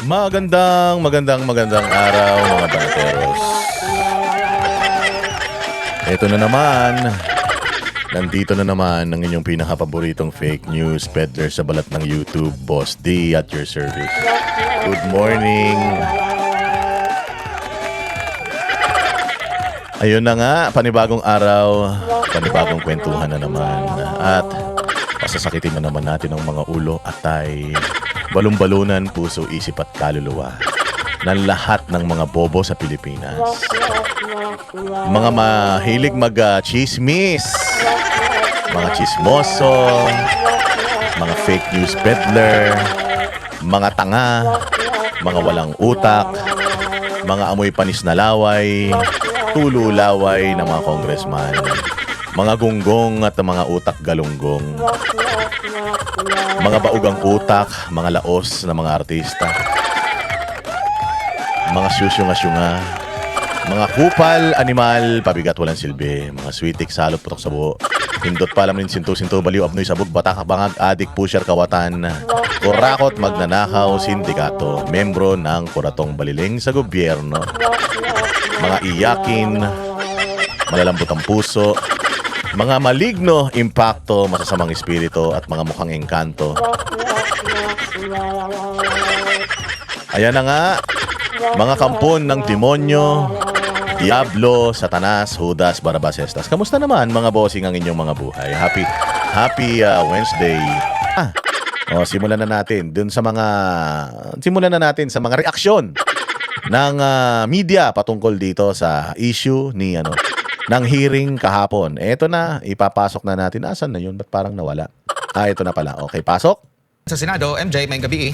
Magandang araw mga banateros. Ito na naman. Nandito na naman ang inyong pinakapaboritong fake news peddler sa balat ng YouTube, Boss D at your service. Good morning. Ayun na nga, panibagong araw, panibagong kwentuhan na naman. At pasasakitin na naman natin ang mga ulo, atay, balon-balunan, puso, isip at kaluluwa ng lahat ng mga bobo sa Pilipinas. Mga mahilig mag-chismis, mga chismoso, mga fake news peddler, mga tanga, mga walang utak, mga amoy panis na laway, tululaway ng mga congressman, mga gunggong at mga utak galunggong, mga baugang utak, mga laos na mga artista, mga syusyunga-syunga, mga kupal, animal, pabigat walang silbi, mga sweetik, salot, putok sa buho, pindot palam rin sinto-sinto, baliw, abnoy, sabog, batak, bangag, adik, pusher, kawatan, kurakot, magnanakaw, sindikato, membro ng kuratong baliling sa gobyerno, mga iyakin, malalambot ang puso, mga maligno, impacto, masasamang espiritu at mga mukhang engkanto. Ayan na nga, mga kampon ng demonyo, Diablo, Satanas, Judas, Barabas, Estas. Kamusta naman mga bossing ang inyong mga buhay? Happy Wednesday. Simulan na natin sa mga reaksyon ng media patungkol dito sa issue ni ng hearing kahapon. Eto na, ipapasok na natin. Asan na yun? Ba't parang nawala? Ito na pala. Okay, pasok. Sa Senado, MJ, mayong gabi.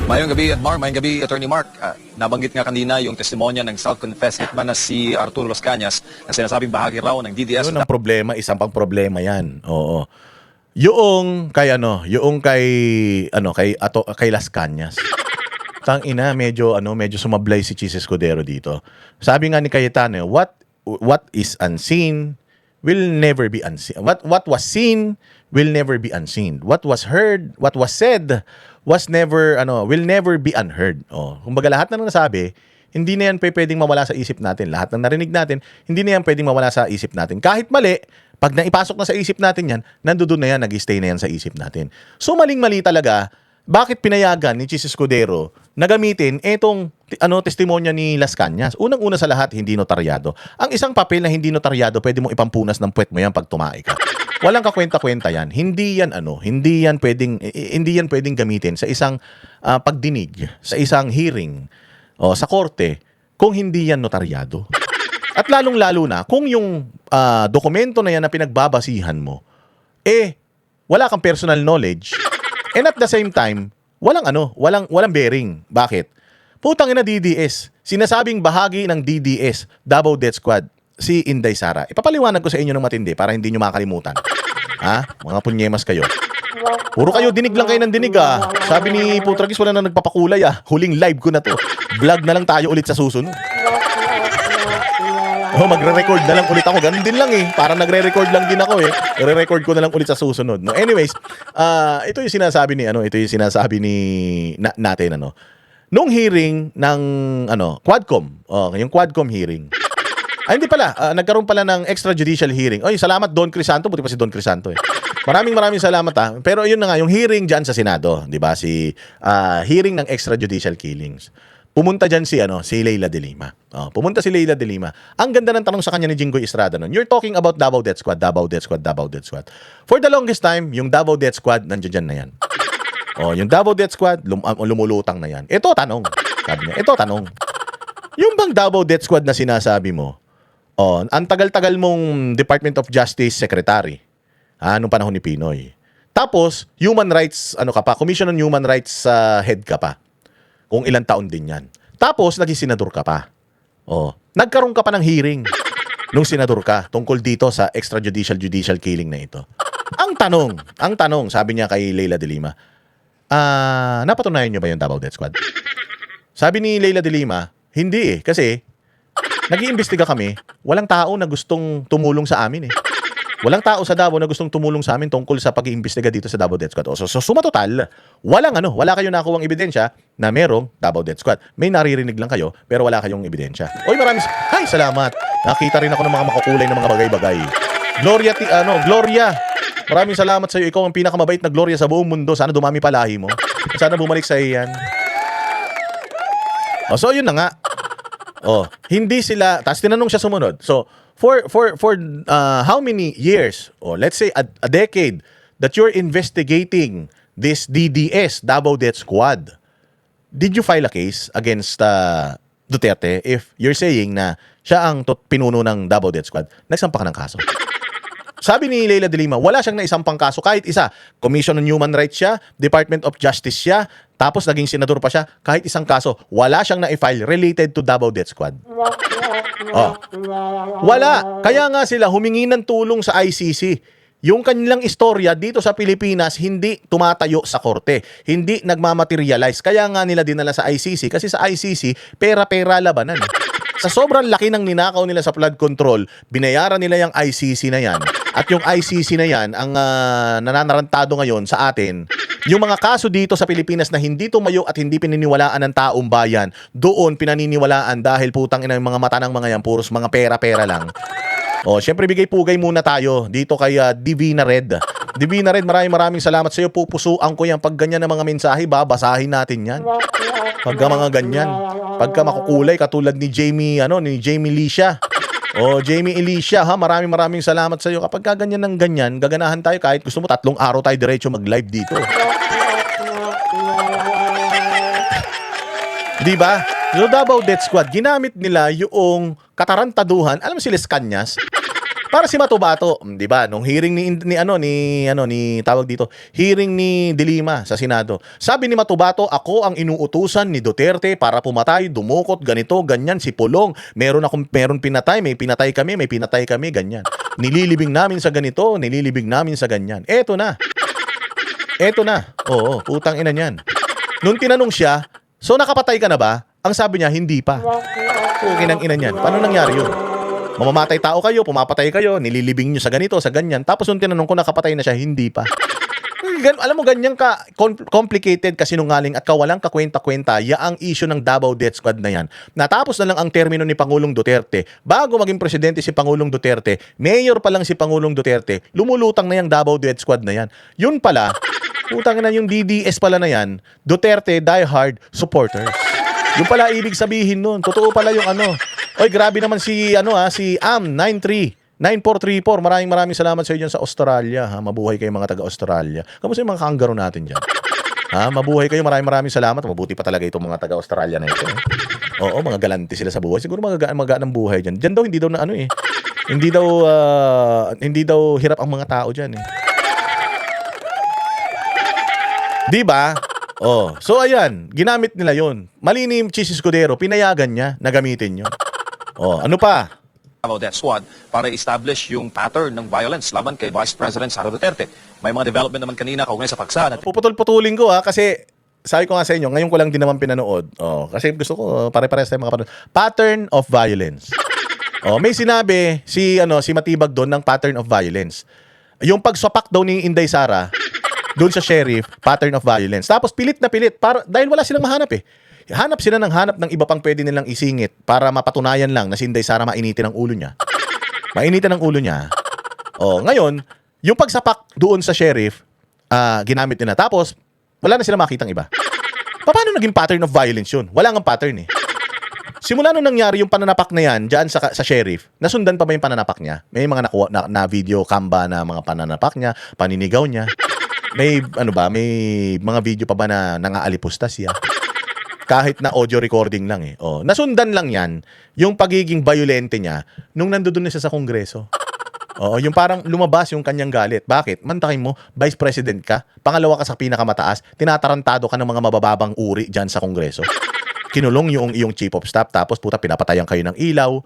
Mayong gabi, Edmar. Mayong gabi, Attorney Mark. Nabanggit nga kanina yung testimonya ng self-confessed hitman na si Arturo Los Cañas na sinasabing bahagi raw ng DDS. Yun ang problema, isang pang problema yan. Oo. Yung kay Las Cañas. Tang ina, medyo sumablay si Chis Escudero dito. Sabi nga ni Cayetano, what is unseen will never be unseen. What was seen will never be unseen. What was heard, what was said will never be unheard. Kumbaga lahat na nasabi, hindi na yan pwedeng mawala sa isip natin. Lahat ng narinig natin, hindi na yan pwedeng mawala sa isip natin. Kahit mali, pag naipasok na sa isip natin yan, nandoon na yan, nag-stay na yan sa isip natin. So maling-mali talaga. Bakit pinayagan ni Chis Escudero na gamitin etong testimonya ni Las Cañas? Unang-una sa lahat, hindi notaryado. Ang isang papel na hindi notaryado, pwede mong ipampunas ng puwet mo yan pag tumae ka. Walang kakwenta-kwenta yan. Hindi yan pwedeng gamitin sa isang pagdinig, sa isang hearing o sa korte kung hindi yan notaryado. At lalong-lalo na kung yung dokumento na yan na pinagbabasihan mo wala kang personal knowledge. And at the same time, walang bearing. Bakit? Putang ina DDS. Sinasabing bahagi ng DDS, Davao Death Squad, si Inday Sara. Ipapaliwanag ko sa inyo ng matindi para hindi nyo makalimutan. Mga punyemas kayo. Puro kayo, dinig lang kayo ng dinig Sabi ni Putragis, wala na nagpapakulay Huling live ko na to. Vlog na lang tayo ulit sa susunod. Magre-record na lang ulit ako. Ganun din lang Parang nagre-record lang din ako I-record ko na lang ulit sa susunod. No? Anyways, ito yung sinasabi natin nung hearing ng Quadcom. Yung Quadcom hearing. Hindi pala, nagkaroon pala ng extrajudicial hearing. Salamat Don Crisanto, buti pa si Don Crisanto Maraming salamat Pero yun na nga, yung hearing diyan sa Senado, 'di ba? Si hearing ng extrajudicial killings. Pumunta dyan si Leila de Lima. Pumunta si Leila de Lima. Ang ganda ng tanong sa kanya ni Jinggoy Estrada nun. You're talking about Davao Death Squad, Davao Death Squad, Davao Death Squad. For the longest time, yung Davao Death Squad, nandiyan na yan. Yung Davao Death Squad, lumulutang na yan. Ito tanong. Sabi niya, ito tanong. Yung bang Davao Death Squad na sinasabi mo, ang tagal-tagal mong Department of Justice Secretary, nung panahon ni Pinoy. Tapos, Human Rights, Commission on Human Rights head ka pa. Kung ilang taon din yan. Tapos, naging senador ka pa. Nagkaroon ka pa ng hearing nung senador ka tungkol dito sa extrajudicial killing na ito. Ang tanong, sabi niya kay Leila de Lima, napatunayan niyo ba yung Davao Death Squad? Sabi ni Leila de Lima, hindi kasi nag-iimbestiga kami, walang tao na gustong tumulong sa amin Walang tao sa Davao na gustong tumulong sa amin tungkol sa pag-iimbestiga dito sa Davao Death Squad. So suma total, wala kayong nakuwang ebidensya na merong Davao Death Squad. May naririnig lang kayo, pero wala kayong ebidensya. Oy, salamat. Nakita rin ako ng mga makukulay na mga bagay-bagay. Gloria. Maraming salamat sa iyo. Ikaw ang pinakamabait na Gloria sa buong mundo. Sana dumami palahi mo. Sana bumalik sa iyan. So yun na nga. Hindi sila, tapos tinanong siya sumunod. So, for how many years, let's say a decade, that you're investigating this DDS, Davao Death Squad, did you file a case against Duterte if you're saying na siya ang pinuno ng Davao Death Squad? Nagsampa ka ng kaso. Sabi ni Leila de Lima, wala siyang naisampang kaso kahit isa. Commission on Human Rights siya, Department of Justice siya, tapos naging senador pa siya, kahit isang kaso, wala siyang na-file related to Davao Death Squad. Wala. Kaya nga sila humingi ng tulong sa ICC. Yung kanilang istorya dito sa Pilipinas hindi tumatayo sa korte. Hindi nagmamaterialize. Kaya nga nila dinala sa ICC kasi sa ICC, pera-pera labanan. Sa sobrang laki ng ninakaw nila sa flood control, binayaran nila yung ICC na yan. At yung ICC na yan, ang nananarantado ngayon sa atin, yung mga kaso dito sa Pilipinas na hindi tumayo at hindi pininiwalaan ng taong bayan, doon pinaniniwalaan dahil putang ina yung mga mata ng mga yan, puros mga pera-pera lang. Syempre bigay pugay muna tayo dito kay Divina Red. Divina Red, maraming salamat sa iyo. Pupusuan ko yan. Pag ganyan na mga mensahe, babasahin natin yan. Pagka mga ganyan. Pagka makukulay, katulad ni Jamie Alicia. Jamie Alicia, ha, maraming salamat sa iyo. Kapag ganyan ng ganyan, gaganahan tayo kahit gusto mo 3 araw tayo diretso mag-live dito. Di ba? So Davao Death Squad, ginamit nila yung katarantaduhan, alam mo si Les Cañas? Para si Matubato, 'di ba? Nung hearing hearing ni De Lima sa Senado. Sabi ni Matubato, ako ang inuutusan ni Duterte para pumatay, dumukot, ganito, ganyan, si Pulong. Meron pinatay, may pinatay kami, ganyan. Nililibing namin sa ganito, nililibing namin sa ganyan. Eto na. Oo, putang ina niyan. Nung tinanong siya, so nakapatay ka na ba? Ang sabi niya, hindi pa. Kinang ina niyan. Paano nangyari yun? Mamamatay tao kayo, pumapatay kayo, nililibing nyo sa ganito, sa ganyan. Tapos nung tinanong ko nakapatay na siya, hindi pa. Alam mo, ganyan ka complicated, kasinungaling at kawalang kakwenta-kwenta ang issue ng Davao Death Squad na yan. Natapos na lang ang termino ni Pangulong Duterte. Bago maging presidente si Pangulong Duterte, mayor pa lang si Pangulong Duterte, lumulutang na yung Davao Death Squad na yan. Yun pala, putang na yung DDS pala na yan, Duterte diehard supporters. Yung pala ibig sabihin nun. Totoo pala yung Oy, grabe naman si Am939434. Maraming salamat sa iyo dyan sa Australia. Ha? Mabuhay kayo mga taga-Australia. Kamusta yung mga kangaroo natin dyan? Ha? Mabuhay kayo. Maraming salamat. Mabuti pa talaga itong mga taga-Australia na ito. Oo, mga galante sila sa buhay. Siguro magaan ng buhay dyan. Dyan daw, hindi daw hindi daw hirap ang mga tao dyan. Di ba? So ayan, ginamit nila yon. Mali ni Chis Escudero, pinayagan niya na gamitin yun. Ano pa? Davao Death Squad para establish yung pattern ng violence laban kay Vice President Sara Duterte. May mga development naman kanina kaugnay sa paksa. Puputol-putulin ko kasi sabi ko nga sa inyo, ngayon ko lang din naman pinanood. Kasi gusto ko pare-pares tayo makapanood. Pattern of violence. May sinabi si Matibag doon ng pattern of violence. Yung pagsapak daw ni Inday Sara doon sa sheriff, pattern of violence. Tapos pilit na pilit dahil wala silang mahanap Hanap sila ng iba pang pwede nilang isingit para mapatunayan lang na si Inday Sara mainitin ang ulo niya. Ngayon, yung pagsapak doon sa sheriff, ginamit nila. Tapos, wala na silang makitang iba. Paano naging pattern of violence yun? Wala nga pattern Simula nung nangyari yung pananapak na yan dyan sa sheriff, nasundan pa ba yung pananapak niya? May mga nakuha na video cam ba na mga pananapak niya, paninigaw niya? May mga video pa ba na nangaalipusta siya? Kahit na audio recording lang nasundan lang yan yung pagiging violente niya nung nandoon na siya sa Kongreso. Yung parang lumabas yung kanyang galit. Bakit? Mantakin mo, Vice President ka, pangalawa ka sa pinakamataas, tinatarantado ka ng mga mabababang uri dyan sa Kongreso. Kinulong yung iyong Chief of Staff, tapos pinapatayan kayo ng ilaw.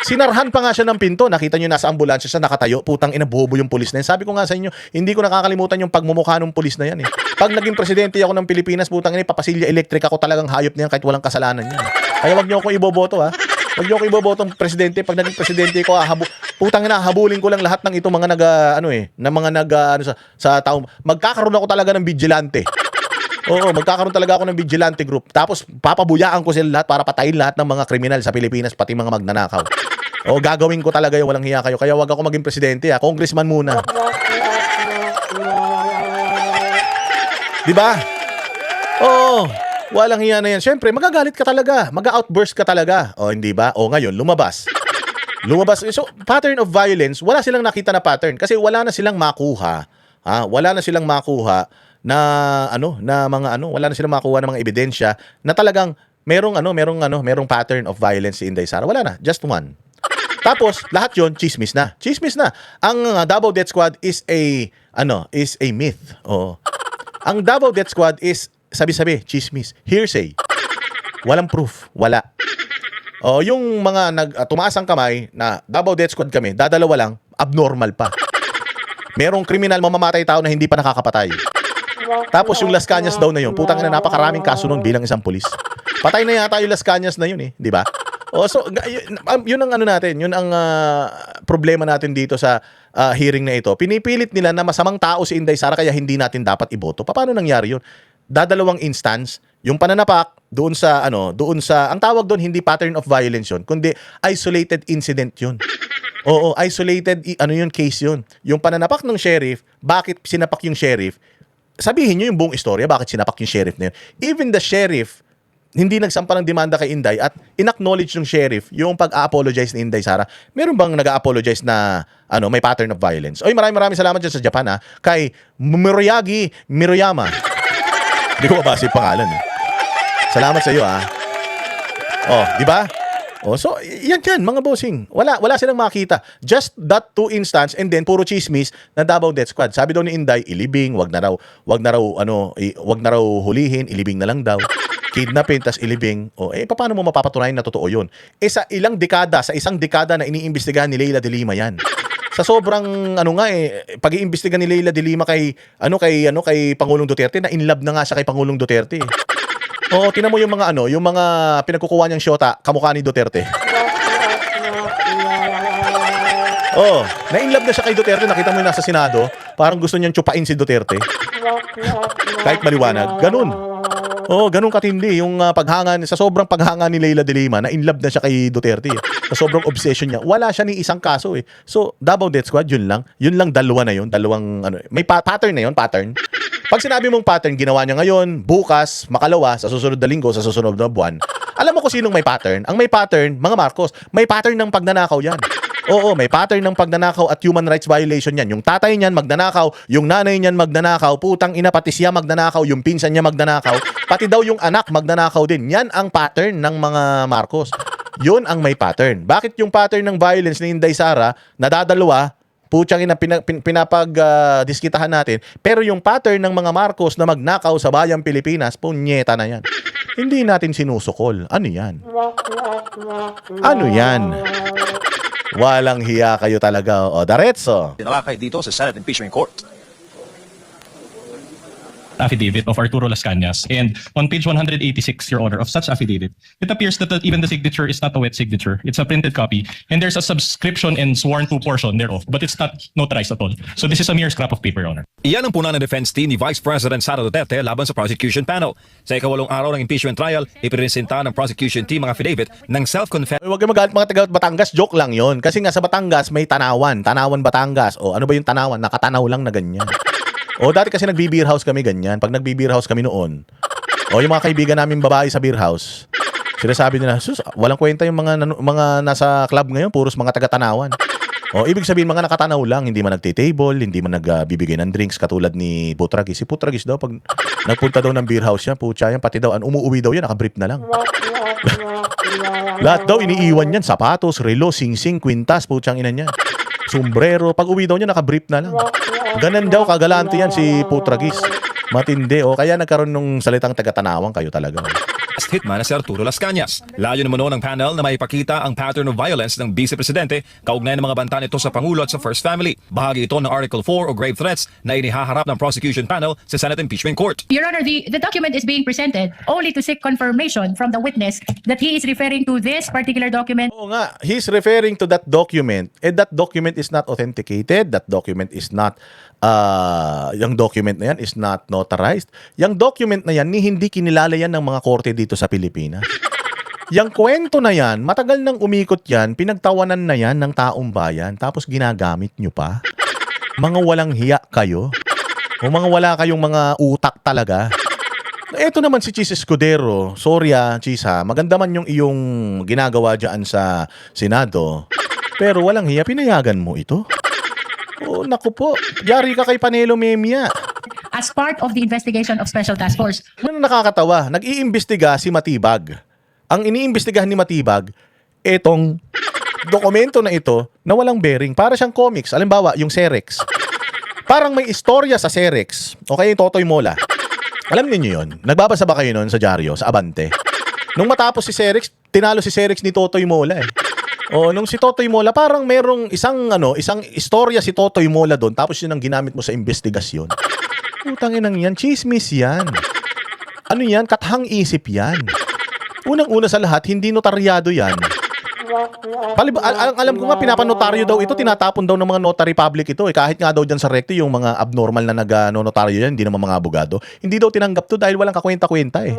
Sinarhan pa nga siya ng pinto. Nakita nyo nasa ambulansya siya nakatayo. Putang ina, bobo yung pulis na yan. Sabi ko nga sa inyo, hindi ko nakakalimutan yung pagmumukha ng pulis na yan Pag naging presidente ako ng Pilipinas, putang ina, papasilya electric ako, talagang hayop na yan kahit walang kasalanan yan. Kaya wag nyo ako iboboto Wag nyo ako iboboto ng presidente. Pag naging presidente ko, Putang ina, habulin ko lang lahat ng ito mga sa tao. Magkakaroon ako talaga ng vigilante. Oo, magkakaroon talaga ako ng vigilante group. Tapos papabuyaan ko sila lahat para patayin lahat ng mga kriminal sa Pilipinas, pati mga magnanakaw. Oo, gagawin ko talaga yung walang hiya kayo. Kaya wag ako maging presidente, congressman muna. 'Di ba? Oo, walang hiya na yan. Siyempre, magagalit ka talaga. Mag-outburst ka talaga. O, hindi ba? O, ngayon, lumabas. So, pattern of violence, wala silang nakita na pattern. Kasi wala na silang makuha. Wala na silang makuha na, wala na silang makuha ng mga ebidensya na talagang merong pattern of violence si Inday Sara. Wala na. Just one. Tapos, lahat yon chismis na. Chismis na. Ang Davao Death Squad is a myth. Oo. Ang Davao Death Squad is sabi-sabi, chismis, hearsay. Walang proof, wala. O yung mga tumaas ang kamay na Davao Death Squad kami, dadalawa lang, abnormal pa. Merong kriminal mamamatay tao na hindi pa nakakapatay. Tapos yung Las Cañas daw na yun, putang ina, napakaraming kaso nun bilang isang pulis. Patay na yata yung Las Cañas na yun di ba? O so yun ang natin, yun ang problema natin dito sa hearing na ito. Pinipilit nila na masamang tao si Inday Sara kaya hindi natin dapat iboto. Paano nangyari yun? Dadalawang instance, yung pananapak doon sa ang tawag doon hindi pattern of violence yun, kundi isolated incident yun. Oo, isolated case yun. Yung pananapak ng sheriff, bakit sinapak yung sheriff? Sabihin niyo yung buong istorya, bakit sinapak yung sheriff na yun. Even the sheriff hindi nagsampa ng demanda kay Inday at inacknowledge ng sheriff yung pag-apologize ni Inday Sara. Meron bang nag-apologize na may pattern of violence? Oy, maraming salamat dyan sa Japan kay Miroyama. Hindi ko mabasa yung pangalan. Salamat sa iyo Oh, di ba? Oh, so yan mga bossing. Wala silang makita. Just that two instance and then puro chismis na Davao Death Squad. Sabi daw ni Inday, ilibing, wag na raw hulihin, ilibing na lang daw. Kidnapin tas ilibing. Paano mo mapapatunayan na totoo 'yun? Sa isang dekada na iniimbestigahan ni Leila de Lima 'yan. Sa sobrang pag-iimbestiga ni Leila de Lima kay Pangulong Duterte, na in love na nga siya kay Pangulong Duterte. Tinan mo yung mga pinagkukuha niyang shota, kamukha ni Duterte. Na in love na siya kay Duterte, nakita mo yung nasa Senado, parang gusto niyang tsupain si Duterte. Kahit maliwanag, ganun. Ganun katindi yung sa sobrang paghanga ni Leila de Lima, na in love na siya kay Duterte. Sa sobrang obsession niya, wala siya ni isang kaso So, Davao Death Squad, yun lang, dalawa na yun, may pattern na yun, pattern. Pag sinabi mong pattern, ginawa niya ngayon, bukas, makalawa, sa susunod na linggo, sa susunod na buwan, alam mo kung sinong may pattern? Ang may pattern, mga Marcos, may pattern ng pagnanakaw yan. Oo, may pattern ng pagnanakaw at human rights violation yan. Yung tatay niyan magnanakaw, yung nanay niyan magnanakaw, putang ina, pati siya magnanakaw, yung pinsan niya magnanakaw, pati daw yung anak magnanakaw din. Yan ang pattern ng mga Marcos. Yun ang may pattern. Bakit yung pattern ng violence ni Inday Sara, nadadalawa, putyang ina, pinapag-diskitahan natin, pero yung pattern ng mga Marcos na magnakaw sa bayang Pilipinas, punyeta na yan. Hindi natin sinusukol. Ano yan? Ano yan? Walang hiya kayo talaga. Diretso. Tinalakay dito sa Senate Impeachment Court. Affidavit of Arturo Las Cañas, and on page 186, Your Honor, of such affidavit, it appears that even the signature is not a wet signature. It's a printed copy, and there's a subscription and sworn to portion thereof, but it's not notarized at all. So this is a mere scrap of paper, Your Honor. Iyan ang puna ng defense team ni Vice President Sara Duterte laban sa prosecution panel. Sa ikawalong araw ng impeachment trial, ipipresenta ng prosecution team ang affidavit ng self-confessed. Huwag kayo magalit mga taga Batangas, joke lang yon. Kasi nga sa Batangas may Tanawan Batangas. Ano ba yung Tanawan? Nakatanaw lang na ganyan. Dati kasi nagbe-beer house kami ganyan. Pag nagbe-beer house kami noon, yung mga kaibigan namin babae sa beer house, sinasabi nila, sus, walang kwenta yung mga nasa club ngayon, puros mga taga-Tanawan. Ibig sabihin mga nakatanaw lang, hindi man nagte-table, hindi man nagbibigay ng drinks katulad ni Putragis. Si Putragis daw, pag nagpunta daw ng beer house niya, putya yan, pati daw, umuwi daw yan, nakabrief na lang. Lahat daw, iniiwan yan, sapatos, relo, sing-sing, kwintas, putyang ina niya. Sombrero, pag uwi daw niya, nakabrief na lang. Ganun daw, kagalante yan si Putragis. Matindi, kaya nagkaroon ng salitang taga-Tanawan kayo talaga. hitman na si Arturo Las Cañas. Layo naman noon ng panel na maipakita ang pattern of violence ng Vice Presidente kaugnay ng mga banta nito sa Pangulo at sa First Family. Bahagi ito ng Article 4 o grave threats na inihaharap ng prosecution panel sa Senate Impeachment Court. Your Honor, the document is being presented only to seek confirmation from the witness that he is referring to this particular document. Oo nga, he's referring to that document. That document is not authenticated. That document is not, yung document na yan is not notarized. Yung document na yan, hindi kinilala yan ng mga korte dito sa Pilipinas. Yung kwento na yan, matagal nang umikot yan, pinagtawanan na yan ng taong bayan, tapos ginagamit nyo pa. Mga walang hiya kayo. O mga wala kayong mga utak talaga. Ito naman si Chis Escudero. Sorry Chis maganda man yung iyong ginagawa dyan sa Senado. Pero walang hiya, pinayagan mo ito. Oh, naku po. Yari ka kay Panelo Memia. As part of the investigation of Special Task Force. Ano nakakatawa? Nag-iimbestiga si Matibag. Ang iniimbestigahan ni Matibag, etong dokumento na ito na walang bearing. Para siyang comics. Halimbawa, yung Serex. Parang may istorya sa Serex. Okay, yung Totoy Mola. Alam niyo yun? Nagbabasa ba kayo noon sa dyaryo, sa Abante? Nung matapos si Serex, tinalo si Serex ni Totoy Mola eh. O, nung si Totoy Mola, parang merong isang istorya si Totoy Mola doon, tapos yun ang ginamit mo sa investigasyon. Putangin nang yan, chismis yan. Ano yan? Kathang isip yan. Unang-una sa lahat, hindi notaryado yan. Alam ko nga, pinapanotaryo daw ito, tinatapon daw ng mga notary public ito. Kahit nga daw dyan sa recto, yung mga abnormal na nag-notaryo yan, hindi naman mga abogado, hindi daw tinanggap to dahil walang kakwenta-kwenta eh.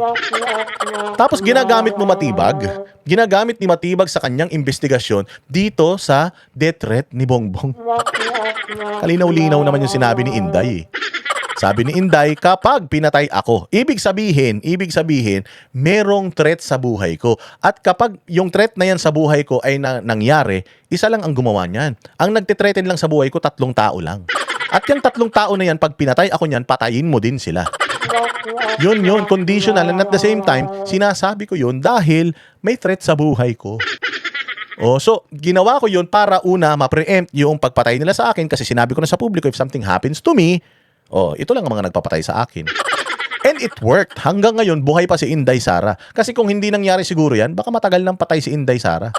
Tapos ginagamit mo Matibag, ginagamit ni Matibag sa kanyang investigasyon dito sa death threat ni Bongbong. Kalinaw-linaw naman yung sinabi ni Inday eh. Sabi ni Inday, kapag pinatay ako, ibig sabihin, merong threat sa buhay ko. At kapag yung threat na yan sa buhay ko ay nangyari, isa lang ang gumawa niyan. Ang nagtitreten lang sa buhay ko, 3 tao lang. At yung 3 tao na yan, pag pinatay ako niyan, patayin mo din sila. Yun, conditional. And at the same time, sinasabi ko yun dahil may threat sa buhay ko. Oh, so, ginawa ko yun para una, ma-preempt yung pagpatay nila sa akin kasi sinabi ko na sa publiko, if something happens to me, oh, ito lang ang mga nagpapatay sa akin. And it worked. Hanggang ngayon, buhay pa si Inday Sara. Kasi kung hindi nangyari siguro yan, baka matagal nang patay si Inday Sara.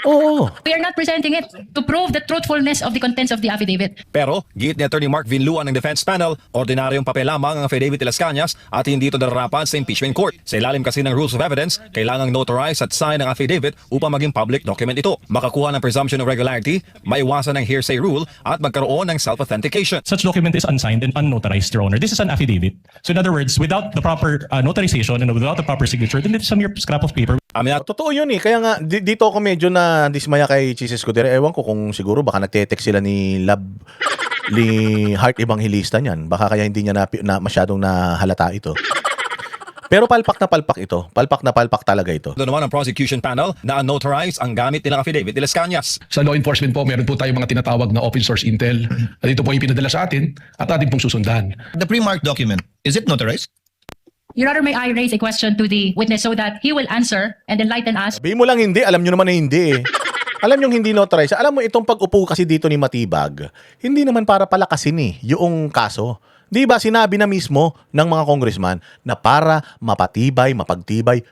Oo. We are not presenting it to prove the truthfulness of the contents of the affidavit. Pero, giit ni Attorney Mark Vinluan ng defense panel, ordinaryong papel lamang ang affidavit ni Las Cañas at hindi ito nararapat sa impeachment court. Sa ilalim kasi ng rules of evidence, kailangang notarize at sign ang affidavit upang maging public document ito. Makakuha ng presumption of regularity, maiwasan ng hearsay rule at magkaroon ng self-authentication. Such document is unsigned and unnotarized, Your Honor. This is an affidavit. So in other words, without the proper notarization and without the proper signature, then it's a mere scrap of paper. Totoo yun eh. Kaya nga, dito ako medyo na dismaya kay Chis Escudero. Ewan ko kung siguro baka nagte-text sila ni Heart Evangelista niyan. Baka kaya hindi niya na masyadong nahalata ito. Pero palpak na palpak ito. Palpak na palpak talaga ito. Ito naman ang prosecution panel na unnotarize ang gamit nilang affidavit ni Las Cañas. Sa law enforcement po, meron po tayong mga tinatawag na open source intel. At ito po yung pinadala sa atin at ating pong susundan. The pre-marked document, is it notarized? Your Honor, may I raise a question to the witness so that he will answer and enlighten us? Sabihin mo lang hindi. Alam nyo naman na hindi eh. Alam nyo hindi notarized. Alam mo itong pag-upo kasi dito ni Matibag, hindi naman para palakasin eh, yung kaso. Di ba sinabi na mismo ng mga congressman na para mapagtibay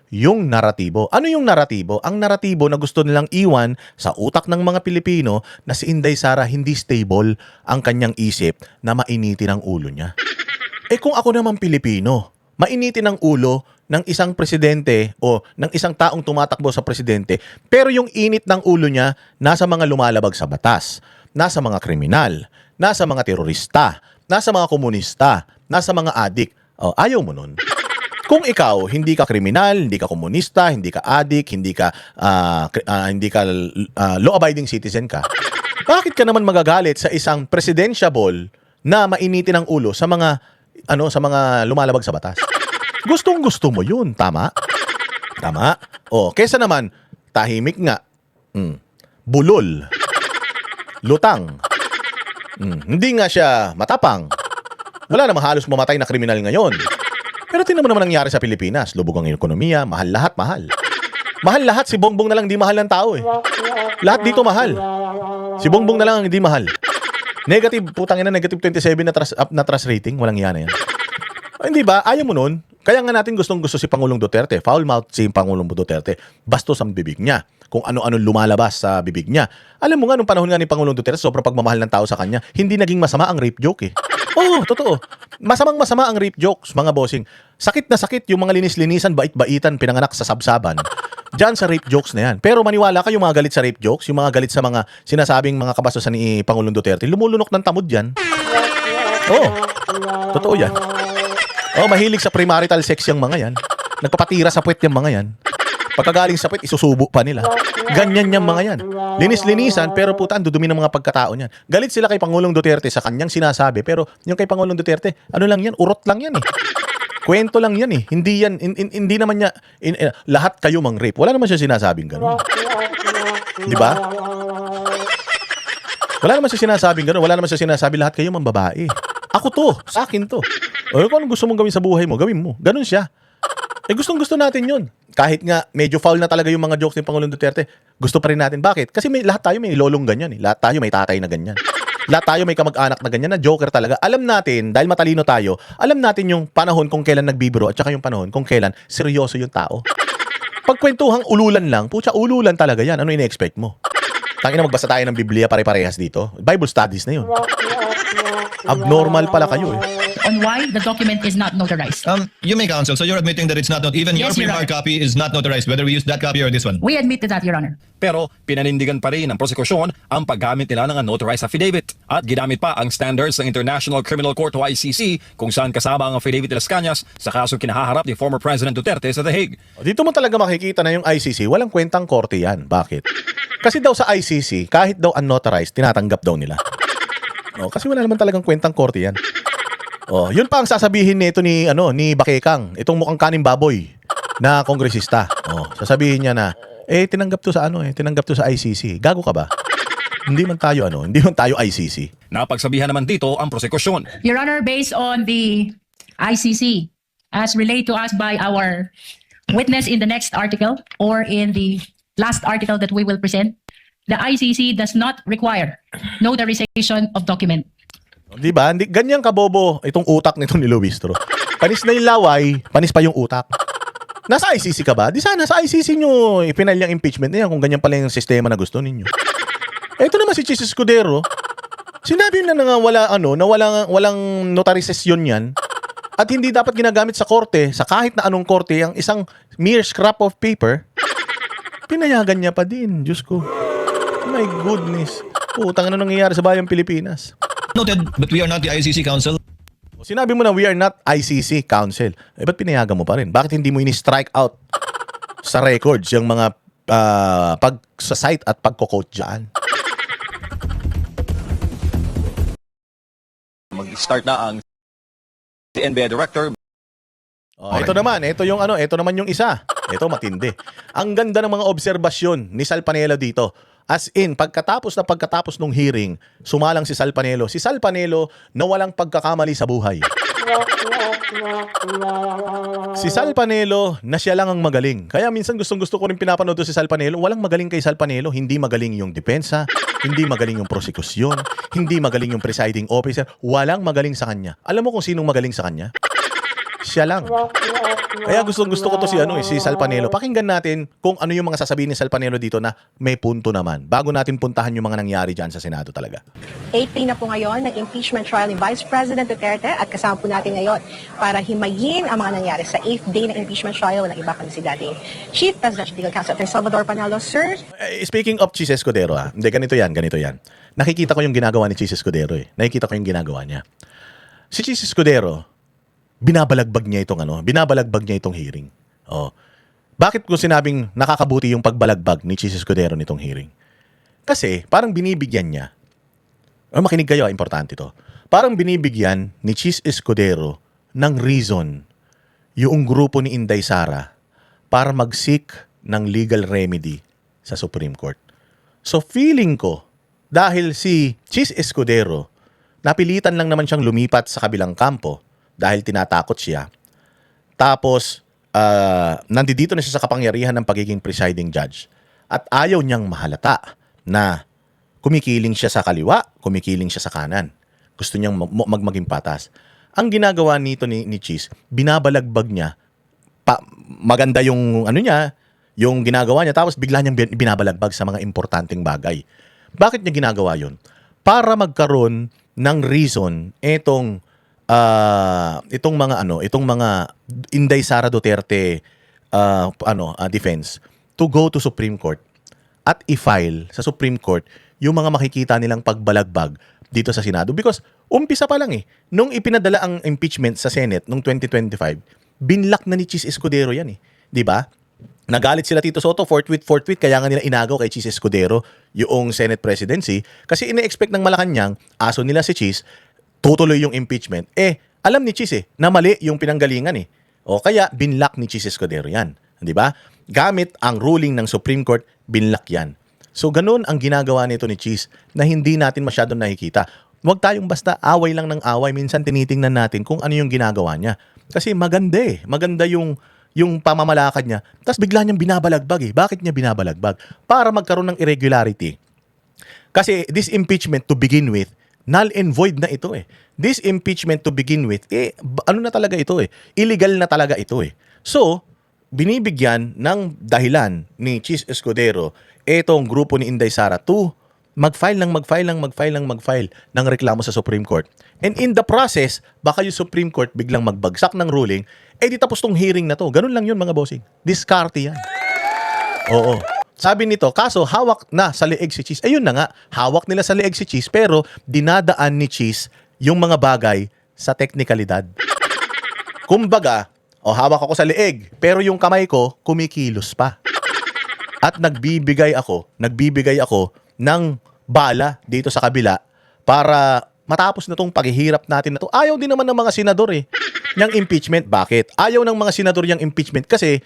yung naratibo. Ano yung naratibo? Ang naratibo na gusto nilang iwan sa utak ng mga Pilipino na si Inday Sara hindi stable ang kanyang isip na mainitin ang ulo niya. Eh kung ako naman Pilipino, mainitin ang ulo ng isang presidente o ng isang taong tumatakbo sa presidente, pero yung init ng ulo niya nasa mga lumalabag sa batas, nasa mga kriminal, nasa mga terorista, nasa mga komunista, nasa mga adik. Oh, ayaw mo nun. Kung ikaw hindi ka kriminal, hindi ka komunista, hindi ka adik, hindi ka law-abiding citizen ka, bakit ka naman magagalit sa isang presidentiable na mainitin ang ulo sa mga lumalabag sa batas? Gustong-gusto mo yun, tama? Tama? O, kesa naman, tahimik nga. Bulol. Lutang. Hindi nga siya matapang. Wala namang halos mamatay na kriminal ngayon. Pero tingnan mo naman nangyari sa Pilipinas. Lubog ang ekonomiya, mahal lahat, mahal. Mahal lahat, si Bongbong na lang di mahal ng tao eh. Lahat dito mahal. Si Bongbong na lang ang hindi mahal. Negative, putang ina, negative 27 na trust rating. Walang yan na yan. Hindi ba? Ayaw mo nun. Kaya nga natin gustong-gusto si Pangulong Duterte. Foul mouth si Pangulong Duterte. Bastos ang bibig niya. Kung ano-ano lumalabas sa bibig niya. Alam mo nga, nung panahon nga ni Pangulong Duterte, sobrang pagmamahal ng tao sa kanya, hindi naging masama ang rape joke eh. Oo, totoo. Masamang-masama ang rape jokes, mga bossing. Sakit na sakit yung mga linis-linisan, bait-baitan, pinanganak sa sabsaban. Diyan sa rape jokes na yan. Pero maniwala ka, yung mga galit sa rape jokes, yung mga galit sa mga sinasabing mga kabastusan ni Pangulong Duterte, lumulunok ng tamod yan. Oo, totoo yan. Oh, mahilig sa premarital sex yung mga yan. Nagpapatira sa puwet yung mga yan. Pagkagaling sa puwet, isusubo pa nila. Ganyan yung mga yan. Linis-linisan, pero puta, ang dudumi ng mga pagkatao niyan. Galit sila kay Pangulong Duterte sa kanyang sinasabi, pero yung kay Pangulong Duterte, ano lang yan, urot lang yan eh. Kwento lang yan eh. Hindi yan, hindi naman niya, lahat kayo mang rape. Wala naman siya sinasabing gano'n. Di ba? Wala naman siya sinasabing gano'n. Wala naman siya sinasabi lahat kayo mang babae. Ako to, sa akin to. O kung anong gusto mong gawin sa buhay mo, gawin mo. Ganun siya. Eh gustong-gusto natin yun. Kahit nga medyo foul na talaga yung mga jokes ni Pangulong Duterte, gusto pa rin natin. Bakit? Kasi lahat tayo may lolong ganyan eh. Lahat tayo may tatay na ganyan. Lahat tayo may kamag-anak na ganyan na joker talaga. Alam natin, dahil matalino tayo, alam natin yung panahon kung kailan nagbibiro at saka yung panahon kung kailan seryoso yung tao. Pagkwentuhang ululan lang, pucha, ululan talaga yan. Ano ine-expect mo? Tangina, magbasa tayo ng Biblia pare-parehas dito. Bible studies na yun. Abnormal pala kayo eh. On why the document is not notarized. You may counsel. So you're admitting that it's not even Yes, your Your pre-marked Honor. copy is not notarized, whether we use that copy or this one. We admit to that, Your Honor. Pero pinanindigan pa rin ng prosekusyon ang paggamit nila ng unotarized affidavit at ginamit pa ang standards ng International Criminal Court o ICC kung saan kasama ang affidavit de las Cañas sa kasong kinahaharap ni former President Duterte sa The Hague. Dito mo talaga makikita na yung ICC, walang kwentang korte yan. Bakit? Kasi daw sa ICC, kahit daw unauthorized, tinatanggap daw nila. No, kasi wala naman talagang kwentang korte yan. Oh, yun pa ang sasabihin nito ni Bakekang, itong mukhang kaning baboy na kongresista. Oh, sasabihin niya na tinanggap to sa tinanggap to sa ICC. Gago ka ba? Hindi man tayo ICC. Napagsabihan naman dito ang prosekusyon. Your Honor, based on the ICC, as relayed to us by our witness in the next article or in the last article that we will present, the ICC does not require notarization of document. Di ba? Ganyan kabobo itong utak nito ni Luistro. Panis na yung laway, panis pa yung utak. Nasa ICC ka ba? Di sana sa ICC nyo ipinal yung impeachment na yan kung ganyan pala yung sistema na gusto ninyo. Ito naman si Chis Escudero. Sinabi na nga walang notarization yan at hindi dapat ginagamit sa korte, sa kahit na anong korte, ang isang mere scrap of paper. Pinayagan niya pa din. Diyos ko. My goodness. Putang, ano nangyayari sa bayang Pilipinas? Noted, but we are not the ICC counsel. Sinabi mo na we are not ICC counsel. Ba't pinayagan mo pa rin? Bakit hindi mo ini-strike out sa records yung mga pag-site at pagko-quote dyan? Mag-start na ang NBI Director. Oh, ito naman yung isa. Ito matindi. Ang ganda ng mga obserbasyon ni Sal Panelo dito. As in, pagkatapos nung hearing, sumalang si Sal Panelo. Si Sal Panelo na walang pagkakamali sa buhay. Si Sal Panelo na siya lang ang magaling. Kaya minsan gustong-gusto ko rin pinapanood si Sal Panelo. Walang magaling kay Sal Panelo. Hindi magaling yung depensa, hindi magaling yung prosekusyon, hindi magaling yung presiding officer. Walang magaling sa kanya. Alam mo kung sinong magaling sa kanya? Siya lang. Kaya gustong-gusto ko to si Sal Panelo. Pakinggan natin kung ano yung mga sasabihin ni Sal Panelo dito na may punto naman. Bago natin puntahan yung mga nangyari dyan sa Senado talaga. 8 na po ngayon ng impeachment trial ni Vice President Duterte at kasama po natin ngayon para himayin ang mga nangyari sa 8th day ng impeachment trial. Walang iba kundi si dating Chief Presidential Legal Counsel Attorney Salvador Panalo. Sir, Speaking of Chis Escudero, hindi, ganito yan. Nakikita ko yung ginagawa ni Chis Escudero Nakikita ko yung ginagawa niya. Si Chis Escudero, binabalagbag niya itong hearing. Oh. Bakit ko sinabing nakakabuti yung pagbalagbag ni Chis Escudero nitong hearing? Kasi parang binibigyan niya, makinig kayo, importante to. Parang binibigyan ni Chis Escudero ng reason yung grupo ni Inday Sara para mag-seek ng legal remedy sa Supreme Court. So feeling ko, dahil si Chis Escudero, napilitan lang naman siyang lumipat sa kabilang kampo dahil tinatakot siya. Tapos, nandito na siya sa kapangyarihan ng pagiging presiding judge. At ayaw niyang mahalata na kumikiling siya sa kaliwa, kumikiling siya sa kanan. Gusto niyang maging patas. ang ginagawa nito ni Cheese, binabalagbag niya, maganda yung ano niya, yung ginagawa niya, tapos bigla niyang binabalagbag sa mga importanteng bagay. Bakit niya ginagawa yun? Para magkaroon ng reason itong mga Inday Sara Duterte defense to go to Supreme Court at i-file sa Supreme Court yung mga makikita nilang pagbalagbag dito sa Senado. Because umpisa pa lang nung ipinadala ang impeachment sa Senate noong 2025, binlock na ni Cheese Escudero yan 'di ba? Nagalit sila Tito Soto, forthwith, kaya nga nila inagaw kay Cheese Escudero yung Senate presidency kasi ine-expect ng Malacanang, aso nila si Cheese, tutuloy yung impeachment. Alam ni Cheese na mali yung pinanggalingan O kaya binlock ni Cheese Escudero yan, 'di ba? Gamit ang ruling ng Supreme Court, binlock yan. So ganun ang ginagawa nito ni Cheese na hindi natin masyadong nakikita. Huwag tayong basta away lang ng away, minsan tinitingnan natin kung ano yung ginagawa niya. Kasi maganda maganda yung pamamalakad niya. Tapos bigla niyang binabalagbag Bakit niya binabalagbag? Para magkaroon ng irregularity. Kasi this impeachment to begin with, null and void na ito This impeachment to begin with, ano na talaga ito Illegal na talaga ito So, binibigyan ng dahilan ni Cheese Escudero etong grupo ni Inday Sara to mag-file ng reklamo sa Supreme Court. And in the process, baka yung Supreme Court biglang magbagsak ng ruling, di tapos tong hearing na to. Ganun lang yun mga bossing. Diskarte yan. Oo. Sabi nito, kaso hawak na sa leeg si Cheese. Ayun na nga, hawak nila sa leeg si Cheese pero dinadaan ni Cheese yung mga bagay sa teknikalidad. Kumbaga, hawak ako sa leeg pero yung kamay ko kumikilos pa. At nagbibigay ako ng bala dito sa kabila para matapos na tong paghihirap natin na to. Ayaw din naman ng mga senador ng impeachment. Bakit? Ayaw ng mga senador yung impeachment kasi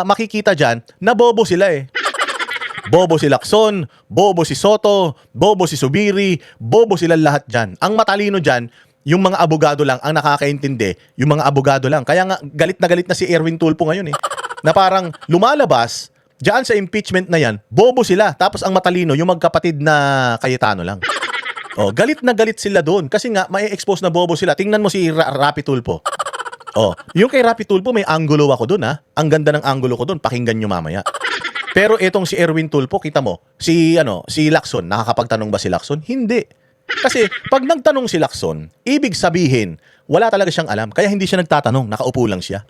makikita dyan na bobo sila Bobo si Lacson, bobo si Soto, bobo si Subiri, bobo sila lahat dyan. Ang matalino dyan, yung mga abogado lang ang nakakaintindi, yung mga abogado lang. Kaya nga galit na si Erwin Tulfo ngayon na parang lumalabas diyan sa impeachment na yan, bobo sila. Tapos ang matalino, yung magkapatid na Cayetano lang. Galit na galit sila doon. Kasi nga, may expose na bobo sila. Tingnan mo si Rapi Tulfo. Yung kay Rapi Tulfo, may angulo ako doon Ang ganda ng angulo ko doon. Pakinggan nyo mamaya. Pero etong si Erwin Tulfo, kita mo, si Lacson, nakakapagtanong ba si Lacson? Hindi. Kasi pag nagtanong si Lacson, ibig sabihin, wala talaga siyang alam. Kaya hindi siya nagtatanong, nakaupo lang siya.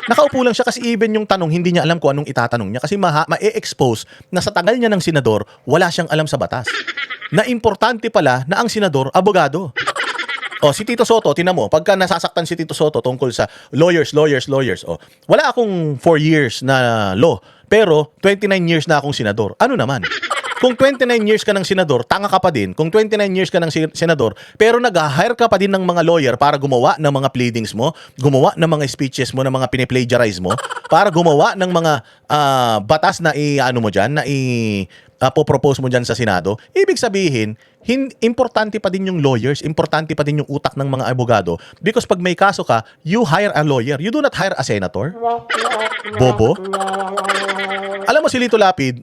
Nakaupo lang siya kasi even yung tanong, hindi niya alam kung anong itatanong niya kasi ma-expose na sa tagal niya ng senador, wala siyang alam sa batas. Na importante pala na ang senador, abogado. Si Tito Soto, tinan mo, pagka nasasaktan si Tito Soto tungkol sa lawyers. Wala akong 4 years na law, pero 29 years na akong senador. Ano naman? Kung 29 years ka ng senador, tanga ka pa din. Kung 29 years ka ng senador, pero nag-hire ka pa din ng mga lawyer para gumawa ng mga pleadings mo, gumawa ng mga speeches mo, ng mga piniplagiarize mo, para gumawa ng mga batas na popropose mo dyan sa Senado, ibig sabihin, importante pa din yung lawyers, importante pa din yung utak ng mga abogado because pag may kaso ka, you hire a lawyer. You do not hire a senator. Bobo. Alam mo si Lito Lapid,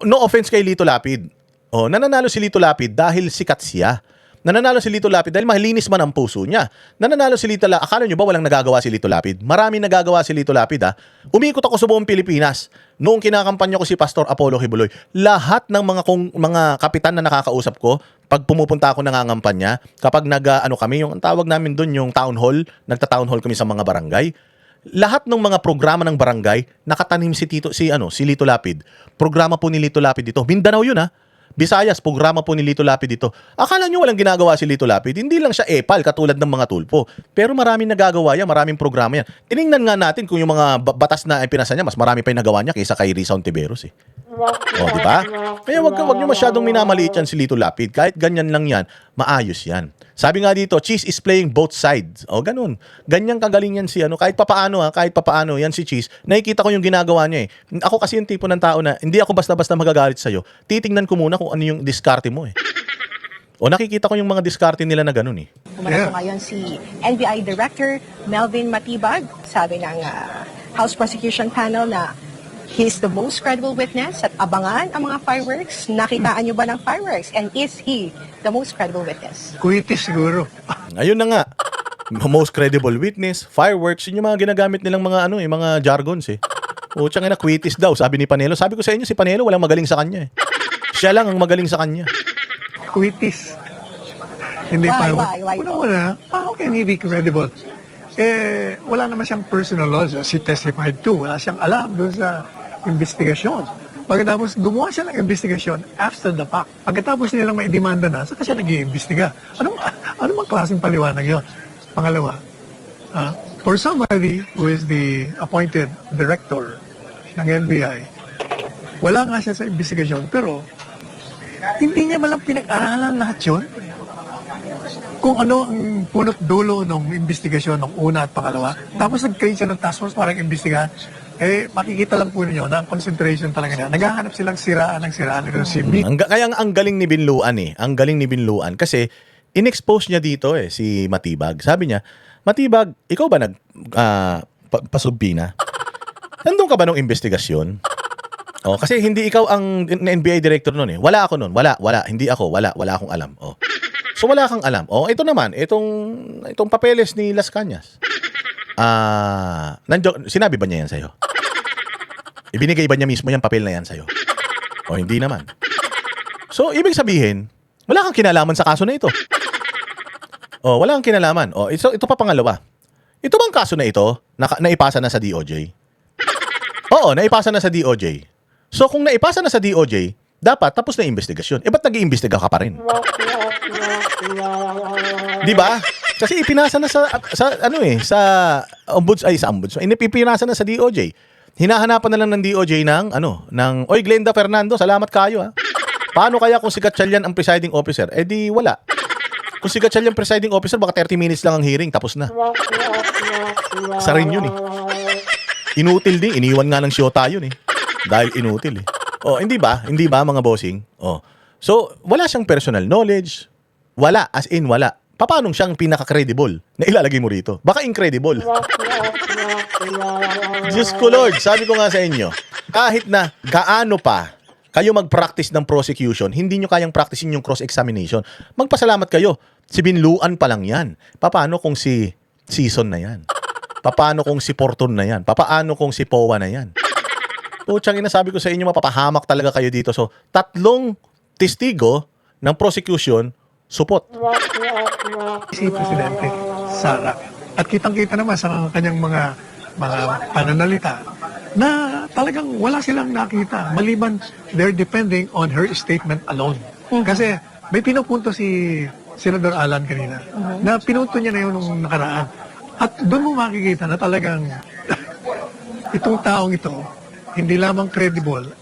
no offense kay Lito Lapid. Nananalo si Lito Lapid dahil sikat siya. Nananalo si Lito Lapid dahil malinis man ang puso niya. Nananalo si Lito Lapid. Akala nyo ba walang nagagawa si Lito Lapid? Maraming nagagawa si Lito Lapid Umikot ako sa buong Pilipinas. Noong kinakampanya ko si Pastor Apollo Kibuloy, lahat ng mga kapitan na nakakausap ko, pag pumupunta ako nangangampanya, kapag kami, yung tawag namin doon, yung town hall, nagta-town hall kami sa mga barangay, lahat ng mga programa ng barangay, nakatanim si Lito Lapid. Programa po ni Lito Lapid dito. Mindanao yun Visayas, programa po ni Lito Lapid dito. Akala nyo walang ginagawa si Lito Lapid? Hindi lang siya epal katulad ng mga Tulfo. Pero maraming nagagawa yan, maraming programa yan. Tiningnan nga natin kung yung mga batas na pinasa niya, mas marami pa yung nagawa niya kaysa kay Risa Ontiveros di ba? Kaya wag nyo masyadong minamaliit yan si Lito Lapid. Kahit ganyan lang yan, maayos yan. Sabi nga dito, Cheese is playing both sides. Ganun. Ganyan kagaling yan si kahit papaano yan si Cheese. Nakikita ko yung ginagawa niya Ako kasi yung tipo ng tao na hindi ako basta-basta magagalit sa'yo. Titingnan ko muna kung ano yung diskarte mo nakikita ko yung mga diskarte nila na ganun Umarap ngayon si NBI Director Melvin Matibag. Sabi ng House Prosecution Panel na He's the most credible witness at abangan ang mga fireworks. Nakitaan niyo ba ng fireworks? And is he the most credible witness? Kuitis siguro. Ayun na nga. Most credible witness, fireworks, yun yung mga ginagamit nilang mga ano mga jargons eh. O tsaka na quitis daw, sabi ni Panelo. Sabi ko sa inyo, si Panelo walang magaling sa kanya eh. Siya lang ang magaling sa kanya. Kuitis. Hindi Why? Una, how can he be credible? Wala naman siyang personal knowledge. She testified too. Wala siyang alam doon sa investigasyon. Pagkatapos gumawa siya ng investigasyon after the fact. Pagkatapos nilang may demanda na, saka siya nag-iimbestiga. Ano mang klaseng paliwanag yun? Pangalawa, for somebody who is the appointed director ng NBI, wala nga siya sa investigasyon, pero hindi niya malang pinag-aralan lahat yun. Kung ano ang punot dulo ng investigasyon ng una at pangalawa, tapos nag-create siya ng task force para imbestigahan, makikita lang po ninyo na ang concentration talaga niya. Naghahanap silang siraan ng si B. Kaya ang galing ni Binluan eh. Ang galing ni Binluan kasi in-expose niya dito eh si Matibag. Sabi niya, Matibag, ikaw ba pasubpi na? Nandun ka ba nung investigasyon? Oh, kasi hindi ikaw ang NBI director noon eh. Wala ako noon. Wala. Hindi ako. Wala akong alam. Oh. So wala kang alam. Oh, ito naman, itong papeles ni Las Cañas. Sinabi ba niya yan sa'yo? Ibinigay ba niya mismo yung papel na yan sa'yo? O hindi naman. So, ibig sabihin, wala kang kinalaman sa kaso na ito. O, wala kang kinalaman. O, ito pa pangalawa. Ito bang kaso na ito, naipasa na sa DOJ? Oo, naipasa na sa DOJ. So, kung naipasa na sa DOJ, dapat tapos na investigasyon. Ba't nag-iimbestiga ka pa rin? Di ba? Kasi ipinasa na sa ombudsman. Ipinasa na sa DOJ. Hinahanapan na lang ng DOJ ng Oy, Glenda Fernando, salamat kayo ha. Paano kaya kung si Gatchalian ang presiding officer? Di wala. Kung si Gatchalian presiding officer, baka 30 minutes lang ang hearing, tapos na. Sa rin yun eh. Inutil din, iniwan nga ng siyota yun eh. Dahil inutil eh. Hindi ba? Hindi ba mga bossing? So, wala siyang personal knowledge. Wala, as in wala. Paano siyang pinaka-credible na ilalagay mo rito? Baka incredible. Diyos ko Lord, sabi ko nga sa inyo, kahit na gaano pa kayo mag-practice ng prosecution, hindi nyo kayang practicein yung cross-examination. Magpasalamat kayo. Si Binluan pa lang yan. Paano kung si Season na yan? Paano kung si Porton na yan? Paano kung si Powa na yan? Putsang ina, sabi ko sa inyo, mapapahamak talaga kayo dito. So, 3 testigo ng prosecution, supot. Si Presidente Sara. At kitang-kita naman sa kanyang mga pananalita na talagang wala silang nakita. Maliban, they're depending on her statement alone. Kasi may pinupunto si Senador Alan kanina na pinunto niya na yun nung nakaraan. At doon mo makikita na talagang itong taong ito, hindi lamang credible,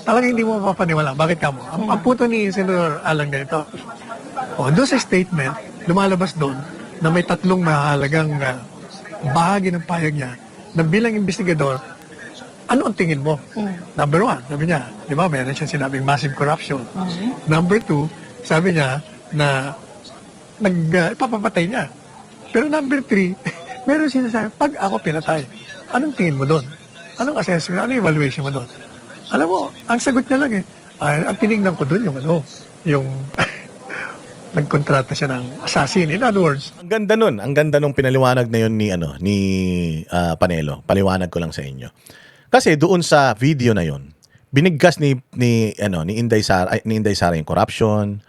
talagang hindi mo mapapaniwala. Bakit ka mo? Ang punto ni Senator Alan ganito. Doon sa statement, lumalabas doon na may 3 mahalagang bahagi ng payag niya na bilang investigador, ano ang tingin mo? Number 1, sabi niya, di ba, meron siya sinabing massive corruption. Number 2, sabi niya na ipapapatay niya. Pero number 3, meron sinasabi, pag ako pinatay, anong tingin mo doon? Anong assessment? Anong evaluation mo doon? Alam mo, ang sagot niya lang ang tinignan ko doon yung nagkontrata siya ng assassin. In other words, ang ganda nun pinaliwanag na yun ni Panelo. Paliwanag ko lang sa inyo. Kasi doon sa video na yun, binigkas ni Inday Sara yung corruption,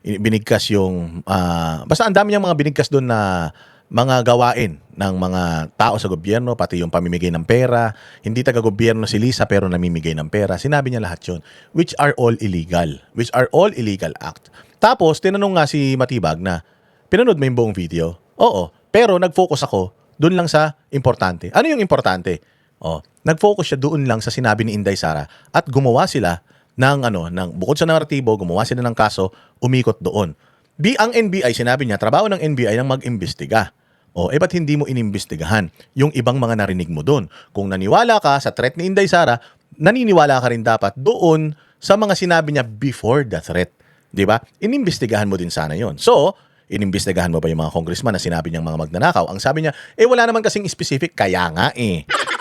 binigkas yung basta ang dami niyang mga binigkas doon na mga gawain ng mga tao sa gobyerno, pati yung pamimigay ng pera. Hindi taga-gobyerno si Lisa pero namimigay ng pera. Sinabi niya lahat yun, which are all illegal act. Tapos, tinanong nga si Matibag na, pinanood mo yung buong video? Oo, pero nag-focus ako doon lang sa importante. Ano yung importante? Nag-focus siya doon lang sa sinabi ni Inday Sara at gumawa sila ng bukod sa naratibo, gumawa sila ng kaso, umikot doon. Ang NBI, sinabi niya, trabaho ng NBI ang mag-imbestiga. Ba't hindi mo inimbestigahan yung ibang mga narinig mo doon? Kung naniwala ka sa threat ni Inday Sara, naniniwala ka rin dapat doon sa mga sinabi niya before the threat. Di ba? Inimbestigahan mo din sana yon. So, Inimbestigahan mo ba yung mga congressman na sinabi niyang mga magnanakaw? Ang sabi niya, wala naman kasing specific, kaya nga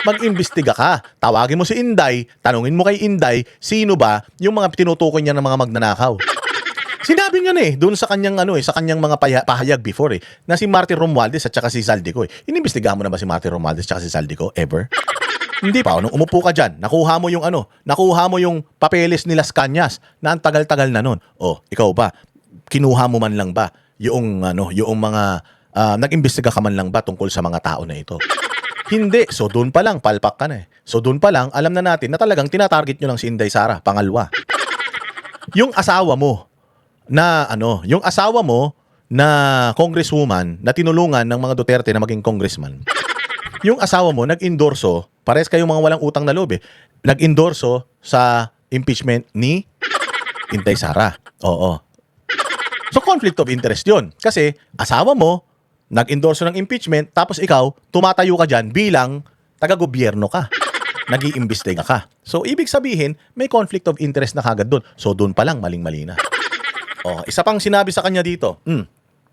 mag-imbestiga ka. Tawagin mo si Inday, tanungin mo kay Inday, sino ba yung mga tinutukoy niya ng mga magnanakaw? Sinabi niya doon sa kanyang sa kanyang mga pahayag before na si Martin Romualdez at saka si Saldico. Inimbestigahan mo na ba si Martin Romualdez at saka si Saldico ever? Hindi pa. Nung umupo ka diyan, nakuha mo yung papeles ni Las Cañas na ang tagal-tagal na noon. Ikaw ba? Kinuha mo man lang ba yung mga nag-imbestiga ka man lang ba tungkol sa mga tao na ito? Hindi. So doon pa lang palpak ka na So doon pa lang alam na natin na talagang tinatarget nyo lang si Inday Sara, pangalawa. Yung asawa mo na congresswoman na tinulungan ng mga Duterte na maging congressman. Yung asawa mo nag-endorso, pares kayong mga walang utang na loob nag-endorso sa impeachment ni Inday Sara. Oo. So conflict of interest yun. Kasi asawa mo, nag-endorso ng impeachment, tapos ikaw, tumatayo ka dyan bilang taga-gobyerno ka. Nag-iimbestiga ka. So ibig sabihin, may conflict of interest na kagad doon. So doon pa lang, maling-mali na. Isa pang sinabi sa kanya dito,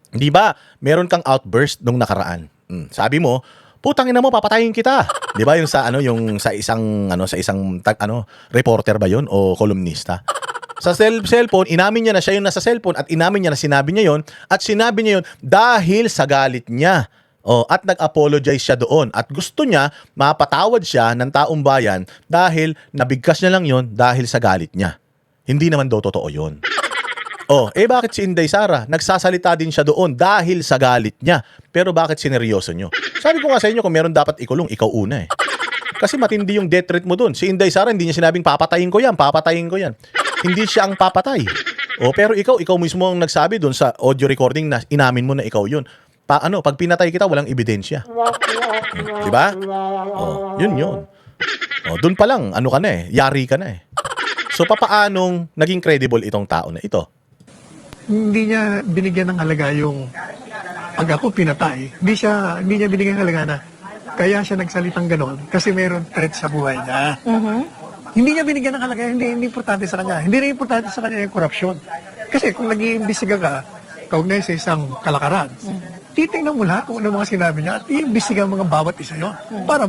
di ba, meron kang outburst nung nakaraan. Sabi mo, putang ina mo, papatayin kita. Di ba yung sa isang reporter ba yun o kolumnista? Sa cellphone, inamin niya na siya yung nasa cellphone at inamin niya na sinabi niya yon at sinabi niya yon dahil sa galit niya. At nag-apologize siya doon at gusto niya mapatawad siya ng taong bayan dahil nabigkas niya lang yon dahil sa galit niya. Hindi naman daw totoo yon. Bakit si Inday Sara? Nagsasalita din siya doon dahil sa galit niya. Pero bakit sineryoso nyo? Sabi ko nga sa inyo, kung meron dapat ikulong, ikaw una Kasi matindi yung death threat mo doon. Si Inday Sara, hindi niya sinabing papatayin ko yan. Hindi siya ang papatay. Pero ikaw mismo ang nagsabi doon sa audio recording na inamin mo na ikaw yun. Pag pinatay kita, walang ebidensya. Diba? Yun. Doon pa lang, ka na yari ka na So, papaanong naging credible itong tao na ito? Hindi niya binigyan ng halaga yung pag ako pinatay. Hindi niya binigyan ng halaga na kaya siya nagsalitang ganon kasi mayroon threat sa buhay niya. Hindi niya binigyan ng halaga, hindi importante sa kanya. Hindi rin importante sa kanya yung korupsyon. Kasi kung nag-iimbestiga ka, kaugnay sa isang kalakaran, titingnan mo lahat kung ano mga sinabi niya at iimbestiga mga bawat isa yun para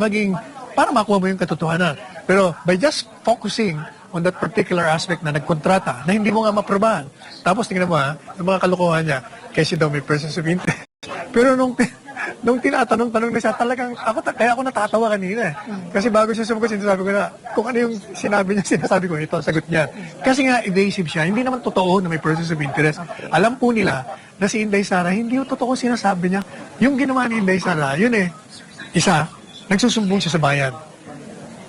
makuha mo yung katotohanan. Pero by just focusing on that particular aspect na nagkontrata na hindi mo nga maprobahan. Tapos tingnan mo yung mga kalokohan niya, kasi daw may persons of interest. Pero nung tinatanong-tanong na siya, talagang kaya ako natatawa kanina Kasi bago siya sumagot, sinasabi ko na kung ano yung sinabi niya, sinasabi ko ito, sagot niya. Kasi nga evasive siya, hindi naman totoo na may persons of interest. Alam po nila na si Inday Sara, hindi yung totoo sinasabi niya. Yung ginawa ni Inday Sara, yun isa, nagsusumbong siya sa bayan.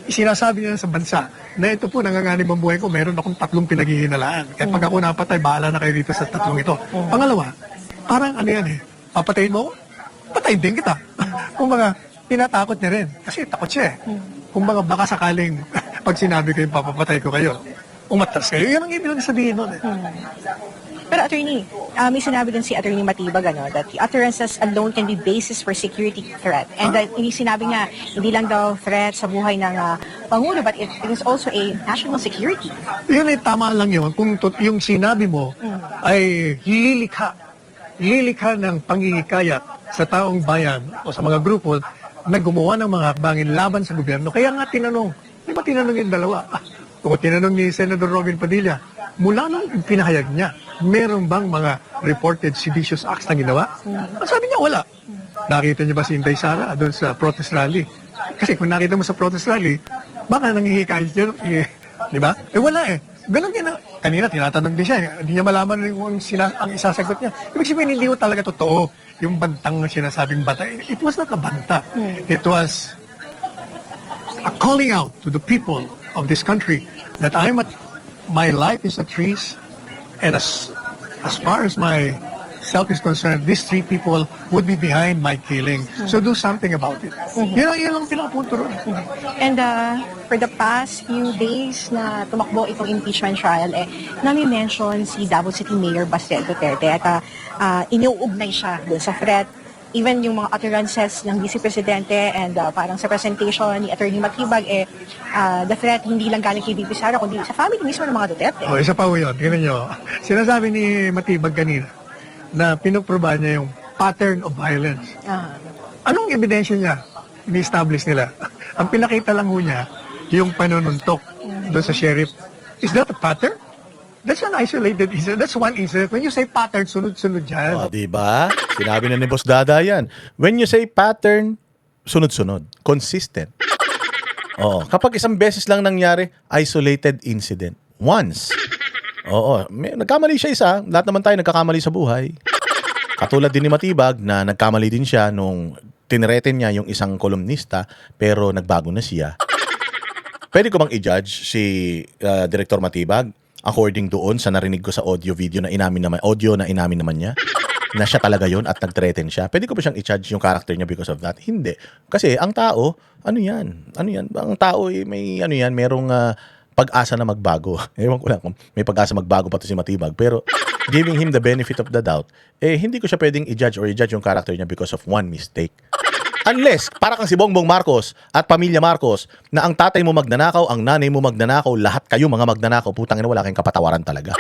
Sinasabi niya sa bansa na ito po, nanganganib ang buhay ko, meron akong 3 pinaghihinalaan. Kaya pag ako napatay, bahala na kayo dito sa 3 ito. Pangalawa, parang papatayin mo ako? Patayin din kita. Kumbaga, tinatakot niya rin. Kasi takot siya Kumbaga, baka sakaling pag sinabi ko yung papapatay ko kayo, umatras kayo. Yan ang ibig sabihin nun Pero attorney, may sinabi din si Attorney Matibag that the utterances alone can be basis for security threat. And that sinabi niya, hindi lang daw threat sa buhay ng Pangulo, but it is also a national security. Yun tama lang yun. Kung yung sinabi mo ay lilikha ng panghihikayat sa taong bayan o sa mga grupo na gumawa ng mga hakbangin laban sa gobyerno. Kaya nga tinanong, di ba tinanong yung dalawa? Kung tinanong ni Senator Robin Padilla, mula nung pinahayag niya, meron bang mga reported seditious acts na ginawa? Sabi niya, wala. Nakita niyo ba si Inday Sara doon sa protest rally? Kasi kung nakita mo sa protest rally, baka nanghihikayat niya, di ba? Wala Ganun din kanina tinatanong din siya, hindi niya malaman kung ang isasagot niya. Ibig sabihin, hindi ko talaga totoo yung bantang na sinasabing banta. It was not a banta. It was a calling out to the people of this country that my life is at risk, and as far as my self is concerned, these 3 people would be behind my killing. So do something about it. Yun lang pinapunto ron. And for the past few days na tumakbo itong impeachment trial, nami-mention si Davao City Mayor Bastian Duterte at iniuugnay siya doon sa threat. Even yung mga utterances ng Vice Presidente and parang sa presentation ni Attorney Matibag, the threat hindi lang galing kay VP Sara, kundi sa family mismo ng mga Duterte. Isa pa yun. Tingnan nyo. Sinasabi ni Matibag kanina, na pinuprubahan niya yung pattern of violence. Ah. Anong ebidensya niya? Ini-establish nila. Ang pinakita lang ho niya, yung panununtok doon sa sheriff. Is that a pattern? That's an isolated incident. That's one incident. When you say pattern, sunod-sunod yan. O, diba? Sinabi na ni Boss Dada yan. When you say pattern, sunod-sunod. Consistent. Oo. Kapag isang beses lang nangyari, isolated incident. Once. Oo. Nagkamali siya isa. Lahat naman tayo nagkakamali sa buhay. Katulad din ni Matibag na nagkamali din siya nung tinreten niya yung isang kolumnista pero nagbago na siya. Pwede ko bang i-judge si Director Matibag according doon sa narinig ko sa audio-video na inamin naman niya na siya talaga yon at nag-threaten siya? Pwede ko ba siyang i-judge yung character niya because of that? Hindi. Kasi ang tao, ano yan? Ang tao may merong pag-asa na magbago. Ewan ko lang kung may pag-asa magbago pa to si Matibag. Pero giving him the benefit of the doubt, hindi ko siya pwedeng i-judge or i-judge yung character niya because of one mistake. Unless, para kang si Bongbong Marcos at Pamilya Marcos, na ang tatay mo magnanakaw, ang nanay mo magnanakaw, lahat kayo mga magnanakaw, putang ina, wala kayong kapatawaran talaga.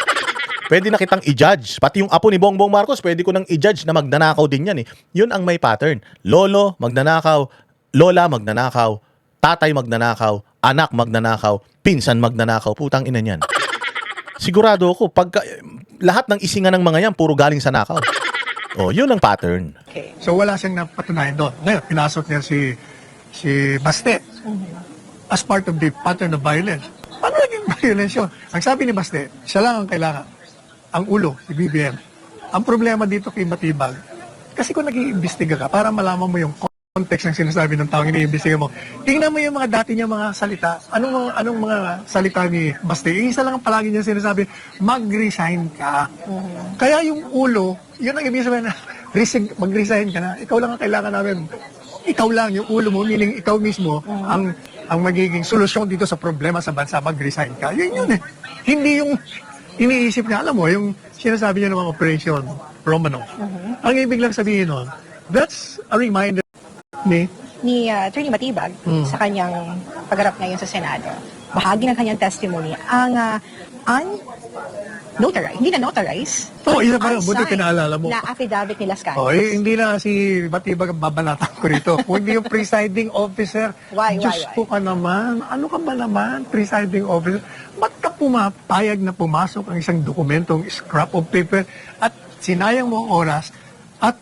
Pwede na kitang i-judge. Pati yung apo ni Bongbong Marcos, pwede ko nang i-judge na magnanakaw din yan eh. Yun ang may pattern. Lolo, magnanakaw. Lola, magnanakaw. Tatay, magnanakaw. Anak, magnanakaw. Pinsan, magnanakaw. Putang ina niyan. Sigurado ako, lahat ng isingan ng mga yan, puro galing sa nakaw. Oh, yun ang pattern. Okay. So wala siyang napatunayan doon. Ngayon, pinasok niya si Baste as part of the pattern of violence. Paano naging violence yun? Ang sabi ni Baste, siya lang ang kailangan. Ang ulo, si BBM. Ang problema dito kay Matibag, kasi kung nag-iimbestiga ka, para malaman mo yung context ng sinasabi ng taong iniimbestiga mo, tingnan mo yung mga dati niya mga salita. Anong mga salita ni Baste? Yung isa lang ang palagi niya sinasabi, mag-resign ka. Kaya yung ulo, yun ang ibig sabihin na mag-resign ka na. Ikaw lang ang kailangan namin. Ikaw lang, yung ulo mo, meaning ikaw mismo, ang magiging solusyon dito sa problema sa bansa, mag-resign ka. Yun eh. Hindi yung iniisip niya, alam mo, yung sinasabi niya ng mga Operation Romanov. Ang ibig lang sabihin nun, that's a reminder Ni Attorney Matibag sa kanyang pagharap ngayon sa Senado. Bahagi ng kanyang testimony ang notarized, hindi na notarize. Isa pa rin, buti pinaalala mo. Na affidavit ni Las Cañas. Hindi na si Matibag ang babanatan ko rito. Kundi yung presiding officer. Why? Diyos ko ka naman. Ano ka ba naman, presiding officer? Ba't ka pumapayag na pumasok ang isang dokumentong scrap of paper at sinayang mo ang oras at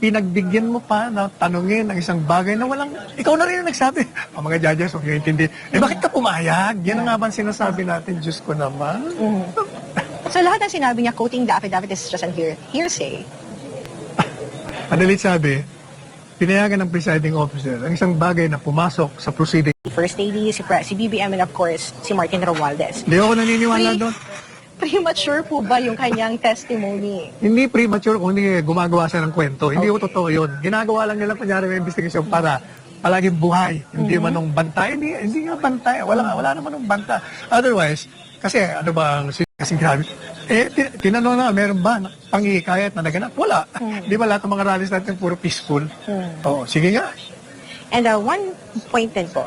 pinagbigyan mo pa na tanungin ang isang bagay na walang, ikaw na rin ang nagsabi. Ang mga judges, huwag nyo intindi. Bakit ka pumayag? Yan ang nga ba sinasabi natin? Diyos ko naman. So lahat ng sinabi niya, quoting the affidavit is just an hearsay. Madalit sabi, pinayagan ng presiding officer ang isang bagay na pumasok sa proceeding. First lady, si BBM, and of course, si Martin Romualdez. Hindi ako naniniwala doon. Premature po ba yung kanyang testimony? Hindi premature kung hindi gumagawa siya ng kwento. Hindi ko totoo yun. Ginagawa lang nila kunyari may investigation para palaging buhay. Hindi man nung bantay. Hindi nga bantay. Wala naman nung banta. Otherwise, kasi ano ba ang kasing grabe? Tinanong na, meron ba pangihikayat na naganap? Wala. Di ba lahat ng mga rallies natin puro peaceful? Oo, sige nga. And one point din po,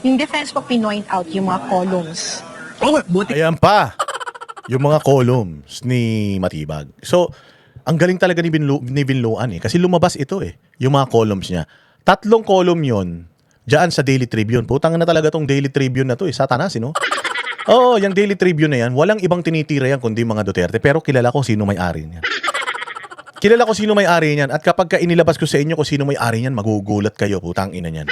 yung defense po pinoint out yung mga columns. Buti. Ayan pa. Yung mga columns ni Matibag. So, ang galing talaga ni Binloan eh. Kasi lumabas ito eh. Yung mga columns niya. 3 column yon dyan sa Daily Tribune. Putang na talaga tong Daily Tribune na to eh. Satanas, no? Oo, yung Daily Tribune na yan, walang ibang tinitira yan kundi mga Duterte. Pero kilala ko sino may-ari niyan. Kilala ko sino may-ari niyan. At kapag inilabas ko sa inyo kung sino may-ari niyan, magugulat kayo. Putang ina niyan.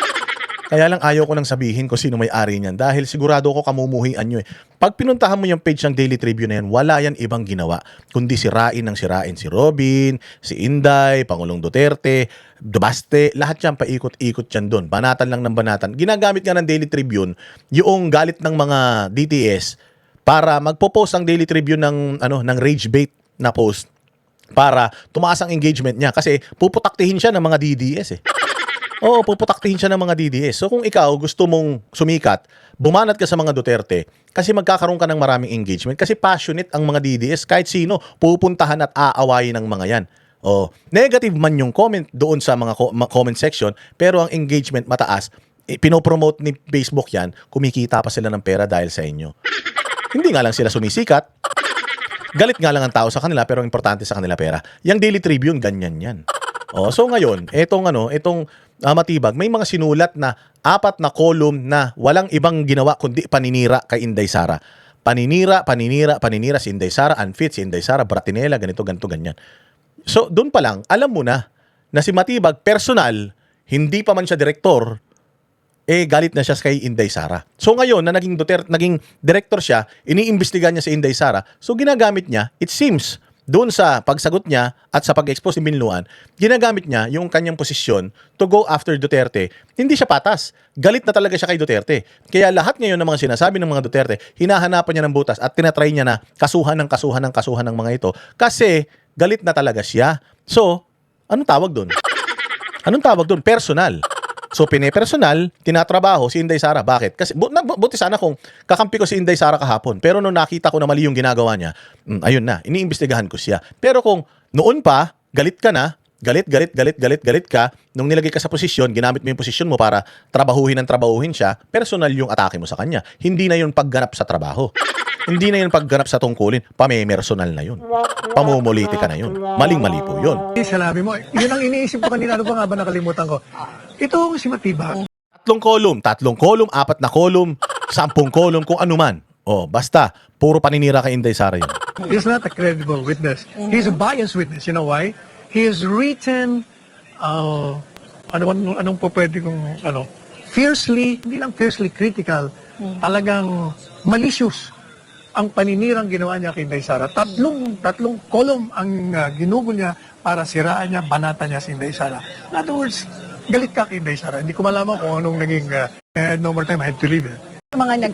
Kaya lang ayaw ko nang sabihin kung sino may-ari niyan dahil sigurado ko kamumuhian nyo eh. Pag pinuntahan mo yung page ng Daily Tribune na yan, wala yan ibang ginawa kundi sirain si Robin, si Inday, Pangulong Duterte, Baste, lahat yan paikot-ikot yan doon. Banatan lang ng banatan. Ginagamit nga ng Daily Tribune yung galit ng mga DTS para magpo-post ang Daily Tribune ng rage bait na post para tumaas ang engagement niya kasi puputaktihin siya ng mga DDS eh. Oo, puputaktihin siya ng mga DDS. So kung ikaw gusto mong sumikat, bumanat ka sa mga Duterte kasi magkakaroon ka ng maraming engagement kasi passionate ang mga DDS. Kahit sino, pupuntahan at aawayin ng mga yan. Oh, negative man yung comment doon sa mga comment section pero ang engagement mataas, pinopromote ni Facebook yan, kumikita pa sila ng pera dahil sa inyo. Hindi nga lang sila sumisikat. Galit nga lang ang tao sa kanila pero importante sa kanila pera. Yung Daily Tribune, ganyan yan. So ngayon, itong Matibag, may mga sinulat na 4 na column na walang ibang ginawa kundi paninira kay Inday Sara. Paninira si Inday Sara, unfit si Inday Sara, Bratinela, ganito, ganyan. So doon pa lang, alam mo na si Matibag, personal, hindi pa man siya direktor, galit na siya kay Inday Sara. So ngayon na naging director siya, iniimbestigahan niya si Inday Sara. So ginagamit niya, it seems, doon sa pagsagot niya at sa pag-expose ni Binluan, ginagamit niya yung kanyang posisyon to go after Duterte. Hindi siya patas. Galit na talaga siya kay Duterte. Kaya lahat ngayon ng mga sinasabi ng mga Duterte, hinahanapan niya ng butas at tinatry niya na kasuhan ng mga ito kasi galit na talaga siya. So, anong tawag doon? Personal. So, pinipersonal, tinatrabaho si Inday Sara. Bakit? Kasi, buti sana kung kakampi ko si Inday Sara kahapon. Pero nung nakita ko na mali yung ginagawa niya, ayun na, iniimbestigahan ko siya. Pero kung noon pa, galit ka na, galit ka, nung nilagay ka sa posisyon, ginamit mo yung posisyon mo para trabahuhin siya, personal yung atake mo sa kanya. Hindi na yun pagganap sa trabaho. Hindi na yun pagganap sa tungkulin. Pamemersonal na yun. Pamumuliti ka na yun. Maling-mali po yun. Salabi mo, yun ang iniisip ko kanina. Ano pa nga ba nakalimutan ko? Itong si Matibag, 3 column, 4 na column, 10 column, kung ano man. Basta, puro paninira kay Inday Sara yun. is not a credible witness. He's a biased witness. You know why? He has written, anong po pwede kong, fiercely, hindi lang fiercely critical, talagang malicious ang paninirang ginawa niya kay Inday Sara. Tatlong column ang ginugol niya para siraan niya, banatan niya si Inday Sara. In other words, galit ka kay Inday Sara. Hindi ko malaman kung anong naging, no more time, I had to leave it. Mga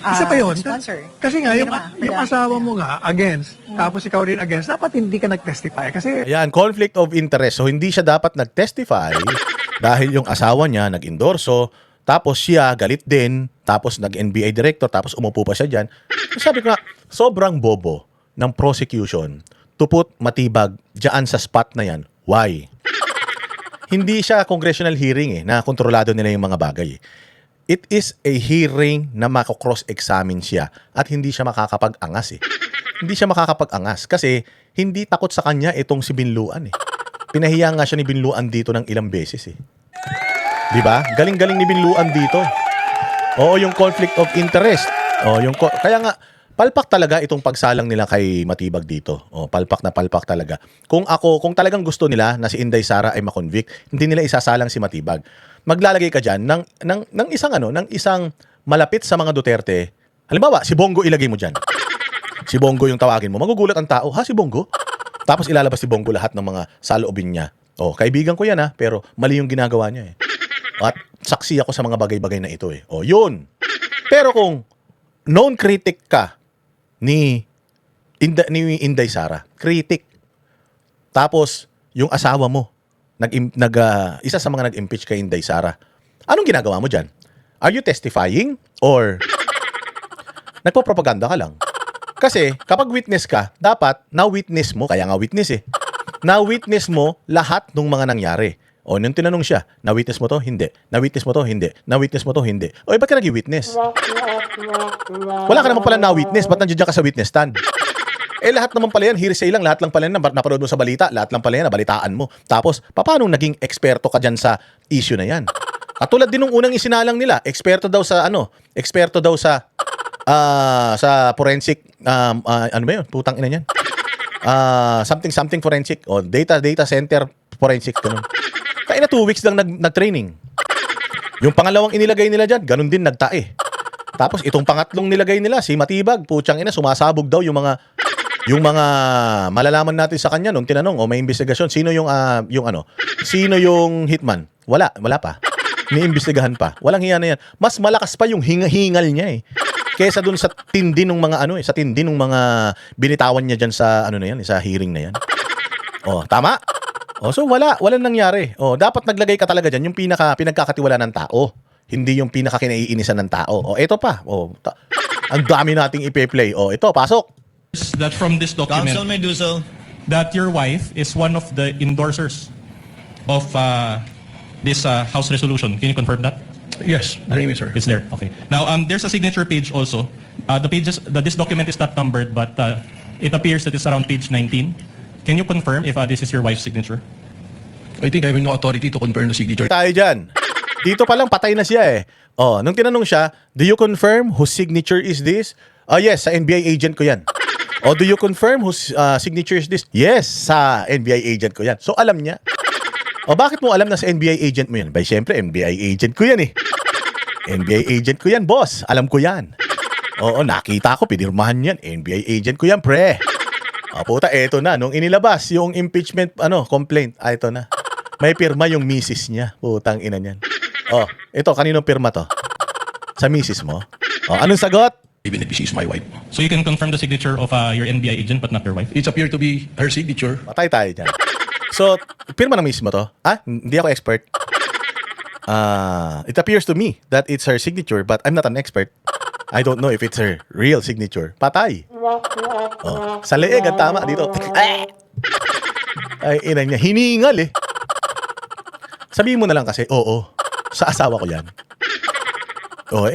Isa pa yun. sponsor. Kasi nga, yung asawa mo nga, against, tapos ikaw rin against, dapat hindi ka nag-testify. Kasi Ayan, conflict of interest. So, hindi siya dapat nag-testify dahil yung asawa niya nag-endorso, tapos siya galit din, tapos nag-NBA director, tapos umupo pa siya dyan. Sabi ko nga, sobrang bobo ng prosecution to put Matibag dyan sa spot na yan. Why? Hindi siya congressional hearing na kontrolado nila yung mga bagay. It is a hearing na mako-cross-examine siya at hindi siya makakapag-angas Hindi siya makakapag-angas kasi hindi takot sa kanya itong si Binluan Pinahiya nga siya ni Binluan dito ng ilang beses Di ba? Galing-galing ni Binluan dito. Oo, yung conflict of interest. Kaya nga, palpak talaga itong pagsalang nila kay Matibag dito. Palpak na palpak talaga. Kung talagang gusto nila na si Inday Sara ay makonvict, hindi nila isasalang si Matibag. Maglalagay ka diyan ng isang malapit sa mga Duterte. Halimbawa, si Bongo ilagay mo diyan. Si Bongo yung tawagin mo. Magugulat ang tao, ha, si Bongo? Tapos ilalabas si Bongo lahat ng mga saloobin niya. Kaibigan ko yan pero mali yung ginagawa niya At saksi ako sa mga bagay-bagay na ito yun. Pero kung known critic ka ni Inday Sara, critic. Tapos yung asawa mo isa sa mga nag-impeach kay Inday Sara. Anong ginagawa mo diyan? Are you testifying or nagpo-propaganda ka lang? Kasi kapag witness ka, dapat na-witness mo, kaya nga witness na-witness mo lahat ng mga nangyari. Nung tinanong siya, na-witness mo to? Hindi. Na-witness mo to? Hindi. Na-witness mo to? Hindi. Ba't ka nag-witness? Wala ka naman pala na-witness. Ba't nandiyan ka sa witness stand? Lahat naman pala yan, hearsay lang. Lahat lang pala yan, napanood mo sa balita. Lahat lang pala yan, nabalitaan mo. Tapos, paano naging eksperto ka dyan sa issue na yan? At tulad din nung unang isinalang nila, eksperto daw sa forensic, ano ba yun? Putang ina niyan. Something forensic. Data center forensic. Ganun. Kaya na 2 weeks lang nag-training. Yung pangalawang inilagay nila dyan, ganun din nagtae. Tapos itong pangatlong nilagay nila, si Matibag, putyang ina, sumasabog daw yung mga malalaman natin sa kanya nung tinanong, may investigasyon, sino yung hitman? Wala pa. Iniimbestigahan pa. Walang hiya na yan. Mas malakas pa yung hingal niya kaysa dun sa tindi ng mga sa tindi ng mga binitawan niya diyan sa sa hearing na yan. Tama? So walang nangyari. Dapat naglagay ka talaga diyan yung pinagkakatiwala ng tao. Hindi yung pinakakinaiinisan ng tao. Ito pa. Ang dami nating ipe-play. Ito, pasok. That from this document, Counsel may do so. that your wife is one of the endorsers of this House resolution. Can you confirm that? Yes, the name is sir. It's there. Okay. Now, there's a signature page also. This document is not numbered, but it appears that it's around page 19. Can you confirm if this is your wife's signature? I think I have no authority to confirm the signature. Tayo dyan. Dito pa lang patay na siya eh. Oh, nung tinanong siya, do you confirm whose signature is this? Oh yes, sa NBI agent ko yan. Oh, do you confirm whose signature is this? Yes, sa NBI agent ko yan. So alam niya. O bakit mo alam na sa NBI agent mo yan? Bay, syempre, NBI agent ko yan eh. NBI agent ko yan, boss. Alam ko yan. Oo, nakita ko, pinirmahan yan. NBI agent ko yan, pre. O, puta, eto na. Nung inilabas yung impeachment complaint, eto na. May pirma yung misis niya. Putang ina niyan. O, ito, kaninong pirma to? Sa misis mo? O, anong sagot? Even if she is my wife. So you can confirm the signature of your NBI agent but not your wife? It appeared to be her signature. Patay tayo dyan. So, pirma ng misis mo to? Hindi ako expert. It appears to me that it's her signature but I'm not an expert. I don't know if it's her real signature. Patay. Oh, sa leeg ang tama dito. Ay, ina niya. Hiningal eh. Sabihin mo na lang kasi, oo, sa asawa ko yan. Oh,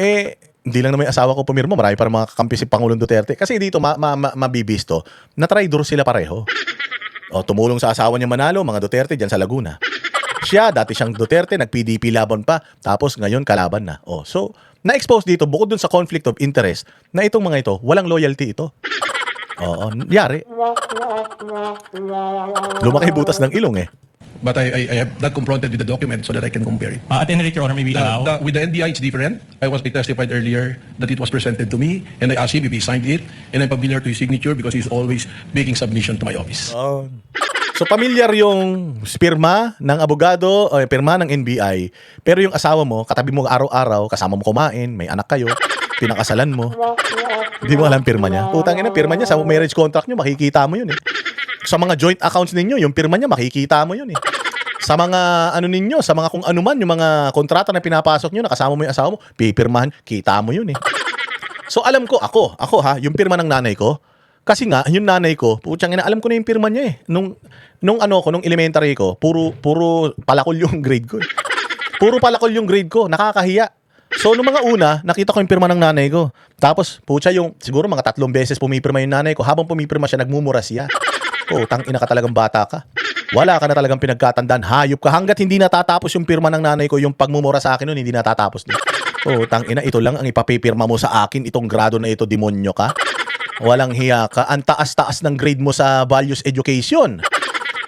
hindi lang naman yung asawa ko pumirma. Marami pa mga kakampi si Pangulong Duterte. Kasi dito, mabibisto na traidor sila pareho. O, tumulong sa asawa niya manalo, mga Duterte dyan sa Laguna. Siya, dati siyang Duterte, nag-PDP laban pa, tapos ngayon kalaban na. O, so, na-expose dito, bukod dun sa conflict of interest, na itong mga ito, walang loyalty ito. Oo, yari. Lumaki butas ng ilong eh. But I have not confronted with the document so that I can compare it. At any rate, Your Honor, may we allow? With the NBI, it's different. I testified earlier that it was presented to me, and I asked him if he signed it, and I'm familiar to his signature because he's always making submission to my office. So, pamilyar yung pirma ng abogado, o pirma ng NBI, pero yung asawa mo, katabi mo araw-araw, kasama mo kumain, may anak kayo, pinakasalan mo, hindi mo alam pirma niya. Putang ina, pirma niya sa marriage contract niyo, makikita mo yun eh. Sa mga joint accounts ninyo, yung pirma niya, makikita mo yun eh. Sa mga ano ninyo, sa mga kung ano man, yung mga kontrata na pinapasok nyo, nakasama mo yung asawa mo, pipirmahan, kita mo yun eh. So alam ko, ako yung pirma ng nanay ko, kasi nga, yung nanay ko, putyang ina, alam ko na yung pirma niya eh. Nung elementary ko, puro palakol yung grade ko eh. Puro palakol yung grade ko, nakakahiya. So, nung mga una, nakita ko yung pirma ng nanay ko. Tapos, putya yung, siguro mga 3 beses pumipirma yung nanay ko. Habang pumipirma siya, nagmumura siya. Oh, tangina ka talagang bata ka. Wala ka na talagang pinagkatandaan. Hayop ka. Hanggat hindi natatapos yung pirma ng nanay ko, yung pagmumura sa akin nun, hindi natatapos din. Oh, tangina, ito lang ang ipapipirma mo sa akin. Itong grado na ito, demonyo ka. Walang hiya ka. Ang taas-taas ng grade mo sa values education.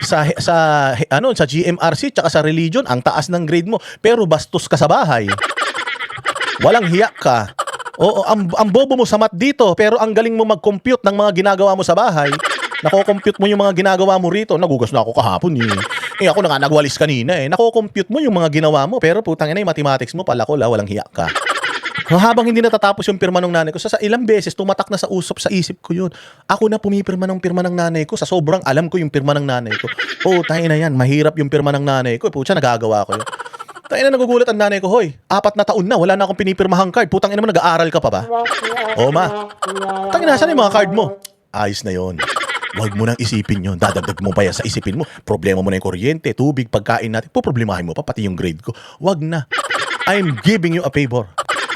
Sa GMRC tsaka sa religion, ang taas ng grade mo. Pero bastos ka sa bahay. Walang hiya ka. Oo, ang bobo mo sa math dito, pero ang galing mo mag-compute ng mga ginagawa mo sa bahay. Nako-compute mo yung mga ginagawa mo rito. Nagugas na ako kahapon eh. Ako na nga nagwalis kanina eh. Nako-compute mo yung mga ginawa mo, pero putang ina yung mathematics mo pala ko walang hiya ka. Habang hindi natatapos yung pirma ng nanay ko, sa ilang beses tumatak na sa sa isip ko yun. Ako na pumipirma ng pirma ng nanay ko, sa sobrang alam ko yung pirma ng nanay ko. Tayo na yan, mahirap yung pirma ng nanay ko. Putya, nagagawa ko yun. Tayo na nagugulat ang nanay ko, hoy, 4 na taon na, wala na akong pinipirmahang card. Putang ina mo, nag-aaral ka pa ba? Ma. Tayo na, saan yung mga card mo? Ayos na yon. Huwag mo nang isipin yun. Dadagdag mo pa yan sa isipin mo. Problema mo na yung kuryente, tubig, pagkain natin. Poproblemahin mo pa, pati yung grade ko. Huwag na. I'm giving you a favor.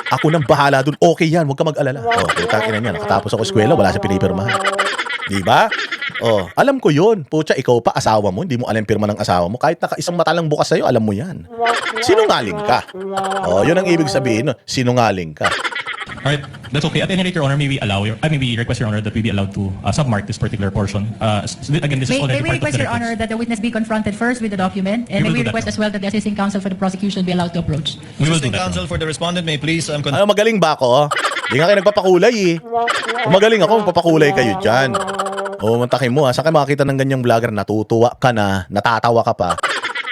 Ako nang bahala dun. Okay yan, huwag ka mag-alala. Putang ina niya. Nakatapos ako eskwela, wala sa pinipirmahan. Diba? Alam ko yun. Pucha, ikaw pa, asawa mo. Hindi mo alam pirma ng asawa mo. Kahit isang mata lang bukas sa'yo, alam mo yan. Sinungaling ka. Yun ang ibig sabihin. Sinungaling ka. Alright, that's okay. At any rate, Your Honor, may we request, Your Honor, that we be allowed to submark this particular portion. Again, this is already May we part of request, the Your Honor, records. that the witness be confronted first with the document, and We may we will do that request now. as well that the assisting counsel for the prosecution be allowed to approach. We will do Assisting that. counsel for the respondent may please Ano, magaling ba ako? Hindi nga kayo nagpapakulay eh. Kung magaling ako, magpapakulay kayo dyan. Mantakin mo ha. Saan kayo makakita ng ganyang vlogger, natutuwa ka na, natatawa ka pa.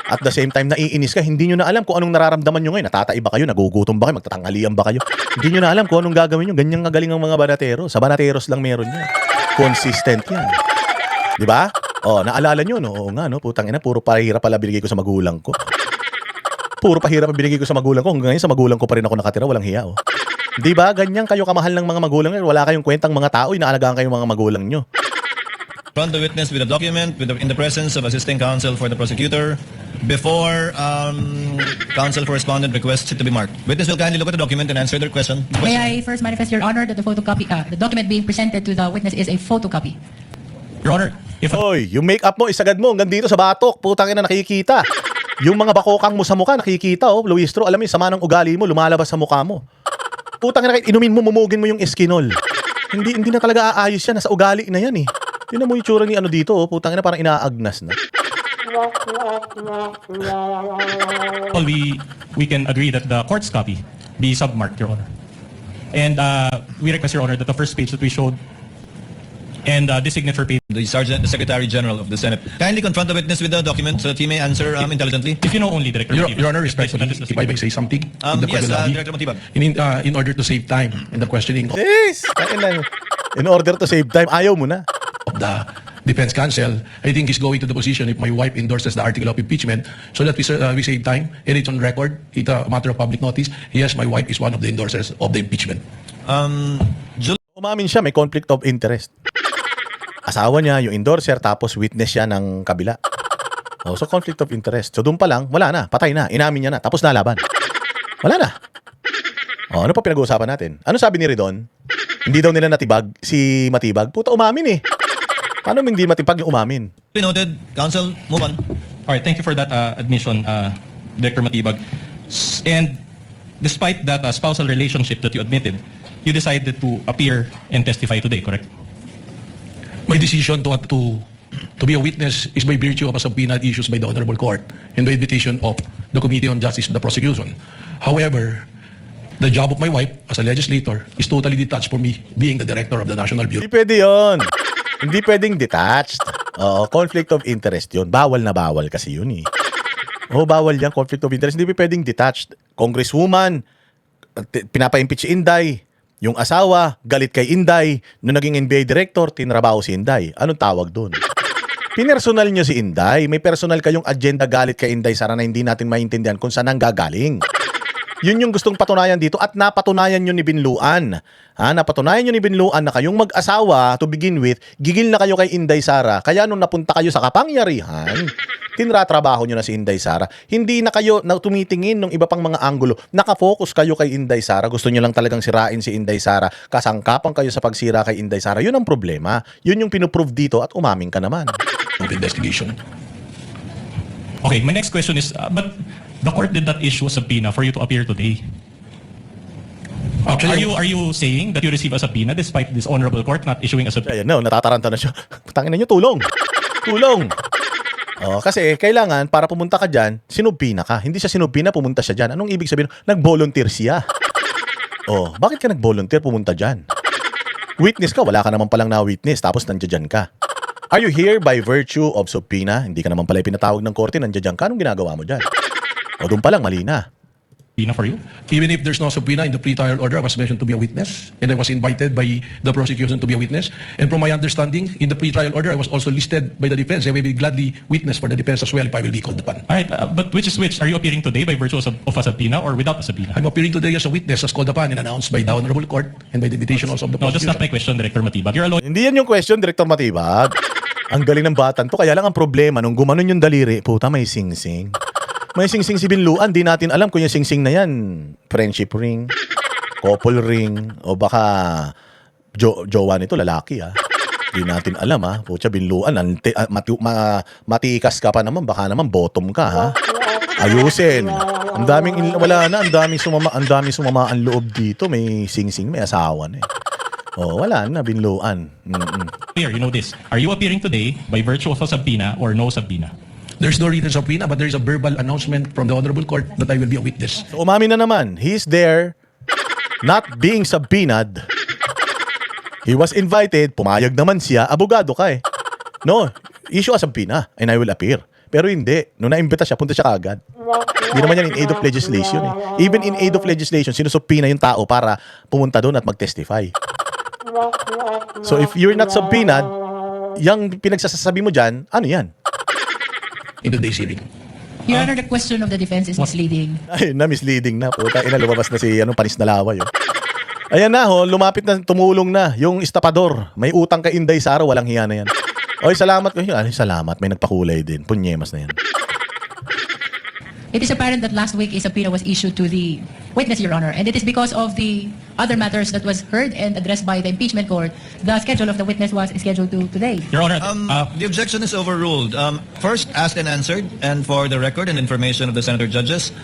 At the same time, naiinis ka, hindi nyo na alam kung anong nararamdaman nyo ngayon. Natataiba kayo, nagugutom ba kayo, magtatanghalian ba kayo. Hindi nyo na alam kung anong gagawin nyo. Ganyan nga galing ang mga banateros. Sa banateros lang meron yan. Consistent yan. Diba? Naalala nyo, no? Oo nga, no? Putang ina, puro pahirap pala binigay ko sa magulang ko. Puro pahirap binigay ko sa magulang ko. Hanggang ngayon, sa magulang ko pa rin ako nakatira, walang hiya, oh. Diba? Ganyan kayo kamahal ng mga magulang. Wala kayong kwentang mga tao, inaalagaan kayong mga magulang nyo. Confront the witness with a document in the presence of assisting counsel for the prosecutor before counsel for respondent requests it to be marked. Witness will kindly look at the document and answer their question. May I first manifest, Your Honor, that the photocopy, the document being presented to the witness is a photocopy. Your Honor, if Oy, yung make-up mo, isagad mo, hanggang dito sa batok, putang ina nakikita. Yung mga bakokang mo sa mukha, nakikita, oh, Luistro, alam mo yung sama ng ugali mo, lumalabas sa mukha mo. Putang ina, kahit inumin mo, mumugin mo yung eskinol. Hindi na talaga aayos yan, nasa ugali na yan eh. Tingnan mo yung tsura ni ano dito, oh, putang ina, parang inaagnas na. we can agree that the court's copy be submarked, Your Honor. And we request, Your Honor, that the first page that we showed and this signature page. The Secretary General of the Senate. Kindly confront the witness with the document so that he may answer intelligently. If you know only, Director Matibag. Your Honor, respectfully, if I may say something, in the Yes, private lobby, Director Matibag. in order to save time in the questioning of Yes! In order to save time, ayaw mo na. the defense counsel, I think he's going to the position if my wife endorses the article of impeachment so that we save time and it's on record, it's a matter of public notice. Yes, my wife is one of the endorsers of the impeachment. Umamin siya, may conflict of interest. Asawa niya, yung endorser, tapos witness siya ng kabila. Oh, so conflict of interest. So doon pa lang, wala na, patay na, inamin niya na, tapos na laban. Wala na. Oh, ano pa pinag-uusapan natin? Ano sabi ni Redon? Hindi daw nila natibag si Matibag. Puta, umamin eh. Paano hindi matibag yung umamin? Noted. Counsel, move on. All right, thank you for that admission, Director Matibag. And despite that spousal relationship that you admitted, you decided to appear and testify today, correct? My decision to be a witness is by virtue of a subpoena issued by the Honorable Court and by invitation of the Committee on Justice and the Prosecution. However, the job of my wife as a legislator is totally detached from me being the director of the National Bureau. Hindi pwede yun. Hindi pwedeng detached. Oo, conflict of interest yun. Bawal na bawal kasi yun eh. Oo, bawal yan, conflict of interest. Hindi pwedeng detached. Congresswoman, pinapa-impeach si Inday. Yung asawa, galit kay Inday. Nung naging NBI director, tinrabaho si Inday. Anong tawag doon? Pinersonal nyo si Inday. May personal kayong agenda galit kay Inday Sara na hindi natin maintindihan kung saan ang gagaling. Yun yung gustong patunayan dito at napatunayan nyo ni Binluan. Napatunayan nyo ni Binluan na kayong mag-asawa to begin with, gigil na kayo kay Inday Sara. Kaya nung napunta kayo sa kapangyarihan, tinratrabaho nyo na si Inday Sara. Hindi na kayo na tumitingin ng iba pang mga anggulo. Nakafocus kayo kay Inday Sara. Gusto nyo lang talagang sirain si Inday Sara. Kasangkapan kayo sa pagsira kay Inday Sara. Yun ang problema. Yun yung pinuprove dito at umaming ka naman. Of investigation. Okay, my next question is, but the court did not issue a subpoena for you to appear today. Actually, Are you saying that you receive a subpoena despite this honorable court not issuing a subpoena? Ayan na, natataranta na siya. Tangin na nyo, tulong. Tulong. Kasi kailangan, para pumunta ka dyan, sinubpina ka. Hindi siya sinubpina, pumunta siya dyan. Anong ibig sabihin? Nag-volunteer siya. Bakit ka nag-volunteer pumunta dyan? Witness ka, wala ka naman palang na-witness, tapos nandiyan ka. Are you here by virtue of subpoena? Hindi ka naman pala pinatawag ng korte, nandiyan ka. Anong ginagawa mo dyan? Doon pa lang, mali na. Subpoena for you? even if there's no subpoena in the pre-trial order, I was mentioned to be a witness, and I was invited by the prosecution to be a witness. And from my understanding, in the pre-trial order, I was also listed by the defense. I will be gladly witness for the defense as well if I will be called upon. All right, but which is which? Are you appearing today by virtue of a subpoena or without a subpoena? I'm appearing today as a witness, as called upon and announced by the Honorable Court and by the invitation also of the No, that's prosecution. not my question, Director Matibag. You're a lawyer. Hindi yan yung question, Director Matibag. Ang galing ng batan to. Kaya lang ang problema, nung gumanon yung daliri, puta, may sing-sing. May sing-sing si Binluan. Di natin alam kung yung sing-sing na yan, friendship ring, couple ring, o baka jowa nito, lalaki Di natin alam Pucha, Binluan, matikas ka pa naman, baka naman bottom ka Ayusin. Ang daming wala na, ang daming sumama ang loob dito. May sing-sing, may asawa na wala na, Binluan. Clear, you know this. Are you appearing today by virtue of a subpoena or no subpoena? There's no written subpoena, but there is a verbal announcement from the Honorable Court that I will be a witness. So, umamin na naman. He's there, not being subpoenaed. He was invited, pumayag naman siya, abogado ka No, issue a subpoena and I will appear. Pero hindi. Nung naimbita siya, punta siya kaagad. Hindi naman yan in aid of legislation Even in aid of legislation, sinusubpoena yung tao para pumunta doon at mag-testify. So if you're not subpoenaed, yung pinagsasabi mo dyan, ano yan? In today's hearing. Your Honor, the question of the defense is misleading. Ay, misleading na. Puta, lumabas na si Panis na Laway. Ayan na lumapit na, tumulong na. Yung estapador, may utang kay Inday Sara, walang hiya na yan. Oy, salamat. Salamat, may nagpakulay din. Punyemas na yan. It is apparent that last week a subpoena was issued to the witness, Your Honor, and it is because of the other matters that was heard and addressed by the impeachment court. The schedule of the witness was scheduled to today. Your Honor, The objection is overruled. First, asked and answered, and for the record and information of the senator judges,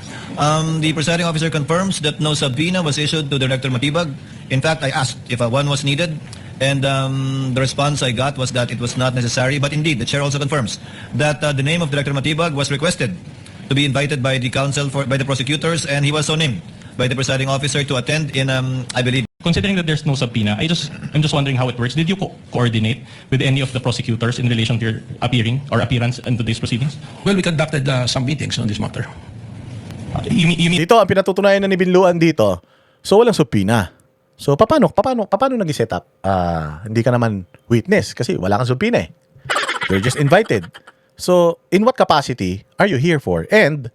the presiding officer confirms that no subpoena was issued to Director Matibag. In fact, I asked if one was needed, and the response I got was that it was not necessary. But indeed, the chair also confirms that the name of Director Matibag was requested to be invited by the counsel by the prosecutors, and he was so named by the presiding officer to attend in, I believe. considering that there's no subpoena, I'm just wondering how it works. Did you coordinate with any of the prosecutors in relation to your appearance in today's proceedings? Well, we conducted some meetings on this matter. You mean Dito, ang pinatutunayan na ni Binluan dito, so walang subpoena. So, paano nag-set up? Hindi ka naman witness kasi wala kang subpoena eh. You're just invited. So, in what capacity are you here for? And,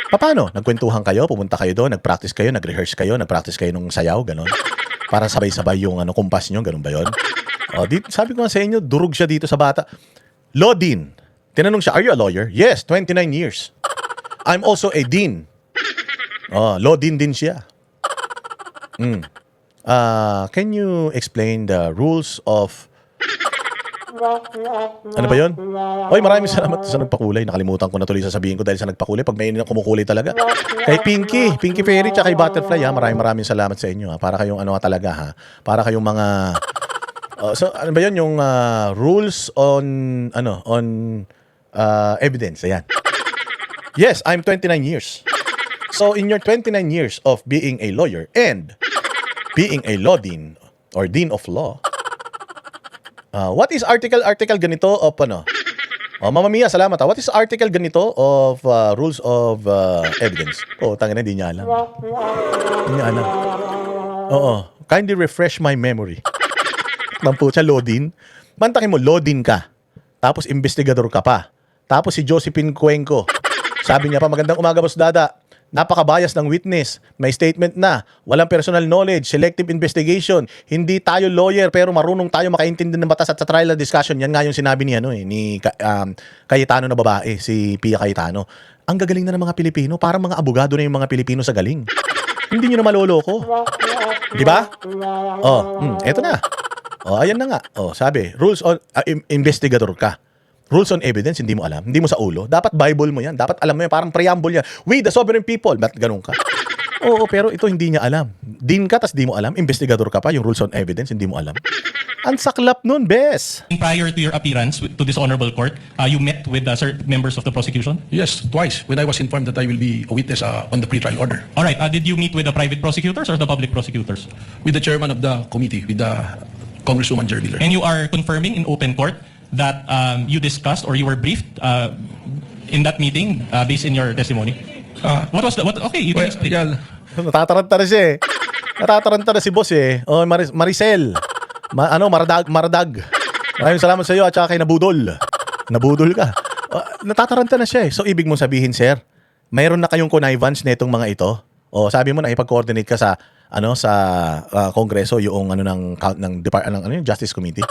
paano? Nagkwentuhan kayo, pumunta kayo doon, nag-practice kayo, nag-rehearse kayo, nag-practice kayo nung sayaw, gano'n. Para sabay-sabay yung kumpas nyo, gano'n ba yun? Sabi ko nga sa inyo, durog siya dito sa bata. Law Dean. Tinanong siya, are you a lawyer? Yes, 29 years. I'm also a dean. Law Dean din siya. Can you explain the rules of... Ano ba yun? Oy, maraming salamat sa nagpakulay. Nakalimutan ko na tuloy sasabihin ko dahil sa nagpakulay. Pag may kumukulay talaga. Kay Pinky Fairy, tsaka kay Butterfly, ha? Maraming salamat sa inyo, ha? Para kayong talaga, ha? Para kayong mga... so, ano ba yun? Yung rules on evidence. Ayan. Yes, I'm 29 years. So, in your 29 years of being a lawyer and being a law dean or dean of law, what is article ganito of Mama Mia, salamat ha. What is article ganito of rules of evidence? Tangina, hindi niya alam. Hindi niya alam. Oo. Kindly refresh my memory. Mampu siya, Lodin. Mantakin mo, Lodin ka. Tapos investigador ka pa. Tapos si Josephine Cuenco. Sabi niya pa, magandang umaga, Boss Dada. Napaka-bias ng witness. May statement na, walang personal knowledge, selective investigation. Hindi tayo lawyer pero marunong tayo makaintindi ng batas at sa trial discussion. Yan nga yung sinabi ni Cayetano na babae, si Pia Cayetano. Ang gagaling na ng mga Pilipino, parang mga abogado na yung mga Pilipino sa galing. Hindi nyo na maloloko. Di ba? Eto na. Ayan na nga. Sabi, rules on investigador ka. Rules on evidence, hindi mo alam. Hindi mo sa ulo. Dapat Bible mo yan. Dapat alam mo yan. Parang preamble yan. We, the sovereign people. Ba't ganun ka? Oo, pero ito hindi niya alam. Din ka, tas di mo alam. Investigador ka pa. Yung rules on evidence, hindi mo alam. Ang saklap nun, bes. prior to your appearance to this honorable court, you met with certain members of the prosecution? Yes, twice, when I was informed that I will be a witness on the pretrial order. All right. Did you meet with the private prosecutors or the public prosecutors? With the chairman of the committee, with the Congresswoman Jerry Miller. And you are confirming in open court that you discussed or you were briefed in that meeting based in your testimony? What was the... Okay, you can explain. Yeah, Natataranta na siya eh. Natataranta na si boss eh. Maricel. Maradag. Maraming salamat sa iyo at saka kay Nabudol. Nabudol ka. Natataranta na siya eh. So, ibig mong sabihin, sir, mayroon na kayong connivance na itong mga ito? Sabi mo na ipag-coordinate ka sa Kongreso yung ng Justice Committee.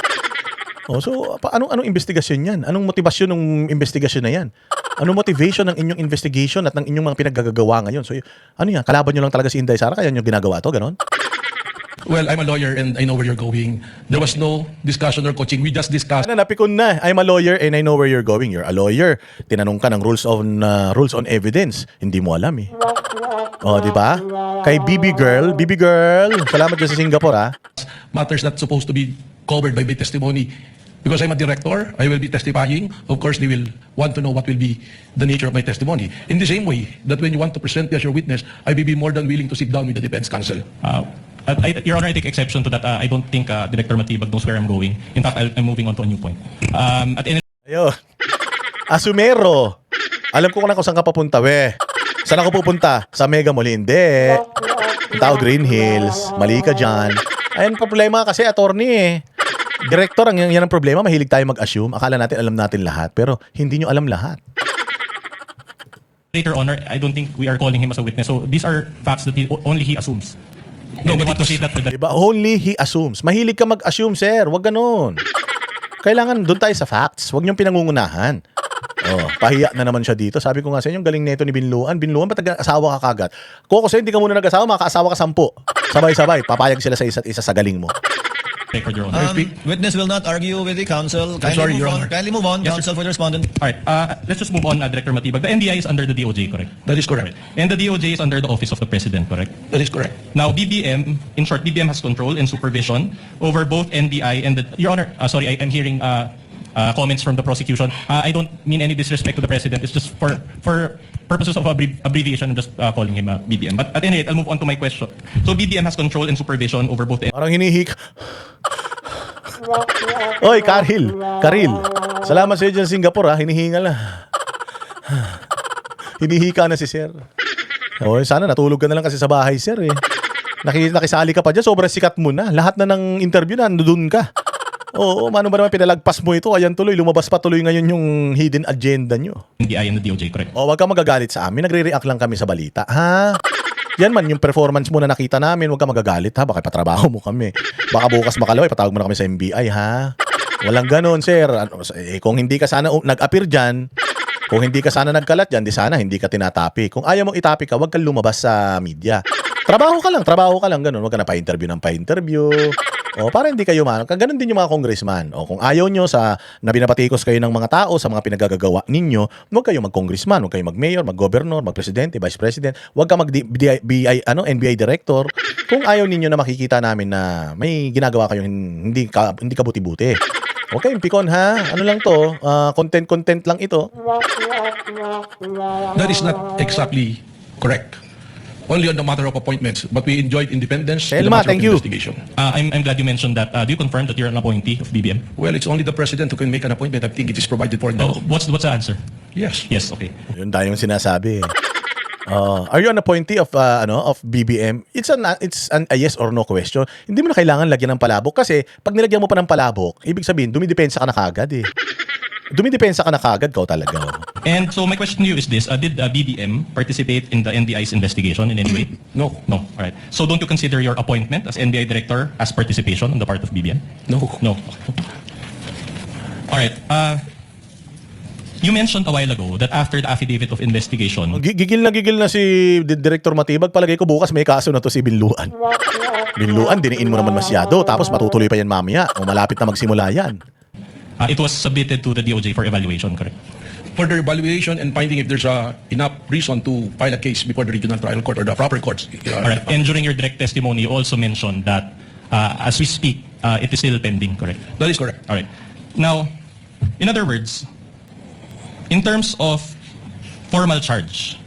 So anong investigasyon yan? Anong motibasyon ng investigasyon na yan? Anong motivation ng inyong investigation at ng inyong mga pinaggagawa ngayon? So yan? Kalaban nyo lang talaga si Inday Sara kaya nyo ginagawa to, ganon? well, I'm a lawyer and I know where you're going. There was no discussion or coaching. We just discussed. Napikon na. I'm a lawyer and I know where you're going. You're a lawyer. Tinanong ka ng rules on evidence. Hindi mo alam eh. Di ba? Kay BB Girl, salamat dyan sa Singapore ha. Matters not supposed to be covered by my testimony. Because I'm a director, I will be testifying. Of course, they will want to know what will be the nature of my testimony. In the same way that when you want to present me as your witness, I will be more than willing to sit down with the defense counsel. Your Honor, I take exception to that. I don't think Director Matibag knows where I'm going. In fact, I'm moving on to a new point. Ayun. Asumero. Alam ko na kung saan ka papunta, we. Saan ako pupunta? Sa Mega Mall? Hindi. Tao Green Hills. Mali ka dyan. Ayun, problema kasi attorney eh. Director, yan ang problema. Mahilig tayo mag-assume. Akala natin alam natin lahat. Pero hindi nyo alam lahat. Later, Honor, I don't think we are calling him as a witness. So these are facts that only he assumes. No, but to say that with the... Diba? Only he assumes. Mahilig ka mag-assume, sir. Huwag ganun. Kailangan doon tayo sa facts. Huwag niyong pinangungunahan. Oh, pahiya na naman siya dito. Sabi ko nga sa inyo, galing neto ni Binluan. Binluan, ba't nag-asawa ka kagad? Kung kasi hindi ka muna nag-asawa, makaasawa ka 10. Sabay-sabay, papayag sila sa isa't isa sa galing mo. Record, Your Honor. Witness will not argue with the counsel. sorry, Your Honor. Kindly move on, Yes, counsel for the respondent. All right, let's just move on, Director Matibag. The NBI is under the DOJ, correct? That is correct. And the DOJ is under the Office of the President, correct? That is correct. Now, BBM, in short, BBM has control and supervision over both NBI and the... Your Honor, sorry, I'm hearing comments from the prosecution. I don't mean any disrespect to the President. It's just for purposes of abbreviation, I'm just calling him BBM. But at any rate, I'll move on to my question. So, BBM has control and supervision over both... Parang hinihik. Oy, Karil. Salamat sa iyo dyan, Singapore, ha. Hinihingal na. Hinihika na si Sir. Oy, sana natulog ka na lang kasi sa bahay, Sir, eh. Nakisali ka pa dyan, sobrang sikat mo na. Lahat na ng interview na, nandun ka. Oo, mano ba naman pinalagpas mo ito? Ayan tuloy, lumabas pa tuloy ngayon yung hidden agenda nyo. NBI and the DOJ, correct? O, wag ka magagalit sa amin. Nagre-react lang kami sa balita, ha? Yan man, yung performance mo na nakita namin, wag ka magagalit, ha? Baka patrabaho mo kami. Baka bukas makalaway, patawag mo na kami sa NBI, ha? Walang ganon, Sir. Kung hindi ka sana nag-appear dyan, kung hindi ka sana nagkalat dyan, di sana hindi ka tinatapi. Kung ayaw mong itapi ka, wag kang lumabas sa media. Trabaho ka lang, ganun. Wag ka na pa-interview ng pa-interview. O, para hindi kayo ganun din yung mga congressman. O, kung ayaw nyo na binapatikos kayo ng mga tao sa mga pinagagagawa ninyo, huwag kayo mag-congressman, huwag kayo mag-mayor, mag-governor, mag-presidente, vice-president, huwag ka NBI director. Kung ayaw ninyo na makikita namin na may ginagawa kayong hindi ka buti-buti. Okay, pikon, ha? Ano lang to? Content lang ito. That is not exactly correct. Only on the matter of appointments, but we enjoyed independence in the Elma, matter of thank you. investigation. I'm glad you mentioned that. Do you confirm that you're an appointee of BBM? Well, it's only the president who can make an appointment. I think it is provided for in the law. What's the answer? Yes. Yes, okay. Yun tayo yung sinasabi. Are you an appointee of BBM? It's a yes or no question. Hindi mo na kailangan lagyan ng palabok kasi pag nilagyan mo pa ng palabok, ibig sabihin dumidepensa ka na kagad eh. Dumidepensa ka na kagad, kau talaga. And so my question to you is this, did BBM participate in the NBI's investigation in any way? No. No, all right. So don't you consider your appointment as NBI director as participation on the part of BBM? No. No. All right. You mentioned a while ago that after the affidavit of investigation, Gigil na si Director Matibag. Palagay ko bukas may kaso na to si Binluan. Binluan, diniin mo naman masyado. Tapos matutuloy pa yan mamaya. O malapit na magsimula yan. it was submitted to the DOJ for evaluation, correct? Further evaluation and finding if there's enough reason to file a case before the regional trial court or the proper courts. All right. And during your direct testimony, you also mentioned that as we speak, it is still pending, correct? That is correct. All right. Now, in other words, in terms of formal charge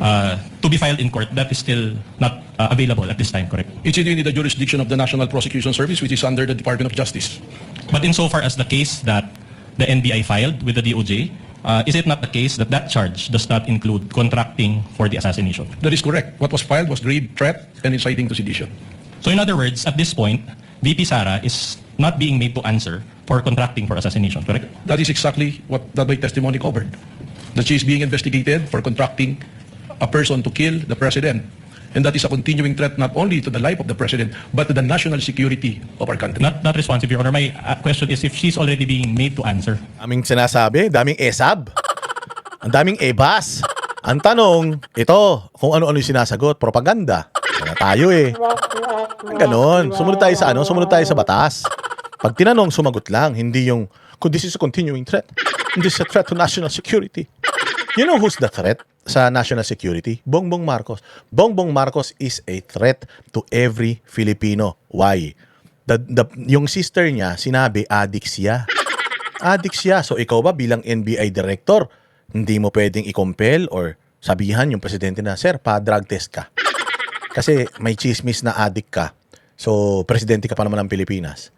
to be filed in court, that is still not available at this time, correct? It's in the jurisdiction of the National Prosecution Service, which is under the Department of Justice. But insofar as the case that the NBI filed with the DOJ, is it not the case that that charge does not include contracting for the assassination? That is correct. What was filed was grave threat and inciting to sedition. So in other words, at this point, VP Sara is not being made to answer for contracting for assassination, correct? That is exactly what that my testimony covered. That she is being investigated for contracting a person to kill the president. And that is a continuing threat not only to the life of the president, but to the national security of our country. Not responsive, Your Honor. My question is if she's already being made to answer. Daming sinasabi, daming esab. Ang daming ebas. Ang tanong, ito, kung ano-ano yung sinasagot, propaganda. Kaya tayo eh. Ganon. Sumunod tayo sa Sumunod tayo sa batas. Pag tinanong, sumagot lang. Hindi yung, this is a continuing threat. This is a threat to national security. You know who's the threat sa national security? Bongbong Marcos. Bongbong Marcos is a threat to every Filipino. Why? Yung sister niya, sinabi, addict siya. Addict siya. So ikaw ba bilang NBI director, hindi mo pwedeng i-compel or sabihan yung presidente na, Sir, pa-drug test ka. Kasi may chismis na addict ka. So, presidente ka pa naman ng Pilipinas.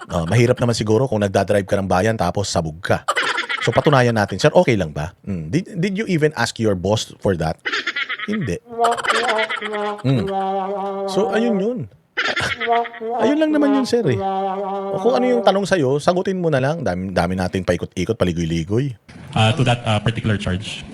Mahirap naman siguro kung nagdadrive ka ng bayan tapos sabog ka. So, patunayan natin, Sir, okay lang ba? Did you even ask your boss for that? Hindi. So, ayun yun. Ayun lang naman yun, Sir, eh. O kung ano yung tanong sa'yo, sagutin mo na lang. Dami natin paikot-ikot, paligoy-ligoy. To that particular charge.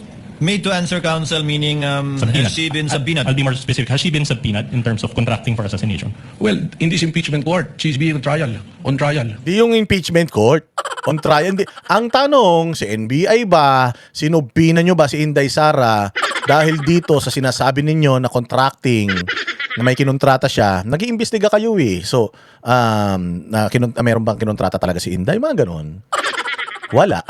Made to answer, counsel, meaning has she been subpoenaed? I'll be more specific. Has she been subpoenaed in terms of contracting for assassination? Well, in this impeachment court, she's being on trial. Di yung impeachment court. On trial. Hindi. Ang tanong, si NBI ba, sinubina nyo ba si Inday Sara dahil dito sa sinasabi ninyo na contracting, na may kinontrata siya, nag-iimbestiga kayo eh. So, meron bang kinontrata talaga si Inday? Mga ganon. Wala.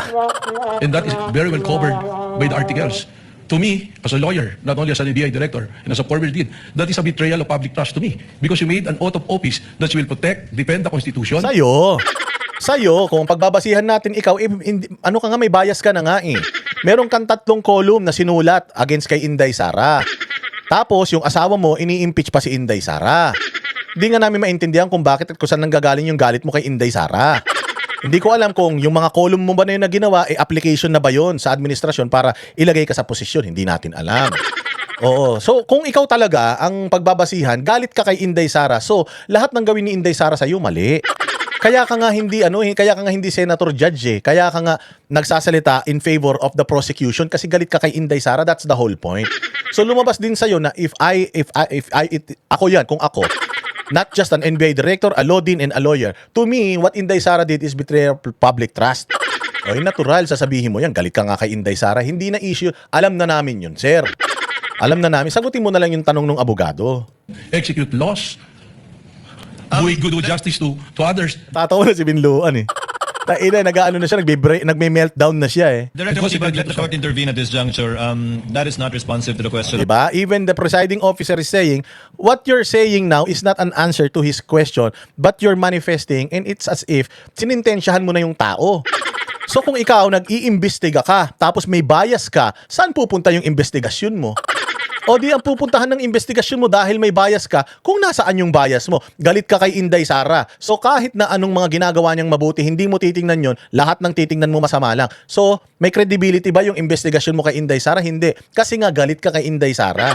And that is very well covered by the articles. To me, as a lawyer, not only as an NBI director, and as a former dean, that is a betrayal of public trust to me. Because you made an oath of office that you will protect, defend the Constitution. Sa'yo, kung pagbabasihan natin ikaw, ano ka nga, may bias ka na nga eh. Meron kang 3 column na sinulat against kay Inday Sara. Tapos, yung asawa mo, ini-impeach pa si Inday Sara. Hindi nga namin maintindihan kung bakit at kung saan nanggagaling yung galit mo kay Inday Sara. Hindi ko alam kung yung mga column mo ba na yun na ginawa, application na ba yun sa administrasyon para ilagay ka sa posisyon. Hindi natin alam. Oo. So, kung ikaw talaga ang pagbabasihan, galit ka kay Inday Sara. So, lahat ng gawin ni Inday Sara sa'yo, mali. Kaya ka nga hindi senator judge eh. Kaya ka nga nagsasalita in favor of the prosecution kasi galit ka kay Inday Sara. That's the whole point. So, lumabas din sa'yo na ako yan, kung ako, not just an NBI director, a law dean, and a lawyer. To me, what Inday Sara did is betray public trust. O, natural, sasabihin mo yan, galit ka nga kay Inday Sara. Hindi na issue. Alam na namin yun, sir. Alam na namin. Sagutin mo na lang yung tanong ng abogado. Execute laws. Do good justice to others. Tatawa na si Binluan eh. Taina, nag-ano na siya, nagme-meltdown na siya eh. Director Matibag, let the court intervene at this juncture. That is not responsive to the question. Diba? Even the presiding officer is saying, what you're saying now is not an answer to his question, but you're manifesting, and it's as if sinintensyahan mo na yung tao. So kung ikaw nag-iimbestiga ka, tapos may bias ka, saan pupunta yung investigasyon mo? O di ang pupuntahan ng investigasyon mo dahil may bias ka, kung nasaan yung bias mo. Galit ka kay Inday Sara. So kahit na anong mga ginagawa niyang mabuti, hindi mo titingnan yon, lahat ng titingnan mo masama lang. So may credibility ba yung investigasyon mo kay Inday Sara? Hindi. Kasi nga galit ka kay Inday Sara.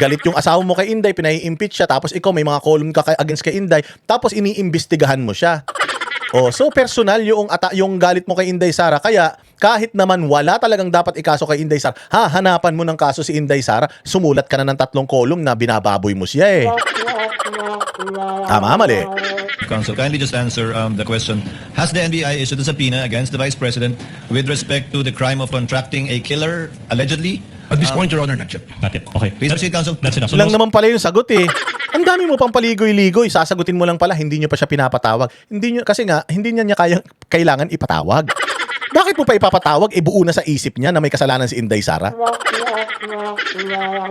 Galit yung asawa mo kay Inday, pinai-impeach siya, tapos ikaw may mga column ka against kay Inday, tapos iniimbestigahan mo siya. Oh, so personal yung galit mo kay Inday Sara. Kaya kahit naman wala talagang dapat ikaso kay Inday Sara, hanapan mo ng kaso si Inday Sara, sumulat ka na ng 3 column na binababoy mo siya eh. Tama, mali. Counsel, kindly just answer the question. Has the NBI issued a subpoena against the Vice President with respect to the crime of contracting a killer, allegedly? At this point, Your Honor, not yet. Not yet. Okay. Please proceed, Counsel. That's enough. So Lang naman pala yung sagot eh. Ang dami mo pang paligoy-ligoy, sasagutin mo lang pala, hindi nyo pa siya pinapatawag. Kasi hindi niya kailangan ipatawag. Bakit mo pa ipapatawag? Buo na sa isip niya na may kasalanan si Inday Sara.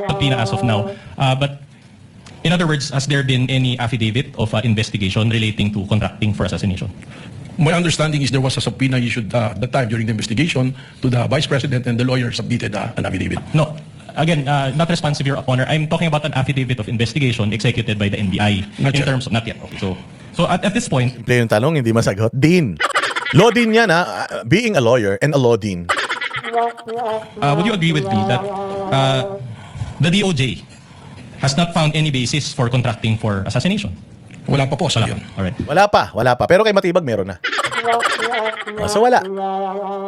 subpoena as of now. But in other words, has there been any affidavit of investigation relating to contracting for assassination? My understanding is there was a subpoena issued at the time during the investigation to the Vice President, and the lawyer submitted an affidavit. No. Again, not responsive, Your Honor. I'm talking about an affidavit of investigation executed by the NBI. Not in yet. terms of, not yet. Okay. So at this point, Play yung tanong, hindi masagot. Dean. Law dean yan ha. Being a lawyer and a law dean. would you agree with me that the DOJ has not found any basis for contracting for assassination? Wala pa po sa yun. Alright. Wala pa. Pero kay Matibag meron na. So wala.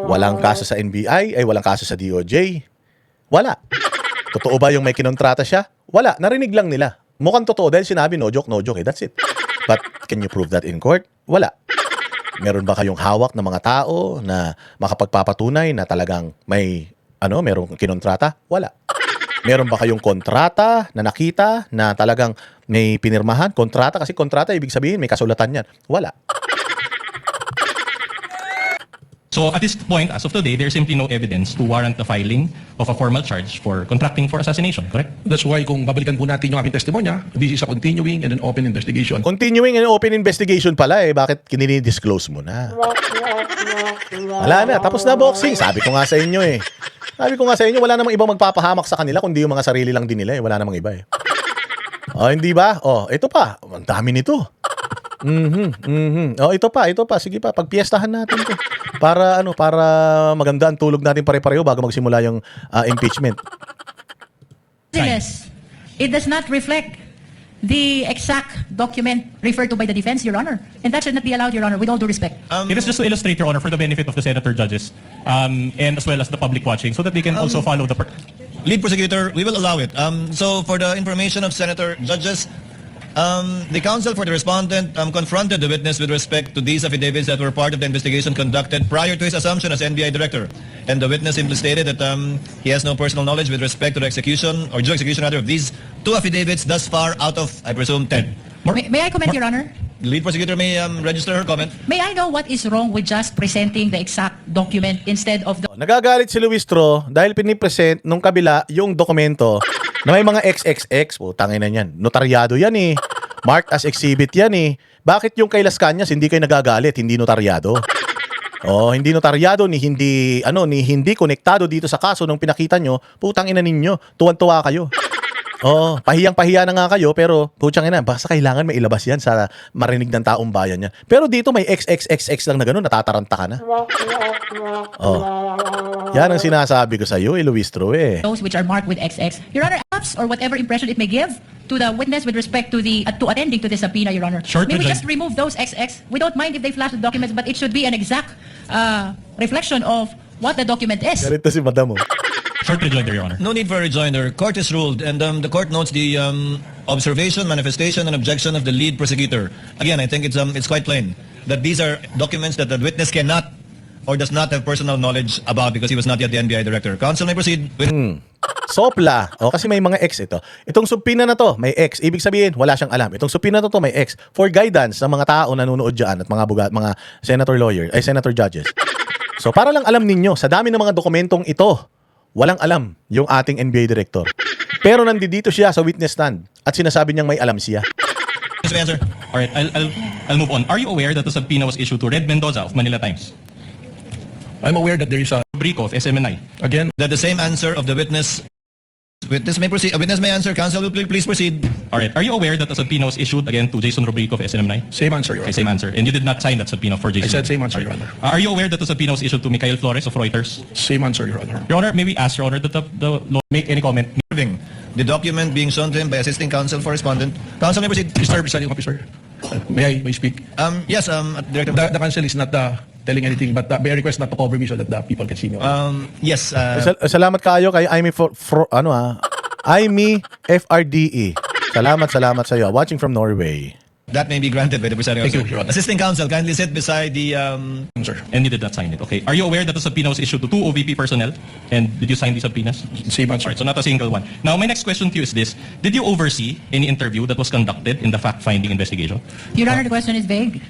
Walang kaso sa NBI, walang kaso sa DOJ. Wala. Totoo ba yung may kinontrata siya? Wala. Narinig lang nila. Mukhang totoo dahil sinabi no joke eh. That's it. But can you prove that in court? Wala. Meron ba kayong hawak na mga tao na makapagpapatunay na talagang merong kinontrata? Wala. Meron ba kayong kontrata na nakita na talagang may pinirmahan? Kontrata, kasi kontrata ibig sabihin may kasulatan yan. Wala. So at this point, as of today, there's simply no evidence to warrant the filing of a formal charge for contracting for assassination, correct? That's why kung babalikan po natin yung aming testimonya, this is a continuing and an open investigation. Continuing and open investigation pala bakit kinini-disclose mo na? Wala na, tapos na boxing. Sabi ko nga sa inyo wala namang ibang magpapahamak sa kanila kundi yung mga sarili lang din nila wala namang iba hindi ba? Ito pa, ang dami nito. Ito pa. Sige pa, pagpiestahan natin 'to. Para maganda ang tulog natin pare-pareho bago magsimula yung impeachment. It does not reflect the exact document referred to by the defense, Your Honor. And that should not be allowed, Your Honor, with all due respect. It is just to illustrate, Your Honor, for the benefit of the senator judges and as well as the public watching so that they can also follow the... Lead prosecutor, we will allow it. So for the information of Senator judges, The counsel for the respondent confronted the witness with respect to these affidavits that were part of the investigation conducted prior to his assumption as NBI director. And the witness simply stated that he has no personal knowledge with respect to the execution, or due execution rather, of these 2 affidavits thus far out of, I presume, 10. May I comment, Your Honor? The lead prosecutor may register her comment. May I know what is wrong with just presenting the exact document instead of the Nagagalit si Luistro dahil pinipresent nung kabila yung dokumento na may mga XXX. Putangin na yan. Notaryado yan eh. Marked as exhibit yan eh. Bakit yung kay Las Cañas hindi kayo nagagalit, hindi notaryado? Oh, hindi notaryado ni hindi konektado dito sa kaso nung pinakita nyo. Putang ina ninyo. Tuwan-tuwa kayo. Oh, pahiyang-pahiya na nga kayo pero putyang ina, basta kailangan may ilabas yan sa marinig ng taong bayan niya. Pero dito may XXXX lang na gano'n, natataranta ka na. Oh. Yan ang sinasabi ko sa iyo, Luistro eh. those which are marked with XX. Your Honor, apps or whatever impression it may give to the witness with respect to the to attending to the subpoena, Your Honor. Short May we to just remove those XX? We don't mind if they flash the documents, but it should be an exact reflection of what the document is. Ganito si Madam mo. Short rejoinder, Your Honor. No need for a rejoinder. Court is ruled, and the court notes the observation, manifestation, and objection of the lead prosecutor. Again, I think it's quite plain that these are documents that the witness cannot or does not have personal knowledge about because he was not yet the NBI director. Counsel may proceed with... Sopla. O, kasi may mga X ito. Itong subpoena na to, may X. Ibig sabihin, wala siyang alam. Itong subpoena na to, may X. For guidance ng mga tao nanonood dyan at mga senator judges. So, para lang alam ninyo, sa dami ng mga dokumentong ito, walang alam yung ating NBI director. Pero nandito siya sa witness stand at sinasabi niyang may alam siya. Mr. Answer. All right, I'll move on. Are you aware that the subpoena was issued to Red Mendoza of Manila Times, I'm aware that there is a, Brico of SMNI, again, That the same answer of the witness may proceed. Witness may answer. Counsel will please proceed. all right, are you aware that the subpoena was issued again to Jason Rubrico of SMNI? same answer, Your Okay, Honor. same answer. And you did not sign that subpoena for I Jason? said same answer, Your Honor. Are you aware that the subpoena was issued to Mikhail Flores of Reuters? Same answer, Your Honor. Your Honor, may we ask, Your Honor, that the law make any comment? The document being shown to him by assisting counsel for respondent. Counsel may proceed. Mr. Presiding Officer, may I speak? Yes, Director. The counsel is not telling anything, but may I request not to cover me so that the people can see me. Yes. Salamat kayo kay Aimee Aimee FRDE. Salamat sa iyo. Watching from Norway. That may be granted by the presiding Thank you, officer. Your Honor. Assisting counsel, kindly sit beside the... Sir, And you did not sign it. Okay. Are you aware that the subpoena was issued to 2 OVP personnel? And did you sign the subpoenas? same answer. Alright, so not a single one. Now, my next question to you is this. Did you oversee any interview that was conducted in the fact-finding investigation? Your Honor, the question is vague.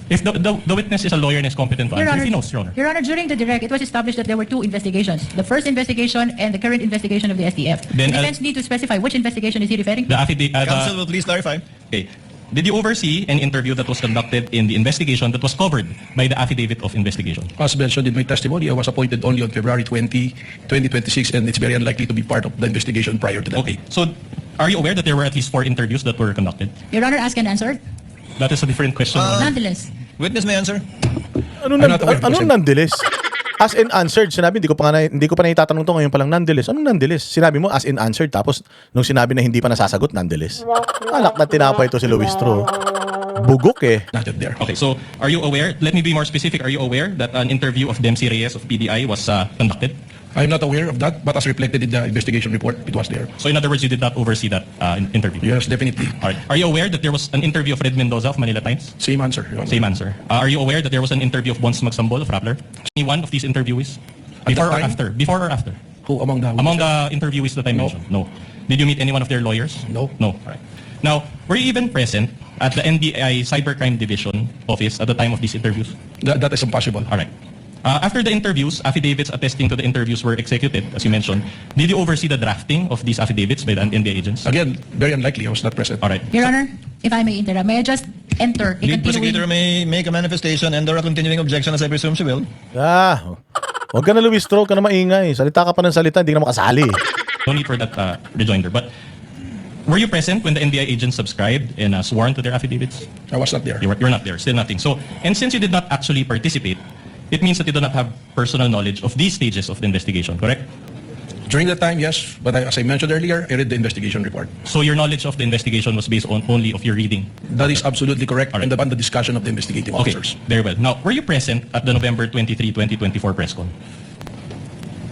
If the witness is a lawyer and is competent to Your answer, Honor, he knows, Your Honor. Your Honor, during the direct, it was established that there were 2 investigations. The first investigation and the current investigation of the STF. Then, the defense need to specify which investigation is he referring to. The affidavit... Counsel will please clarify. Okay. Did you oversee an interview that was conducted in the investigation that was covered by the affidavit of investigation? As mentioned in my testimony, I was appointed only on February 20, 2026, and it's very unlikely to be part of the investigation prior to that. Okay. So, are you aware that there were at least 4 interviews that were conducted? Your Honor, asked and answered. That is a different question. Your Honor. Nonetheless, Witness may answer. I'm not aware, Anong President. nonetheless? As in answered, sinabi, hindi ko pa naitatanong to ngayon palang nonetheless. Anong nonetheless? Sinabi mo as in answered, tapos nung sinabi na hindi pa nasasagot, nonetheless. Alak na tinapay ito si Luistro. Bugok eh. Not yet there. Okay, so are you aware, let me be more specific, are you aware that an interview of Dempsey Reyes of PDI was conducted? I'm not aware of that, but as reflected in the investigation report, it was there. So in other words, you did not oversee that interview? Yes, definitely. All right. Are you aware that there was an interview of Red Mendoza of Manila Times? Same answer, Your Honor. Same answer. Are you aware that there was an interview of Bons Magsambol of Rappler? Any one of these interviewees? Before or time? after? Before or after? Who among the... Among the interviewees that I No. mentioned? No. Did you meet any one of their lawyers? No. No. All right. Now, were you even present at the NBI Cybercrime Division office at the time of these interviews? That is impossible. All right. After the interviews, affidavits attesting to the interviews were executed, as you mentioned. Did you oversee the drafting of these affidavits by the NBI agents? Again, very unlikely. I was not present. All right. Your Honor, if I may interrupt, may I just enter a Lead continuing... prosecutor may make a manifestation and or a continuing objection as I presume she will. Huwag ka na Luistro, huwag ka na maingay. Salita ka pa ng salita, hindi ka na makasali. No need for that rejoinder. But were you present when the NBI agents subscribed and sworn to their affidavits? I was not there. You were not there. Still nothing. So, and since you did not actually participate, it means that you do not have personal knowledge of these stages of the investigation, correct? During that time, yes, but as I mentioned earlier, I read the investigation report. So your knowledge of the investigation was based on only of your reading. That is absolutely correct, All right. and upon the discussion of the investigating Okay, officers. very well. Now, were you present at the November 23, 2024 press con?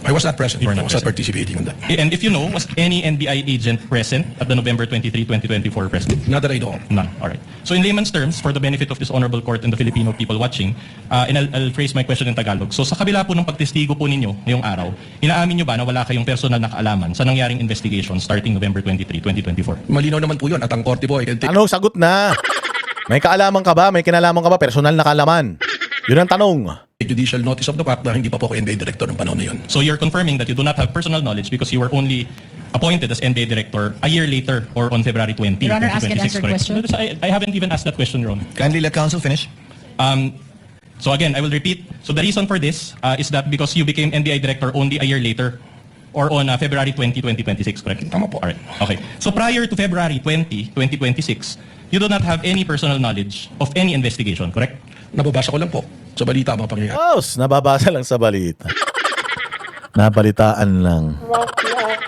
I was not present. You were I not was not present. participating on that. And if you know, was any NBI agent present at the November 23, 2024 press meet? Not that I know of. None. All right. So in layman's terms, for the benefit of this honorable court and the Filipino people watching, and I'll phrase my question in Tagalog. So sa kabila po ng pagtestigo po ninyo ngayong araw, inaamin nyo ba na wala kayong personal na kaalaman sa nangyaring investigation starting November 23, 2024? Malinaw naman po yun at ang korte po ay can take Ano, sagot na. May kaalaman ka ba? May kinalaman ka ba? Personal na kaalaman. Yun ang tanong. judicial notice of the fact na hindi pa po ako NBA director ng panahon na yun. So you're confirming that you do not have personal knowledge because you were only appointed as NBA director a year later or on February 20, Your Honor, ask an 2026, answer correct? question. I haven't even asked that question, Your Honor. Kindly let counsel finish. So again, I will repeat. So the reason for this is that because you became NBI director only a year later or on February 20, 2026, correct? Tama po. All right. Okay. So prior to February 20, 2026, you do not have any personal knowledge of any investigation, correct? Nababasa ko lang po sa balita mga pangyayari. Nababasa lang sa balita. Nabalitaan lang.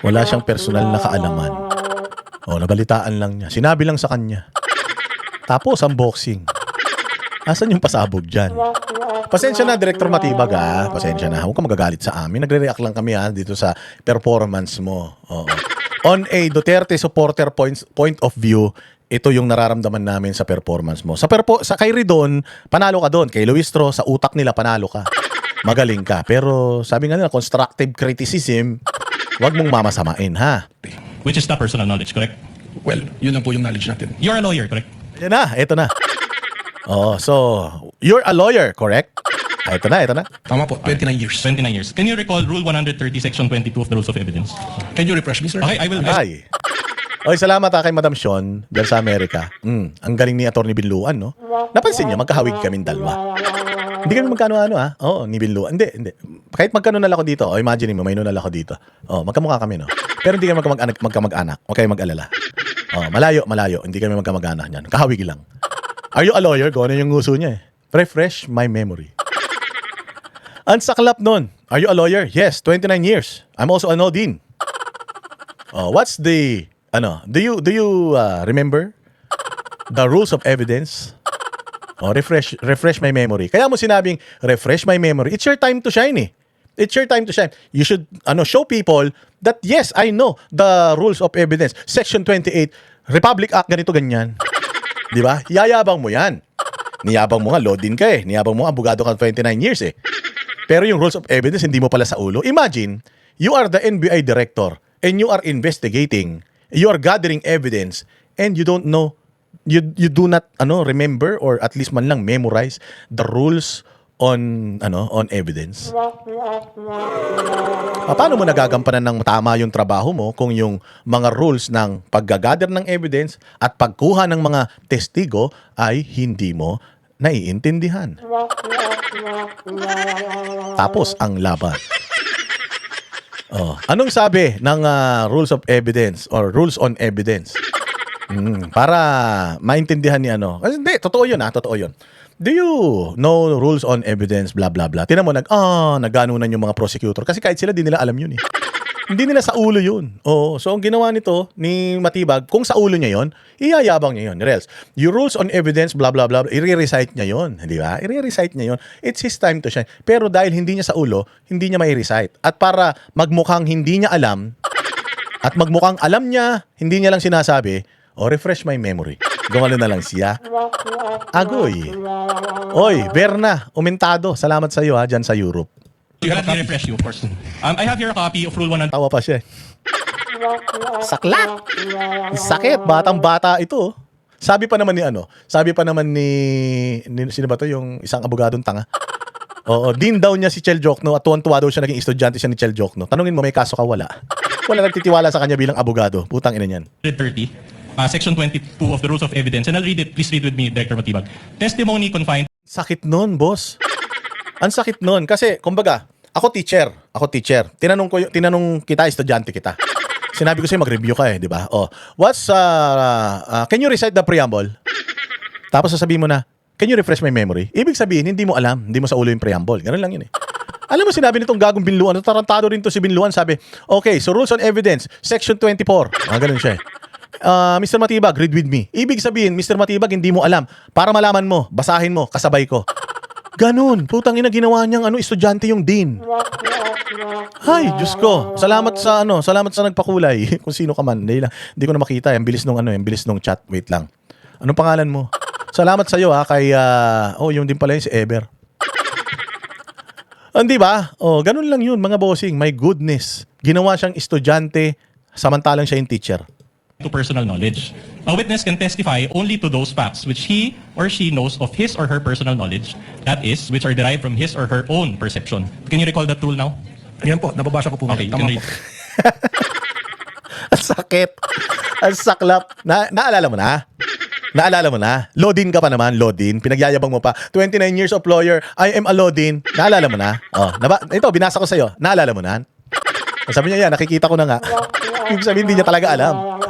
Wala siyang personal na kaalaman. Nabalitaan lang niya. Sinabi lang sa kanya. Tapos, unboxing. Asan yung pasabog dyan? Pasensya na, Director Matibag, Pasensya na. Huwag ka magagalit sa amin. Nagre-react lang kami, dito sa performance mo. Oo. On a Duterte supporter point of view, ito yung nararamdaman namin sa performance mo. Sa kay Ridon, panalo ka doon. Kay Luistro, sa utak nila, panalo ka. Magaling ka. Pero sabi nga nila, constructive criticism, wag mong mamasamain, ha? Which is not personal knowledge, correct? Well, yun lang po yung knowledge natin. You're a lawyer, correct? Yan na, ito na. So, you're a lawyer, correct? Ito na. Tama po, 29 years. 29 years. Can you recall Rule 130, Section 22 of the Rules of Evidence? Can you refresh me, sir? Okay, I will. Ay. Oy, salamat kay Madam Sean dyan sa Amerika. Ang galing ni Atty. Binluan, no? Napansin niya, magkahawig kaming dalawa. Hindi kami magkano-ano, ha? Oo, ni Binluan. Hindi. Kahit magkanunal ako dito, imagine mo, may nunal ako dito. Magkamukha kami, no? Pero hindi kami magkamag-anak. Huwag kayong mag-alala. Malayo. Hindi kami magkamag-anak niyan. Kahawig lang. Are you a lawyer? Kung ano yung nguso niya, eh. Refresh my memory. Ang saklap nun. Are you a lawyer? Yes, 29 years. I'm also an Odin. What's the... do you remember the rules of evidence? Refresh my memory. Kaya mo sinabing refresh my memory. It's your time to shine, eh. It's your time to shine. You should show people that yes, I know the rules of evidence. Section 28, Republic Act, ganito ganyan. 'Di ba? Yayabang mo 'yan. Niyabang mo nga Lodin ka eh. Niyabang mo abogado ka 29 years eh. Pero yung rules of evidence hindi mo pala sa ulo. Imagine, you are the NBI director and you are investigating. You are gathering evidence and you don't know, you do not remember or at least man lang memorize the rules on evidence. Paano mo nagagampanan ng tama yung trabaho mo kung yung mga rules ng paggagather ng evidence at pagkuha ng mga testigo ay hindi mo naiintindihan? Tapos ang laban. Anong sabi ng rules of evidence or rules on evidence? Para maintindihan ni Kasi hindi, totoo yun totoo yun. Do you know rules on evidence, blah, blah, blah? Tinan mo, naganunan yung mga prosecutor. Kasi kahit sila, di nila alam yun eh. Hindi nila sa ulo yun. So ang ginawa nito ni Matibag, kung sa ulo niya yun, iyayabang niya yun. Rels, yung rules on evidence, blah, blah, blah, i-recite niya yun. Di ba? I-recite niya yun. It's his time to shine. Pero dahil hindi niya sa ulo, hindi niya mai-recite. At para magmukhang hindi niya alam, at magmukhang alam niya, hindi niya lang sinasabi, refresh my memory. Gumano na lang siya. Agoy. Oy, Berna, umentado. Salamat sa iyo dyan sa Europe. Let me refresh you, of course. I have here a copy of Rule 100. Tawa pa siya. Saklat. Sakit, batang-bata ito. Sabi pa naman ni sino ba to, yung isang abogadong tanga. Din daw niya si Chel Jokno at tuwan-tuwa daw siya, naging estudyante siya ni Chel Jokno. Tanungin mo, may kaso ka? Wala. Wala nagtitiwala sa kanya bilang abogado. Putang ina niyan. 130, Section 22 of the Rules of Evidence, and I'll read it. Please read with me, Director Matibag. Testimony confined. Sakit nun, boss. Ang sakit nun. Kasi, kumbaga, ako teacher. Tinanong kita, estudyante kita. Sinabi ko sa'yo, mag-review ka di ba? Can you recite the preamble? Tapos sasabihin mo na, can you refresh my memory? Ibig sabihin, hindi mo alam. Hindi mo sa ulo yung preamble. Ganun lang yun eh. Alam mo, sinabi nitong gagong Binluan, tarantado rin to si Binluan, sabi, okay, so rules on evidence, section 24. Ganun siya eh. Mr. Matibag, read with me. Ibig sabihin, Mr. Matibag, hindi mo alam. Para malaman mo, basahin mo, kasabay ko. Ganun. Putang ina, ginawa niyang estudyante yung dean. Hay, Diyos ko. Salamat sa nagpakulay. Kung sino ka man. Hindi ko na makita. Ang bilis ang bilis nung chat. Wait lang. Anong pangalan mo? Salamat sa iyo kay yung din pala yun, si Ever. Hindi ba? Ganun lang yun, mga bossing. My goodness. Ginawa siyang estudyante, samantalang siya yung teacher. To personal knowledge. A witness can testify only to those facts which he or she knows of his or her personal knowledge, that is, which are derived from his or her own perception. Can you recall that rule now? Yan po, nababasa ko po. Okay, you Tama can read. po. Ang sakit. Ang saklap. Naalala mo na? Naalala mo na? Lodin ka pa naman, Lodin. Pinagyayabang mo pa. 29 years of lawyer, I am a Lodin. Naalala mo na? Ito, binasa ko sa'yo. Naalala mo na? Sabi niya, nakikita ko na nga. Ibig sabihin, hindi niya talaga alam.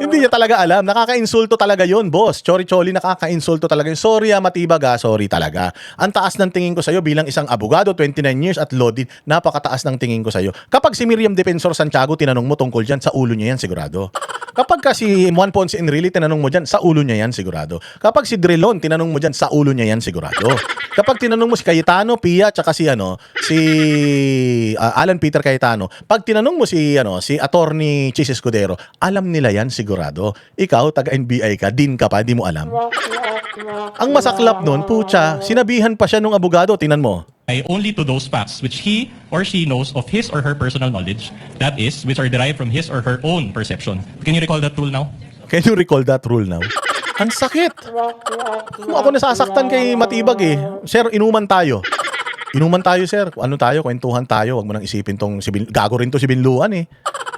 Hindi niya talaga alam. Nakaka-insulto talaga yun, boss. Chori-choli, nakaka-insulto talaga yun. Sorry, Matibag, sorry talaga. Ang taas ng tingin ko sa'yo bilang isang abogado, 29 years at Lodin, napakataas ng tingin ko sa'yo. Kapag si Miriam Defensor Santiago, tinanong mo tungkol dyan, sa ulo niya yan, sigurado. Kapag si Juan Ponce Enrile, tinanong mo dyan, sa ulo niya yan, sigurado. Kapag si Drilon, tinanong mo dyan, sa ulo niya yan, sigurado. Kapag tinanong mo si Cayetano, Pia, tsaka si Alan Peter Cayetano, pag tinanong mo si Attorney Chis Escudero, alam nila yan, sigurado. Ikaw, taga-NBI ka, din ka pa, di mo alam. Ang masaklap nun, pucha, sinabihan pa siya nung abogado, tinan mo. Only to those facts which he or she knows of his or her personal knowledge, that is, which are derived from his or her own perception. Can you recall that rule now? Can you recall that rule now? Ang sakit. Ako nasasaktan kay Matibag Sir, inuman tayo. Inuman tayo, sir. Ano tayo? Kwentuhan tayo. Huwag mo nang isipin gago rin to si Binluan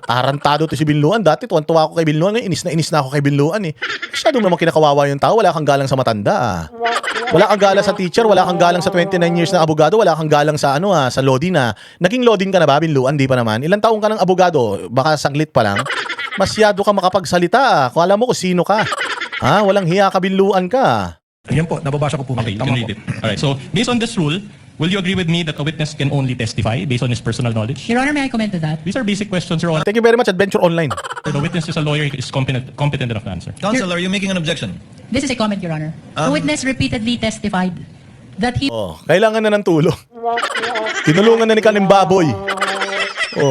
Tarantado to si Binluan. Dati tuwan-tuwa ako kay Binluan. Ngayon, inis na ako kay Binluan Masyadong naman kinakawawa yung tao. Wala kang galang sa matanda Wala kang galang sa teacher. Wala kang galang sa 29 years na abogado. Wala kang galang sa sa Lodin Naging Lodin ka na ba, Binluan? Di pa naman. Ilang taong ka ng abogado? Baka saglit pa lang. Masyado ka makapagsalita Kung alam mo kung sino ka. Walang hiya ka, Binluan ka. Yan po, nababasa ko po. Okay, you Tama can read po. it. Alright, so based on this rule, will you agree with me that a witness can only testify based on his personal knowledge? Your Honor, may I comment to that? These are basic questions, Your Honor. Thank you very much, Adventure Online. The witness is a lawyer, he is competent enough to answer. Counsel, are you making an objection? This is a comment, Your Honor. The witness repeatedly testified that he Kailangan na ng tulong. Tinulungan na ni Kanimbaboy.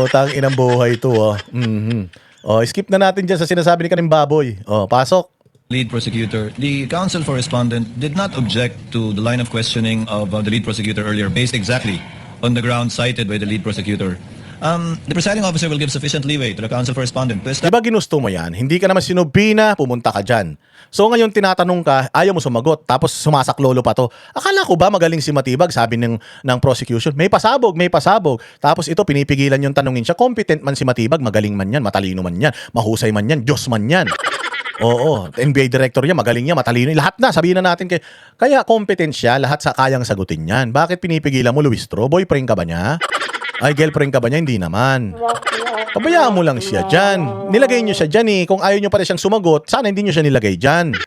Tang inang buhay ito. Skip na natin dyan sa sinasabi ni Kanimbaboy. Pasok. Lead prosecutor, the counsel for respondent did not object to the line of questioning of the lead prosecutor earlier, based exactly on the ground cited by the lead prosecutor. The presiding officer will give sufficient leeway to the counsel for respondent to establish. Diba ginusto mo yan? Hindi ka naman sinubina, pumunta ka dyan. So ngayon tinatanong ka, ayaw mo sumagot, tapos sumasaklolo pa to. Akala ko ba magaling si Matibag, sabi ng prosecution, may pasabog. Tapos ito pinipigilan yung tanungin siya, competent man si Matibag, magaling man yan, matalino man yan, mahusay man yan, Diyos man yan. Oo, NBA director niya, magaling niya, matalino. Lahat na, sabihin na natin kaya competent siya, lahat sa kayang sagutin yan. Bakit pinipigilan mo, Luistro? Boyfriend ka ba niya? Ay, girlfriend ka ba niya? Hindi naman. Pabayaan mo lang siya dyan. Nilagay niyo siya dyan Kung ayaw niyo pa rin siyang sumagot, sana hindi niyo siya nilagay dyan.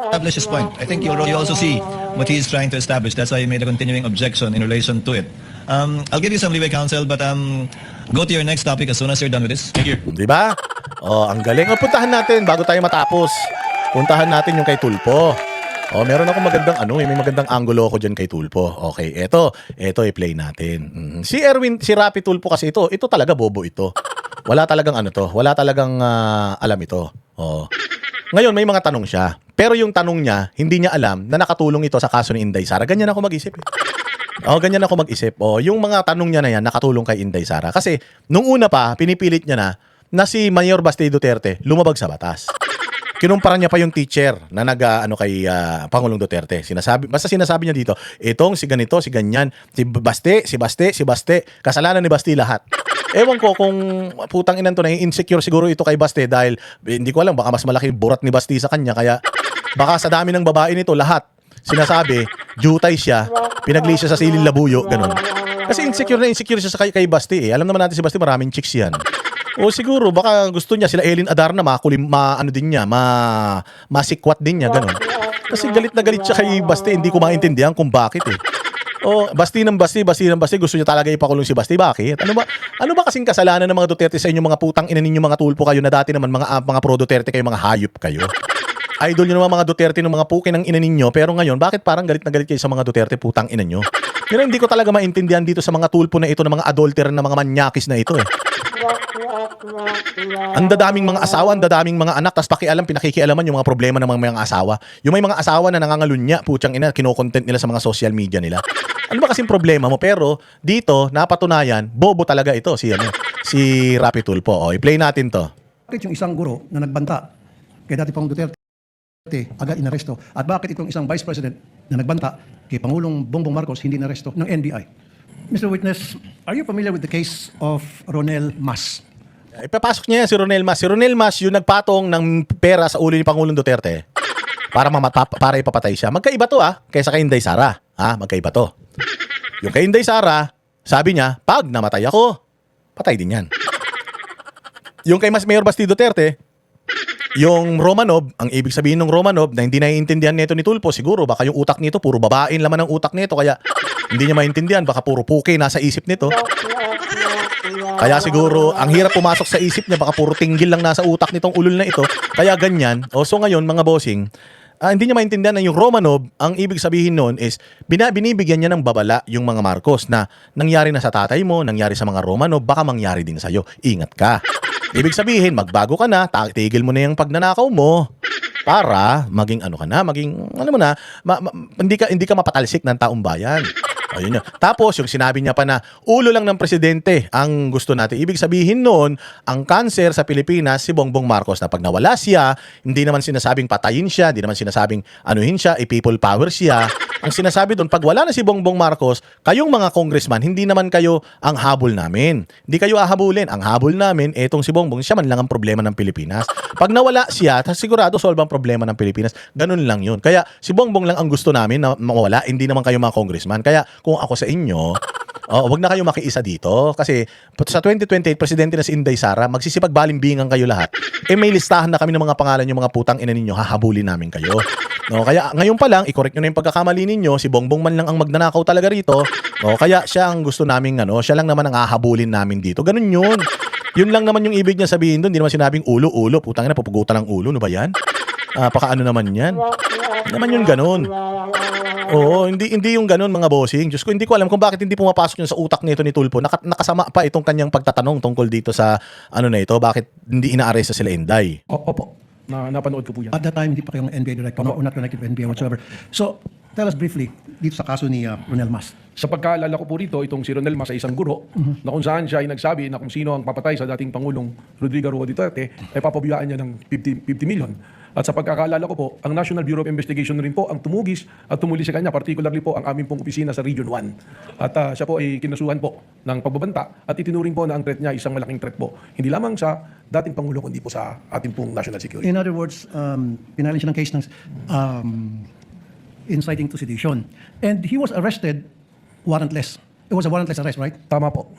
Establish his point. I think you also see what he is trying to establish. That's why you made a continuing objection in relation to it. I'll give you some leeway, counsel, but go to your next topic as soon as you're done with this. Thank you. Diba? Ang galing. Puntahan natin bago tayo matapos. Puntahan natin yung kay Tulpo. Meron akong magandang may magandang angulo ko dyan kay Tulpo. Okay, eto i-play natin. Si Rapi Tulpo kasi ito talaga bobo ito. Wala talagang wala talagang alam ito. Ngayon may mga tanong siya. Pero yung tanong niya, hindi niya alam na nakatulong ito sa kaso ni Inday Sara. Ganyan ako mag-isip. Ganyan ako mag-isip. Yung mga tanong niya na yan, nakatulong kay Inday Sara. Kasi nung una pa, pinipilit niya na si Mayor Basti Duterte lumabag sa batas. Kinumpara niya pa yung teacher na kay Pangulong Duterte. Basta sinasabi niya dito, itong si ganito, si ganyan, si Basti, kasalanan ni Basti lahat. Ewan ko kung putang inan to na insecure siguro ito kay Basti dahil hindi ko alam, baka mas malaki burat ni Basti sa kanya, kaya baka sa dami ng babae nito lahat sinasabi, jutay siya, pinagli siya sa silid labuyo, ganun. Kasi insecure siya kay Basti Alam naman natin si Basti, maraming chicks yan. O siguro baka gusto niya sila Ellen Adarna masikwat din niya, ganun. Kasi galit na galit siya kay Basti, hindi ko maintindihan kung bakit Basti ng Basti, gusto niya talaga ipakulong si Basti. Bakit? Ano ba kasing kasalanan ng mga Duterte sa inyo mga putang ina ninyo mga tulpo kayo na dati naman mga pro Duterte kayo, mga hayop kayo? Idol nyo naman mga Duterte ng mga pukin ng ina ninyo, pero ngayon, bakit parang galit na galit kayo sa mga Duterte, putang ina nyo? Pero hindi ko talaga maintindihan dito sa mga tulpo na ito, ng mga adulterer na mga manyakis na ito eh. Ang dadaming mga asawa, ang dadaming mga anak, tas pakialam, pinakikialaman yung mga problema ng mga asawa. Yung may mga asawa na nangangalunya, putyang ina, kinokontent nila sa mga social media nila. Ano ba kasing problema mo? Pero dito, napatunayan, bobo talaga ito si Rapi Tulfo. O, i-play natin to. Bakit yung isang guro na nagbanta kay dati Pangulong Duterte agad inaresto? At bakit itong isang Vice President na nagbanta kay Pangulong Bongbong Marcos hindi inaresto ng NBI? Mr. Witness, are you familiar with the case of Ronel Mas? Ipapasok niya yan si Ronel Mas. Si Ronel Mas yung nagpatong ng pera sa ulo ni Pangulong Duterte para ipapatay siya. Magkaiba to kaysa kay Inday Sara. Magkaiba to. Yung kay Inday Sara, sabi niya, pag namatay ako, patay din yan. Yung kay Mayor Basti Duterte, yung Romanov, ang ibig sabihin ng Romanov na hindi naiintindihan nito ni Tulfo, siguro baka yung utak nito, puro babaeng laman ng utak nito, kaya hindi niya maintindihan, baka puro puke nasa isip nito. Kaya siguro, ang hirap pumasok sa isip niya, baka puro tinggil lang nasa utak nitong ulol na ito. Kaya ganyan. So ngayon, mga bossing, hindi niya maintindihan na yung Romanov, ang ibig sabihin nun is, binibigyan niya ng babala yung mga Marcos na nangyari na sa tatay mo, nangyari sa mga Romanov, baka mangyari din sa'yo. Ingat ka. Ibig sabihin, magbago ka na, tigil mo na yung pagnanakaw mo para maging hindi ka mapatalsik ng taong bayan. Ayun yun. Tapos, yung sinabi niya pa na ulo lang ng presidente ang gusto natin. Ibig sabihin noon, ang cancer sa Pilipinas, si Bongbong Marcos, na pag nawala siya, hindi naman sinasabing patayin siya, hindi naman sinasabing anuhin siya, i-people power siya. Ang sinasabi doon, pag wala na si Bongbong Marcos, kayong mga congressman, hindi naman kayo ang habol namin. Hindi kayo ahabulin. Ang habol namin, etong si Bongbong, siya man lang ang problema ng Pilipinas. Pag nawala siya, sigurado solve ang problema ng Pilipinas. Ganun lang yun. Kaya si Bongbong lang ang gusto namin na mawala, hindi naman kayo mga congressman. Kaya kung ako sa inyo, wag na kayo makiisa dito. Kasi sa 2028, presidente na si Inday Sara, magsisipag-balimbingan kayo lahat. May listahan na kami ng mga pangalan yung mga putang ina ninyo, hahabulin namin kayo. No, kaya ngayon pa lang, i-correct nyo na yung pagkakamali ninyo, si Bongbong man lang ang magnanakaw talaga rito. No, kaya siya ang gusto namin, siya lang naman ang hahabulin namin dito. Ganun yun. Yun lang naman yung ibig niya sabihin doon. Hindi naman sinabing ulo, putang ina, pupugutan ng ulo. Ano ba yan? Pakaano naman yan? Hindi naman yun ganun. Oo, hindi yung ganun mga bossing. Diyos ko, hindi ko alam kung bakit hindi pumapasok yun sa utak nito ni Tulfo. Nakasama pa itong kanyang pagtatanong tungkol dito sa na ito. Bakit hindi ina-arrest sila Inday? Opo. Napanood ko po yan. At that time, hindi pa kayong NBI director or not connected to NBI whatsoever. So, tell us briefly dito sa kaso ni Ronel Mas. Sa pagkaalala ko po rito, itong si Ronel Mas ay isang guro na kung saan siya ay nagsabi na kung sino ang papatay sa dating Pangulong Rodrigo Roa Duterte ay papabiyaan niya ng 50 million. At sa pagkakaalala ko po, ang National Bureau of Investigation rin po ang tumugis at tumuli sa kanya, particularly po ang aming pong opisina sa Region 1. At siya po ay kinasuhan po ng pagbabanta at itinuring po na ang threat niya isang malaking threat po. Hindi lamang sa dating Pangulo, kundi po sa ating pong national security. In other words, pinalin siya ng case ng inciting to sedition. And he was arrested warrantless. It was a warrantless arrest, right? Tama po.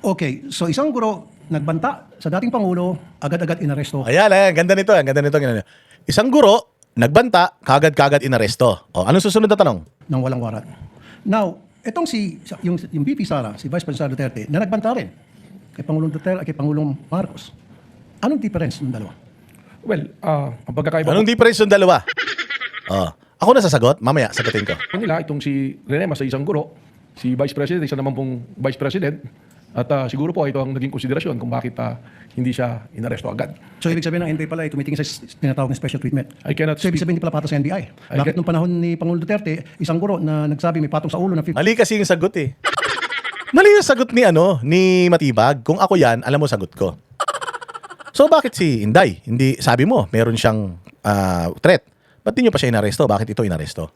Okay, so isang guro nagbanta sa dating Pangulo, agad-agad inaresto. Ayan, ganda nito. Isang guro, nagbanta, kagad inaresto. Anong susunod na tanong? Nang walang warrant. Now, itong yung VP Sara, si Vice President Duterte, na nagbanta rin kay Pangulong Duterte at kay Pangulong Marcos. Anong difference ng dalawa? Well, ang pagkakaiba Anong difference ng dalawa? Ako na sasagot, mamaya sagutin ko. po nila, itong si Rene Mas ay isang guro, si Vice President, isa naman pong Vice President, at siguro po ito ang naging konsiderasyon kung bakit hindi siya inaresto agad. So, ibig sabihin ng NBI pala ay tumitingin sa tinatawag na special treatment. I cannot So, ibig sabihin hindi pala patong sa NBI. Bakit nung panahon ni Pangulong Duterte, isang guro na nagsabi may patong sa ulo na 50... Mali kasi yung sagot eh. Mali yung sagot ni Matibag. Kung ako yan, alam mo sagot ko. So bakit si Inday? Hindi, sabi mo, meron siyang threat. Ba't di nyo pa siya inaresto? Bakit ito inaresto?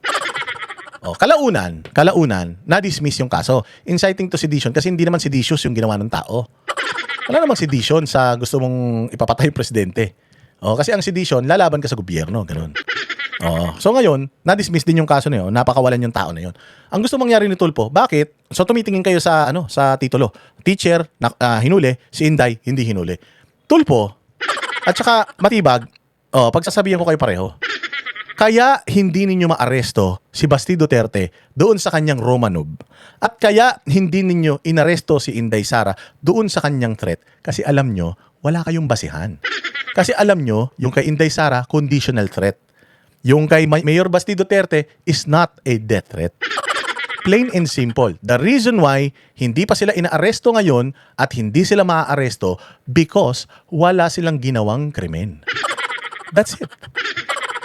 Kalaunan, na-dismiss yung kaso. Inciting to sedition kasi hindi naman seditious yung ginawa ng tao. Wala namang sedition sa gusto mong ipapatay yung presidente. Kasi ang sedition, lalaban ka sa gobyerno. Ganun. So ngayon, na-dismiss din yung kaso na yun. Napakawalan yung tao na yun. Ang gusto mangyari ni Tulfo, bakit? So tumitingin kayo sa titulo. Teacher, hinuli. Si Inday, hindi hinuli. Tulfo, at saka Matibag, pagsasabihan ko kayo pareho. Kaya hindi ninyo maaresto si Basti Duterte doon sa kanyang Romanov. At kaya hindi ninyo inaresto si Inday Sara doon sa kanyang threat. Kasi alam nyo, wala kayong basihan. Kasi alam nyo, yung kay Inday Sara, conditional threat. Yung kay Mayor Basti Duterte is not a death threat. Plain and simple. The reason why hindi pa sila inaaresto ngayon at hindi sila maaaresto because wala silang ginawang krimen. That's it.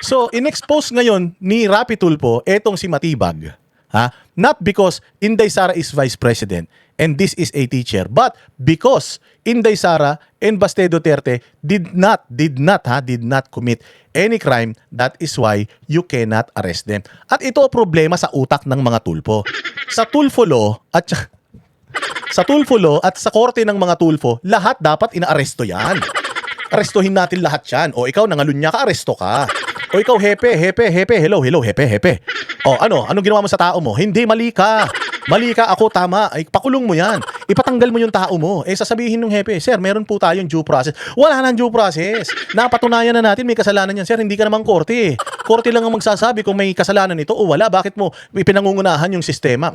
So, in-expose ngayon ni Rapi Tulfo etong si Matibag. Ha? Not because Inday Sara is Vice President and this is a teacher, but because Inday Sara and Baste Duterte did not commit any crime. That is why you cannot arrest them. At ito ang problema sa utak ng mga Tulfo. Sa Tulfo law at sa Tulfo law at sa korte ng mga Tulfo, lahat dapat inaaresto yan. Arestuhin natin lahat yan. O ikaw, nangalunya ka, aresto ka. O ikaw, hepe, hello, hepe. O anong ginawa mo sa tao mo? Hindi, mali ka, ako, tama. Ay, pakulong mo yan. Ipatanggal mo yung tao mo. Sasabihin ng hepe, sir, meron po tayong due process. Wala nang due process. Napatunayan na natin may kasalanan yan. Sir, hindi ka naman korte. Korte lang ang magsasabi kung may kasalanan ito o wala. Bakit mo pinangungunahan yung sistema?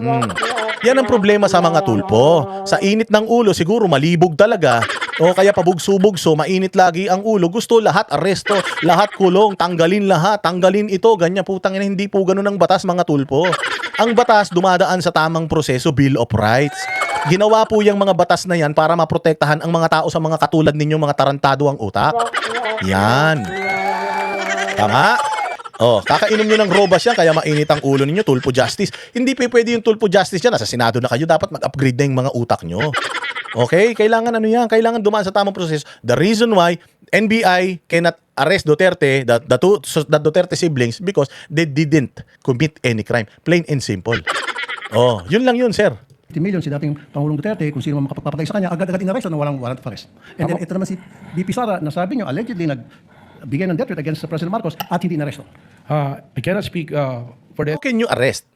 Yan ang problema sa mga Tulfo. Sa init ng ulo, siguro malibog talaga. O kaya pabugso-bugso, mainit lagi ang ulo. Gusto lahat aresto, lahat kulong, tanggalin lahat, tanggalin ito, ganyan putang ina, hindi po ganun ang batas mga Tulfo. Ang batas dumadaan sa tamang proseso, Bill of Rights. Ginawa po yung mga batas na yan para maprotektahan ang mga tao sa mga katulad ninyo, mga tarantado ang utak. Yan. Tama? Kakainom nyo ng robas yan, kaya mainit ang ulo ninyo, Tulfo Justice. Hindi pa pwede yung Tulfo Justice yan, nasa Senado na kayo, dapat mag-upgrade na yung mga utak nyo. Okay? Kailangan kailangan dumaan sa tamang proseso. The reason why NBI cannot arrest Duterte, the Duterte siblings, because they didn't commit any crime. Plain and simple. Yun lang yun, sir. 50 million si dating Pangulong Duterte, kung sino man makapagpapatay sa kanya, agad-agad inaresto na walang warrant of arrest. And then ito naman si VP Sara, nasabi nyo, allegedly nagbigay ng death threat against President Marcos at hindi inaresto. I cannot speak for the... How can you arrest?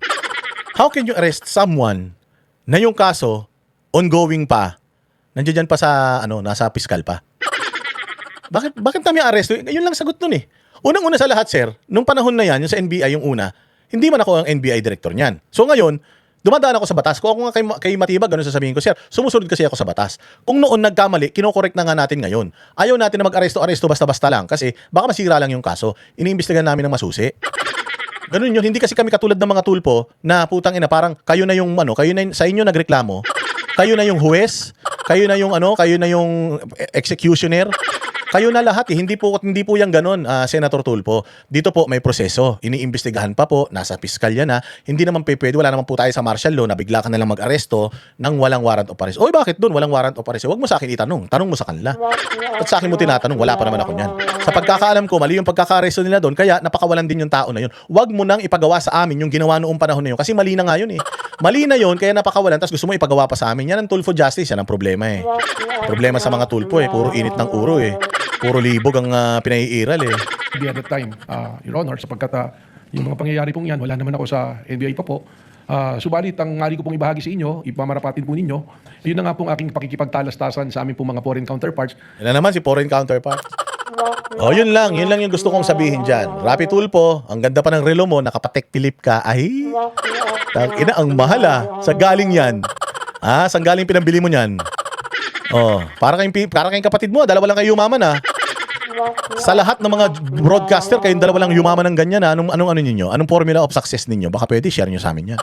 How can you arrest someone na yung kaso ongoing pa, nandiyan pa sa nasa piskal pa? Bakit kami aresto? Yun lang sagot nun eh. Unang-una sa lahat, sir, nung panahon na yan, yung sa NBI yung una, hindi man ako ang NBI director niyan. So ngayon, dumadaan ako sa batas. Kung ako nga kay Matibag, ganun sasabihin ko, sir, sumusunod kasi ako sa batas. Kung noon nagkamali, kinokorek na nga natin ngayon. Ayaw natin na mag-aresto basta-basta lang kasi baka masira lang yung kaso. Iniimbestigahan namin ng masusi. Ganun yun. Hindi kasi kami katulad ng mga Tulfo na putang ina, parang kayo na yung sa inyo nagreklamo, kayo na yung huwes, kayo na yung executioner. Kayo na lahat eh. Hindi po yan ganun, Senator Tulfo. Dito po may proseso. Iniimbestigahan pa po, nasa piskalya na. Hindi naman pwede, wala naman po tayo sa martial law na bigla ka na lang mag-aresto nang walang warrant of arrest. Oy, bakit doon walang warrant of arrest? Huwag mo sa akin itanong. Tanong mo sa kanila. At sa akin mo tinatanong, wala pa naman ako niyan. Sa pagkakaalam ko, mali yung pagkaka-aresto nila doon, kaya napakawalan din yung tao na yun. Huwag mo nang ipagawa sa amin yung ginawa noong panahon na yun. Kasi mali na nga yun eh. Mali na yun, kaya napakawalan, tapos gusto mo ipagawa pa sa amin. Yan ang Tulfo Justice, yan ang problema eh. Problema sa mga Tulfo eh, puro init ng uro eh. Puro libog ang pinaiiral eh. At that time, Your Honor, sapagkat yung mga pangyayari pong yan, wala naman ako sa NBI pa po. Subalit, ang ngali ko pong ibahagi sa inyo, ipamarapatin po ninyo, yun na nga pong aking pakikipagtalastasan sa aming pong mga foreign counterparts. Yan na naman si foreign counterpart. Yun lang yung gusto kong sabihin dyan. Rapi Tulfo, ang ganda pa ng relo mo, nakapatek Philip ka, ay, tangina, ang mahal sa galing yan. Saan galing pinambili mo niyan? Para kayong kapatid mo, dalawa lang kayo yumaman Sa lahat ng mga broadcaster, kayong dalawa lang yumaman ng ganyan Anong ninyo? Anong formula of success ninyo? Baka pwede share nyo sa amin yan.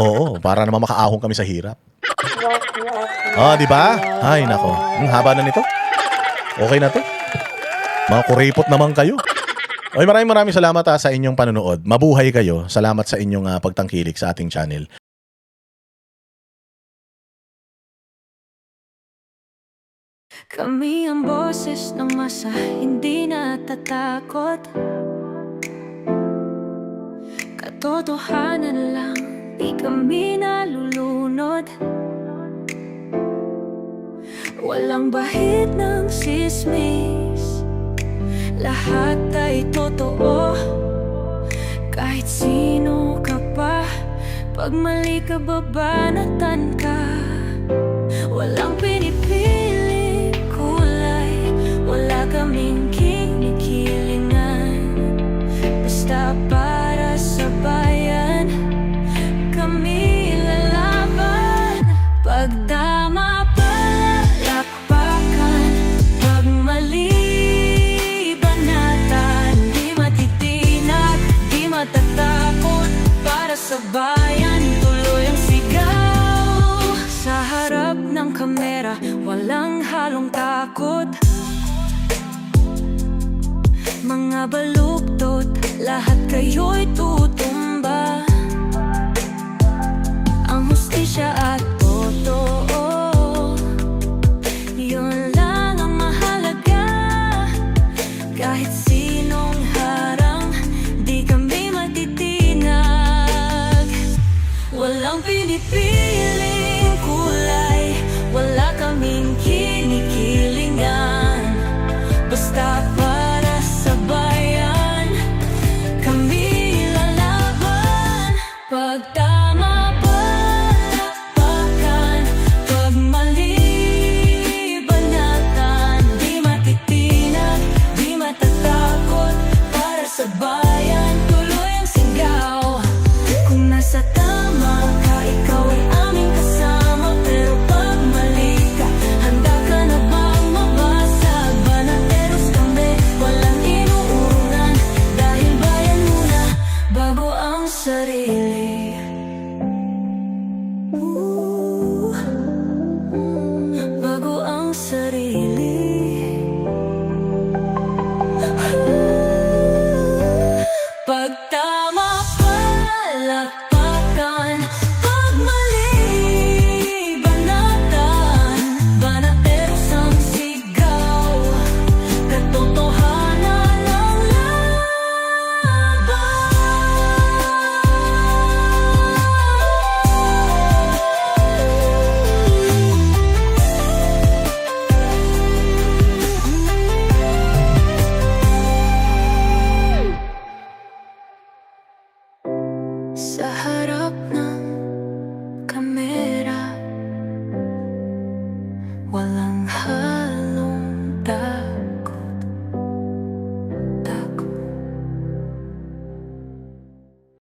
Oo, para naman makaahon kami sa hirap. Di ba? Ay, nako. Ang haba na nito. Okay na to. Mga kuripot naman kayo. Maraming salamat sa inyong panonood. Mabuhay kayo. Salamat sa inyong pagtangkilik sa ating channel. Kami ang boses ng masa, hindi natatakot. Katotohanan lang, di kami nalulunod. Walang bahid ng sismis, lahat ay totoo. Kahit sino ka pa, pag mali ka babanatan ka. Walang pinipili kulay, wala kaming kinikilingan. Basta para sa bayan, kami lalaban. Pagdama palakpakan, pag mali mga baluktot, lahat kayo'y tutumba. Ang hustisya at totoo, yun lang ang mahalaga. Kahit sinong harang, di kami matitinag. Walang pinipiling kulay, wala kaming kinikilingan. Basta